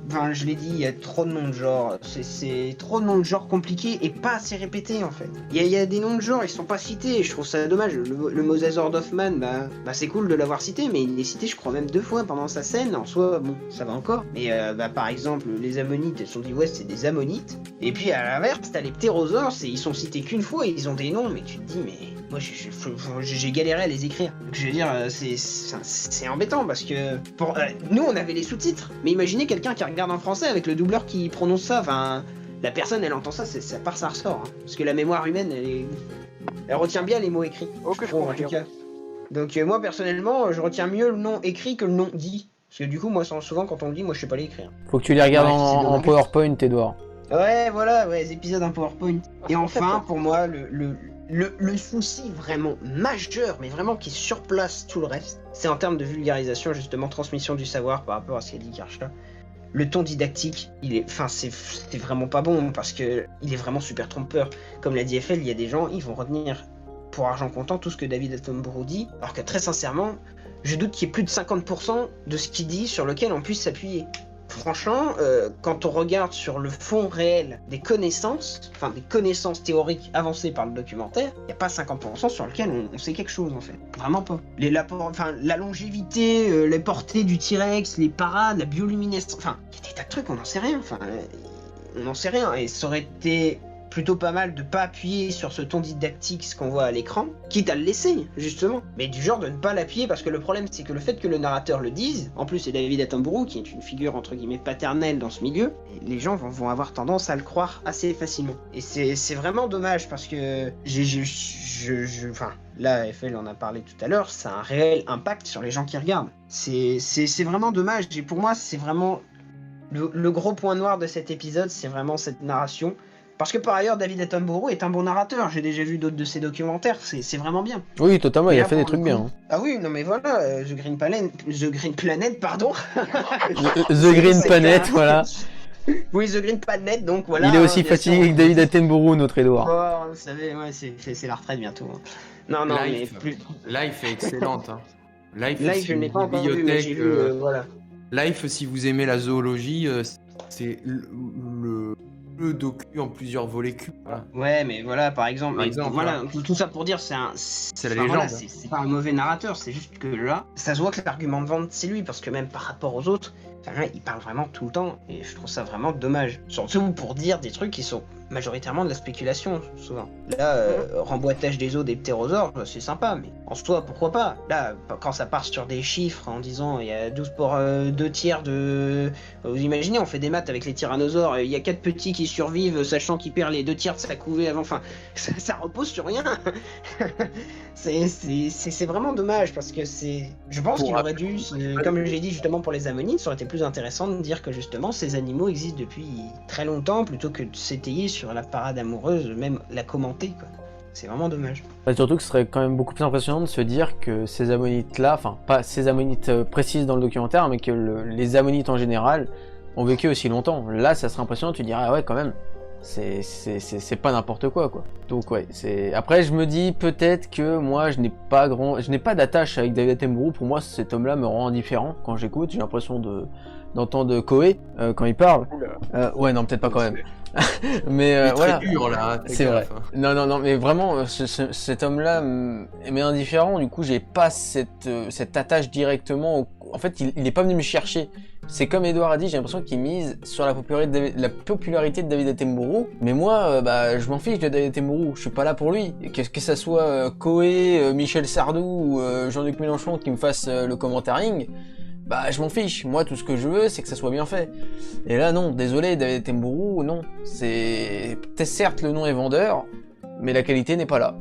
Enfin, je l'ai dit, il y a trop de noms de genre. C'est trop de noms de genre compliqués et pas assez répétés en fait. Il y a des noms de genre, ils sont pas cités, et je trouve ça dommage. Le Mosasaur d'Hoffman, bah c'est cool de l'avoir cité, mais il est cité je crois même 2 fois pendant sa scène. En soi, bon, ça va encore. Mais par exemple, les ammonites, elles sont dit ouais, c'est des ammonites. Et puis à l'inverse, t'as les ptérosaures, ils sont cités qu'une fois et ils ont des noms, mais tu te dis, mais moi j'ai galéré à les écrire. Donc, je veux dire, c'est embêtant parce que nous on avait les sous-titres, mais imaginez quelqu'un qui regarde en français avec le doubleur qui prononce ça. Enfin, la personne elle entend ça, ça part, ça ressort. Hein. Parce que la mémoire humaine, elle retient bien les mots écrits. Oh, que je comprends. En tout cas. Donc moi personnellement, je retiens mieux le nom écrit que le nom dit. Parce que du coup, moi, souvent, quand on le dit, moi, je sais pas l'écrire. Faut que tu les regardes en PowerPoint, Edouard. Ouais, voilà, ouais, les épisodes en PowerPoint. Et enfin, pour moi, le souci vraiment majeur, mais vraiment qui surplace tout le reste, c'est en termes de vulgarisation, justement, transmission du savoir par rapport à ce qu'a dit Kersha. Le ton didactique, c'est vraiment pas bon, parce que il est vraiment super trompeur. Comme l'a dit FL, il y a des gens, ils vont retenir pour argent comptant tout ce que David Attenborough dit, alors que très sincèrement, je doute qu'il y ait plus de 50% de ce qu'il dit sur lequel on puisse s'appuyer. Franchement, quand on regarde sur le fond réel des connaissances théoriques avancées par le documentaire, il n'y a pas 50% sur lequel on sait quelque chose en fait. Vraiment pas. La longévité, les portées du T-Rex, les parades, la bioluminescence, enfin, il y a des tas de trucs, on n'en sait rien. Enfin, on n'en sait rien. Et ça aurait été plutôt pas mal de pas appuyer sur ce ton didactique, ce qu'on voit à l'écran, quitte à le laisser, justement. Mais du genre de ne pas l'appuyer, parce que le problème, c'est que le fait que le narrateur le dise, en plus c'est David Attenborough, qui est une figure, entre guillemets, paternelle dans ce milieu, les gens vont avoir tendance à le croire assez facilement. Et c'est vraiment dommage, parce que là, FL en a parlé tout à l'heure, ça a un réel impact sur les gens qui regardent. C'est vraiment dommage, et pour moi, c'est vraiment... Le gros point noir de cet épisode, c'est vraiment cette narration. Parce que par ailleurs, David Attenborough est un bon narrateur. J'ai déjà vu d'autres de ses documentaires. C'est vraiment bien. Oui, totalement. Il a fait des trucs bien. Hein. Ah oui, non mais voilà, The Green Planet, pardon. The Green Planet, voilà. Oui, The Green Planet, donc voilà. Il est aussi fatigué que David Attenborough, notre Edouard. Oh, vous savez, ouais, c'est la retraite bientôt. Hein. Non, Life, mais plus. Life est excellente. Hein. Life, je n'ai pas encore vu, mais j'ai vu, voilà. Life, si vous aimez la zoologie, c'est le docu en plusieurs volets cubes. Voilà. Ouais, mais voilà, par exemple, voilà, voilà. tout ça pour dire, c'est la enfin, légende. voilà, c'est pas un mauvais narrateur, c'est juste que là, ça se voit que l'argument de vente, c'est lui, parce que même par rapport aux autres, enfin, là, il parle vraiment tout le temps, et je trouve ça vraiment dommage. Surtout pour dire des trucs qui sont majoritairement de la spéculation, souvent. Là, remboîtage des os des ptérosaures, c'est sympa, mais en soi, pourquoi pas? Là, quand ça part sur des chiffres en disant il y a 12 pour 2 tiers de... Vous imaginez, on fait des maths avec les tyrannosaures, il y a 4 petits qui survivent, sachant qu'ils perdent les 2 tiers de sa couvée avant, enfin, ça repose sur rien. C'est vraiment dommage, parce que c'est... Je pense qu'il aurait dû, comme j'ai dit justement pour les ammonites, ça aurait été plus intéressant de dire que justement, ces animaux existent depuis très longtemps, plutôt que de s'étayer sur la parade amoureuse, même la commenter, quoi. C'est vraiment dommage. Surtout que ce serait quand même beaucoup plus impressionnant de se dire que ces ammonites-là, enfin pas ces ammonites précises dans le documentaire, mais que les ammonites en général ont vécu aussi longtemps. Là, ça serait impressionnant, tu dirais, ah ouais, quand même, c'est pas n'importe quoi. Donc ouais, Après, je me dis peut-être que moi, je n'ai pas d'attache avec David Attenborough. Pour moi, cet homme-là me rend indifférent quand j'écoute. J'ai l'impression d'entendre Koé quand il parle. Ouais, non, peut-être pas quand même. Mais voilà. Très dur là. C'est vrai. Non, mais vraiment, cet homme-là m'est indifférent. Du coup, j'ai pas cette attache directement. En fait, il est pas venu me chercher. C'est comme Edouard a dit, j'ai l'impression qu'il mise sur la popularité de David Attenborough. Mais moi, je m'en fiche de David Attenborough. Je suis pas là pour lui. Que ça soit Koé, Michel Sardou ou Jean-Luc Mélenchon qui me fasse le commentaring. Je m'en fiche. Moi, tout ce que je veux, c'est que ça soit bien fait. Et là, non. Désolé, David Attenborough, non. Peut-être certes, le nom est vendeur, mais la qualité n'est pas là.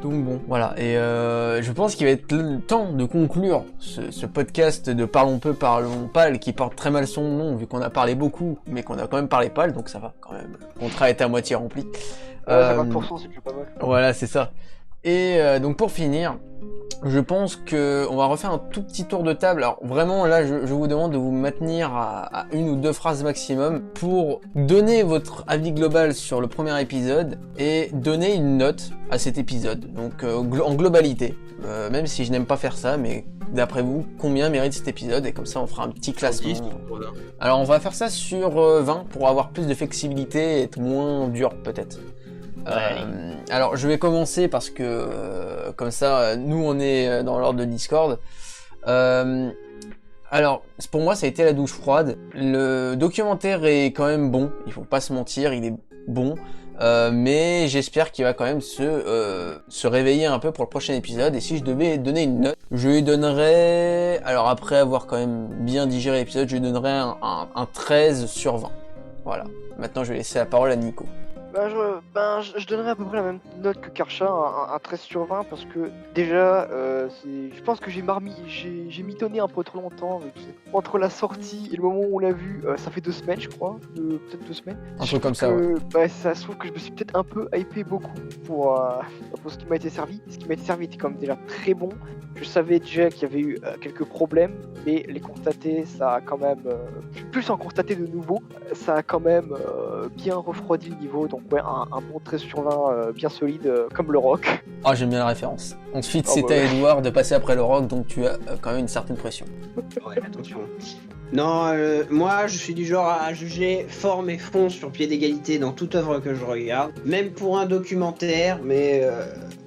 Donc bon, voilà. Et je pense qu'il va être le temps de conclure ce podcast de Parlons peu, parlons pâle, qui porte très mal son nom, vu qu'on a parlé beaucoup, mais qu'on a quand même parlé pâle, donc ça va quand même. Le contrat est à moitié rempli. 50%, c'est déjà pas mal. Voilà, c'est ça. Et donc pour finir, je pense que on va refaire un tout petit tour de table. Alors vraiment là, je vous demande de vous maintenir à 1 ou 2 phrases maximum pour donner votre avis global sur le premier épisode et donner une note à cet épisode. Donc en globalité, même si je n'aime pas faire ça, mais d'après vous, combien mérite cet épisode? Et comme ça, on fera un petit classement. Alors on va faire ça sur 20 pour avoir plus de flexibilité et être moins dur peut-être. Alors je vais commencer parce que comme ça nous on est dans l'ordre de Discord. Alors pour moi ça a été la douche froide. Le documentaire est quand même bon, il faut pas se mentir, il est bon, mais j'espère qu'il va quand même se réveiller un peu pour le prochain épisode. Et si je devais donner une note, je lui donnerais, alors après avoir quand même bien digéré l'épisode, je lui donnerais un 13 sur 20. Voilà, maintenant je vais laisser la parole à Nico. Je donnerais à peu près la même note que Karcha, un 13 sur 20, parce que déjà, je pense que j'ai mitonné un peu trop longtemps. Entre la sortie et le moment où on l'a vu, ça fait 2 semaines, je crois, peut-être 2 semaines. Un truc comme ça, ouais. Ça se trouve que je me suis peut-être un peu hypé beaucoup pour ce qui m'a été servi. Ce qui m'a été servi était quand même déjà très bon. Je savais déjà qu'il y avait eu quelques problèmes, mais les constater, ça a quand même, plus en constater de nouveau, ça a quand même bien refroidi le niveau. Donc ouais, un bon 13 sur 20 bien solide, comme le rock. Ah, j'aime bien la référence. Ensuite, c'est à Edouard de passer après le rock, donc tu as quand même une certaine pression. Ouais, attention. Non, moi je suis du genre à juger forme et fond sur pied d'égalité dans toute œuvre que je regarde, même pour un documentaire, mais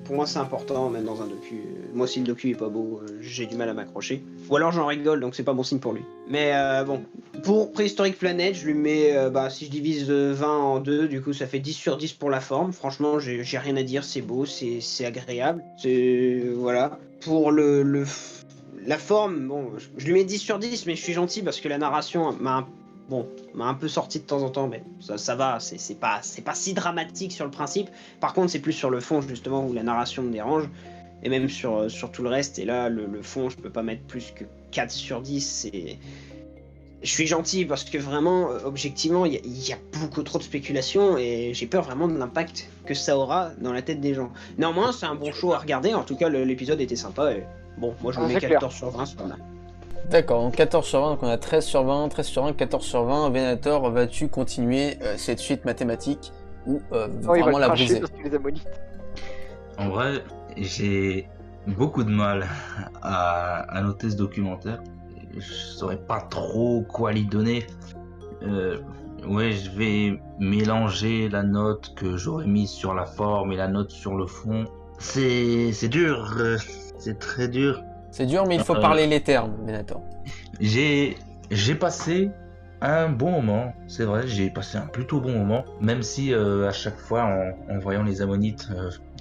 pour moi c'est important, même dans un docu. Moi si le docu est pas beau, j'ai du mal à m'accrocher. Ou alors j'en rigole, donc c'est pas bon signe pour lui. Mais bon, pour Préhistorique Planet, je lui mets, si je divise 20 en 2, du coup ça fait 10 sur 10 pour la forme. Franchement, j'ai rien à dire, c'est beau, c'est agréable. Voilà. Pour la forme, bon, je lui mets 10 sur 10, mais je suis gentil parce que la narration m'a un peu sorti de temps en temps, mais ça va, c'est pas si dramatique sur le principe. Par contre, c'est plus sur le fond, justement, où la narration me dérange, et même sur tout le reste. Et là, le fond, je peux pas mettre plus que 4 sur 10. Je suis gentil parce que vraiment, objectivement, il y a beaucoup trop de spéculation, et j'ai peur vraiment de l'impact que ça aura dans la tête des gens. Néanmoins, c'est un bon show à regarder. En tout cas, l'épisode était sympa, et bon, moi je mets 14 sur 20, c'est pas mal. D'accord, donc 14 sur 20, donc on a 13 sur 20, 13 sur 20, 14 sur 20. Venator, vas-tu continuer cette suite mathématique ou vraiment la briser? En vrai, j'ai beaucoup de mal à noter ce documentaire. Je saurais pas trop quoi lui donner. ouais, je vais mélanger la note que j'aurais mise sur la forme et la note sur le fond. C'est dur, c'est très dur. C'est dur, mais il faut Euh, parler les termes, Venator. J'ai passé un bon moment, c'est vrai, j'ai passé un plutôt bon moment, même si à chaque fois en voyant les ammonites,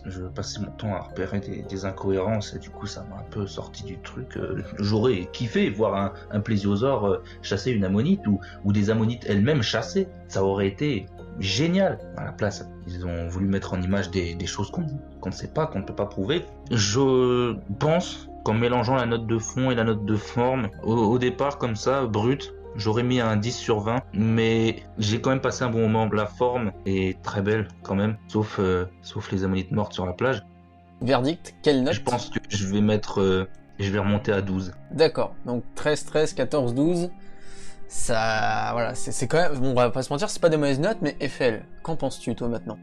je passais mon temps à repérer des incohérences et du coup ça m'a un peu sorti du truc. J'aurais kiffé voir un plésiosaure chasser une ammonite ou des ammonites elles-mêmes chasser, ça aurait été génial. À la place, ils ont voulu mettre en image des choses qu'on ne sait pas, qu'on ne peut pas prouver. Je pense qu'en mélangeant la note de fond et la note de forme, au départ comme ça, brut, j'aurais mis un 10 sur 20, mais j'ai quand même passé un bon moment. La forme est très belle quand même, sauf les ammonites mortes sur la plage. Verdict, quelle note? Je pense que je vais remonter à 12. D'accord, donc 13, 13, 14, 12. Ça, voilà, c'est quand même, bon, on va pas se mentir, c'est pas des mauvaises notes, mais FL, qu'en penses-tu toi maintenant?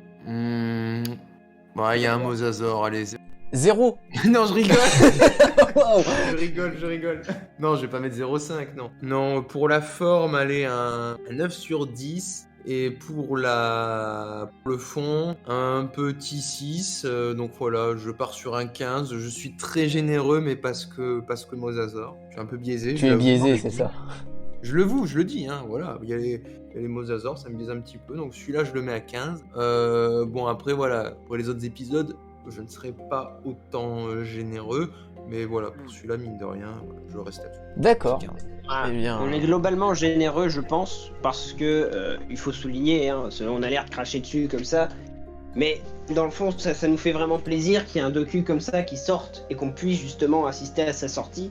Bah, il y a un mosasaure, allez. 0. Non, je rigole. Wow. Je rigole. Non, je vais pas mettre 0,5, non. Non, pour la forme, allez, un 9 sur 10. Et pour le fond, un petit 6. Donc voilà, je pars sur un 15. Je suis très généreux, mais parce que mosasaure. Je suis un peu biaisé. Tu es biaisé, c'est ça. Je le dis, hein, voilà. Il y a les mosasaures, ça me biaise un petit peu. Donc celui-là, je le mets à 15. Bon, après, voilà, pour les autres épisodes, je ne serai pas autant généreux. Mais voilà, pour celui-là, mine de rien, je reste là-dessus. D'accord. Ah, Eh bien. on est globalement généreux, je pense, parce que il faut souligner, hein, on a l'air de cracher dessus comme ça, mais dans le fond, ça nous fait vraiment plaisir qu'il y ait un docu comme ça qui sorte et qu'on puisse justement assister à sa sortie.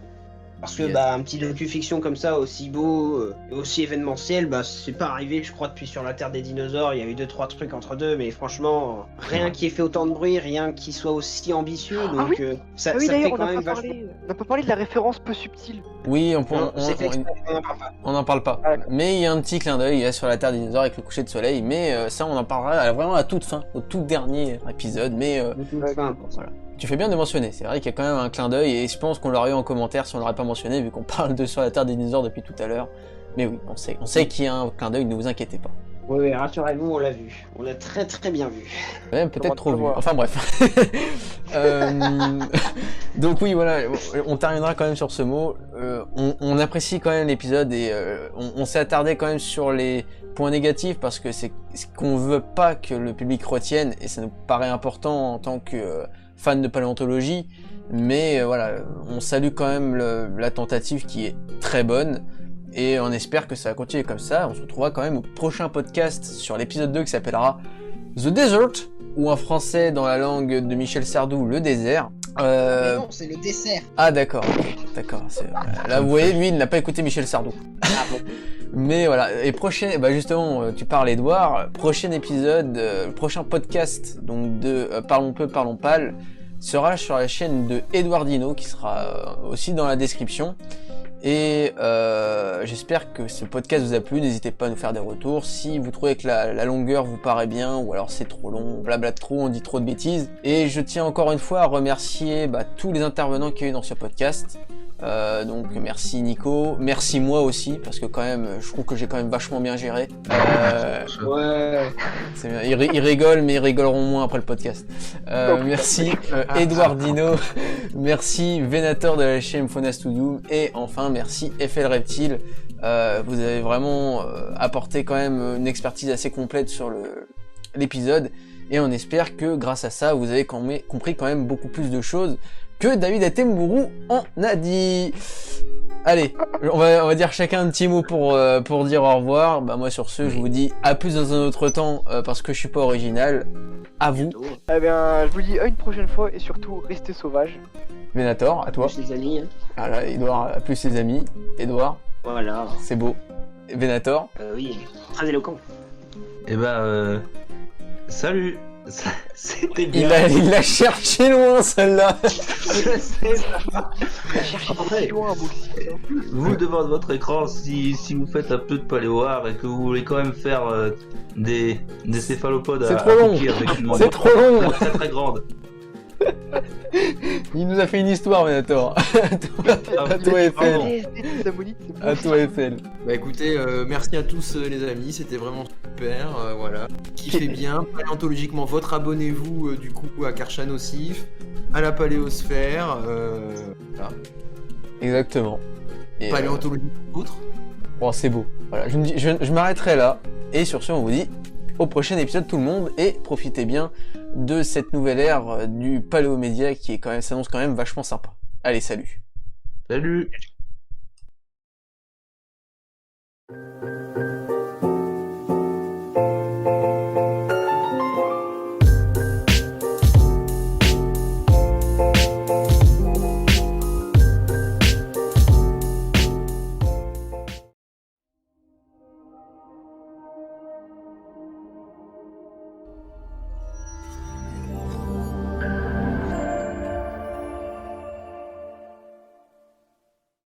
Parce que Yes. un petit docu-fiction comme ça, aussi beau, aussi événementiel, c'est pas arrivé, je crois, depuis Sur la Terre des dinosaures. Il y a eu 2-3 trucs entre deux, mais franchement, rien qui ait fait autant de bruit, rien qui soit aussi ambitieux. Ah Donc, oui. ça, Ah oui, ça fait d'ailleurs, quand même vachement. on n'a pas parlé de la référence peu subtile. Oui, Non, c'est fait exprès, on en parle pas. on n'en parle pas. Ah, d'accord. Mais il y a un petit clin d'œil là, sur la Terre des dinosaures avec le coucher de soleil. Mais ça, on en parlera vraiment à toute fin, au tout dernier épisode. Mais Enfin, voilà. Tu fais bien de mentionner. C'est vrai qu'il y a quand même un clin d'œil et je pense qu'on l'aurait eu en commentaire si on l'aurait pas mentionné vu qu'on parle de sur la Terre des dinosaures depuis tout à l'heure. Mais oui, on sait qu'il y a un clin d'œil. Ne vous inquiétez pas. Oui, rassurez-vous, on l'a vu. On l'a très très bien vu. Même peut-être Comment trop te vu. voir. Enfin bref. Donc oui, voilà, on terminera quand même sur ce mot. On apprécie quand même l'épisode et on s'est attardé quand même sur les points négatifs parce que c'est ce qu'on veut pas que le public retienne et ça nous paraît important en tant que fan de paléontologie. Mais voilà, on salue quand même la tentative qui est très bonne. Et on espère que ça va continuer comme ça. On se retrouvera quand même au prochain podcast sur l'épisode 2 qui s'appellera The Desert, ou en français dans la langue de Michel Sardou, le désert. Mais non, c'est le dessert. Ah d'accord, d'accord. Là vous voyez, lui il n'a pas écouté Michel Sardou. Mais voilà, et prochain, justement, tu parles Edouard, prochain épisode, prochain podcast donc de Parlons peu, parlons pâle, sera sur la chaîne de Edouard Dino qui sera aussi dans la description. Et j'espère que ce podcast vous a plu, n'hésitez pas à nous faire des retours, si vous trouvez que la longueur vous paraît bien, ou alors c'est trop long, on blablate trop, on dit trop de bêtises. Et je tiens encore une fois à remercier tous les intervenants qu'il y a eu dans ce podcast. Donc merci Nico, merci moi aussi, parce que quand même, je trouve que j'ai quand même vachement bien géré. Ouais. C'est bien. Ils rigolent, mais ils rigoleront moins après le podcast. Merci Edouard Dino, merci Venator de la chaîne Fauna Studio, et enfin merci FL Reptile. Vous avez vraiment apporté quand même une expertise assez complète sur l'épisode, et on espère que grâce à ça, vous avez compris quand même beaucoup plus de choses que David Attenborough en a dit. Allez, on va dire chacun un petit mot pour dire au revoir. Moi sur ce, je vous dis à plus dans un autre temps parce que je suis pas original. À vous, Eh bien, je vous dis à une prochaine fois et surtout, restez sauvages. Venator, à toi. Plus les amis, hein. Voilà, Edouard, à plus ses amis. Edouard, Voilà. c'est beau. Venator, Oui, très éloquent. Eh salut. C'était bien. il l'a cherché loin celle-là. Cherchez loin, bullshit. Vous devant votre écran, si vous faites un peu de paléoart et que vous voulez quand même faire des céphalopodes C'est à trop long. cookies avec une C'est trop long. très très grande, Il nous a fait une histoire, Venator. À toi, Eiffel. À toi, Eiffel. Bah écoutez, merci à tous les amis, c'était vraiment super, voilà. Kiffez bien, paléontologiquement, votre abonnez-vous du coup à Karchan Ossif, à la Paléosphère, voilà. Exactement. Et Paléontologie autre. bon, c'est beau. Voilà, je m'arrêterai là. Et sur ce, on vous dit au prochain épisode tout le monde et profitez bien de cette nouvelle ère du paléomédia qui est quand même s'annonce quand même vachement sympa. Allez, salut. Salut.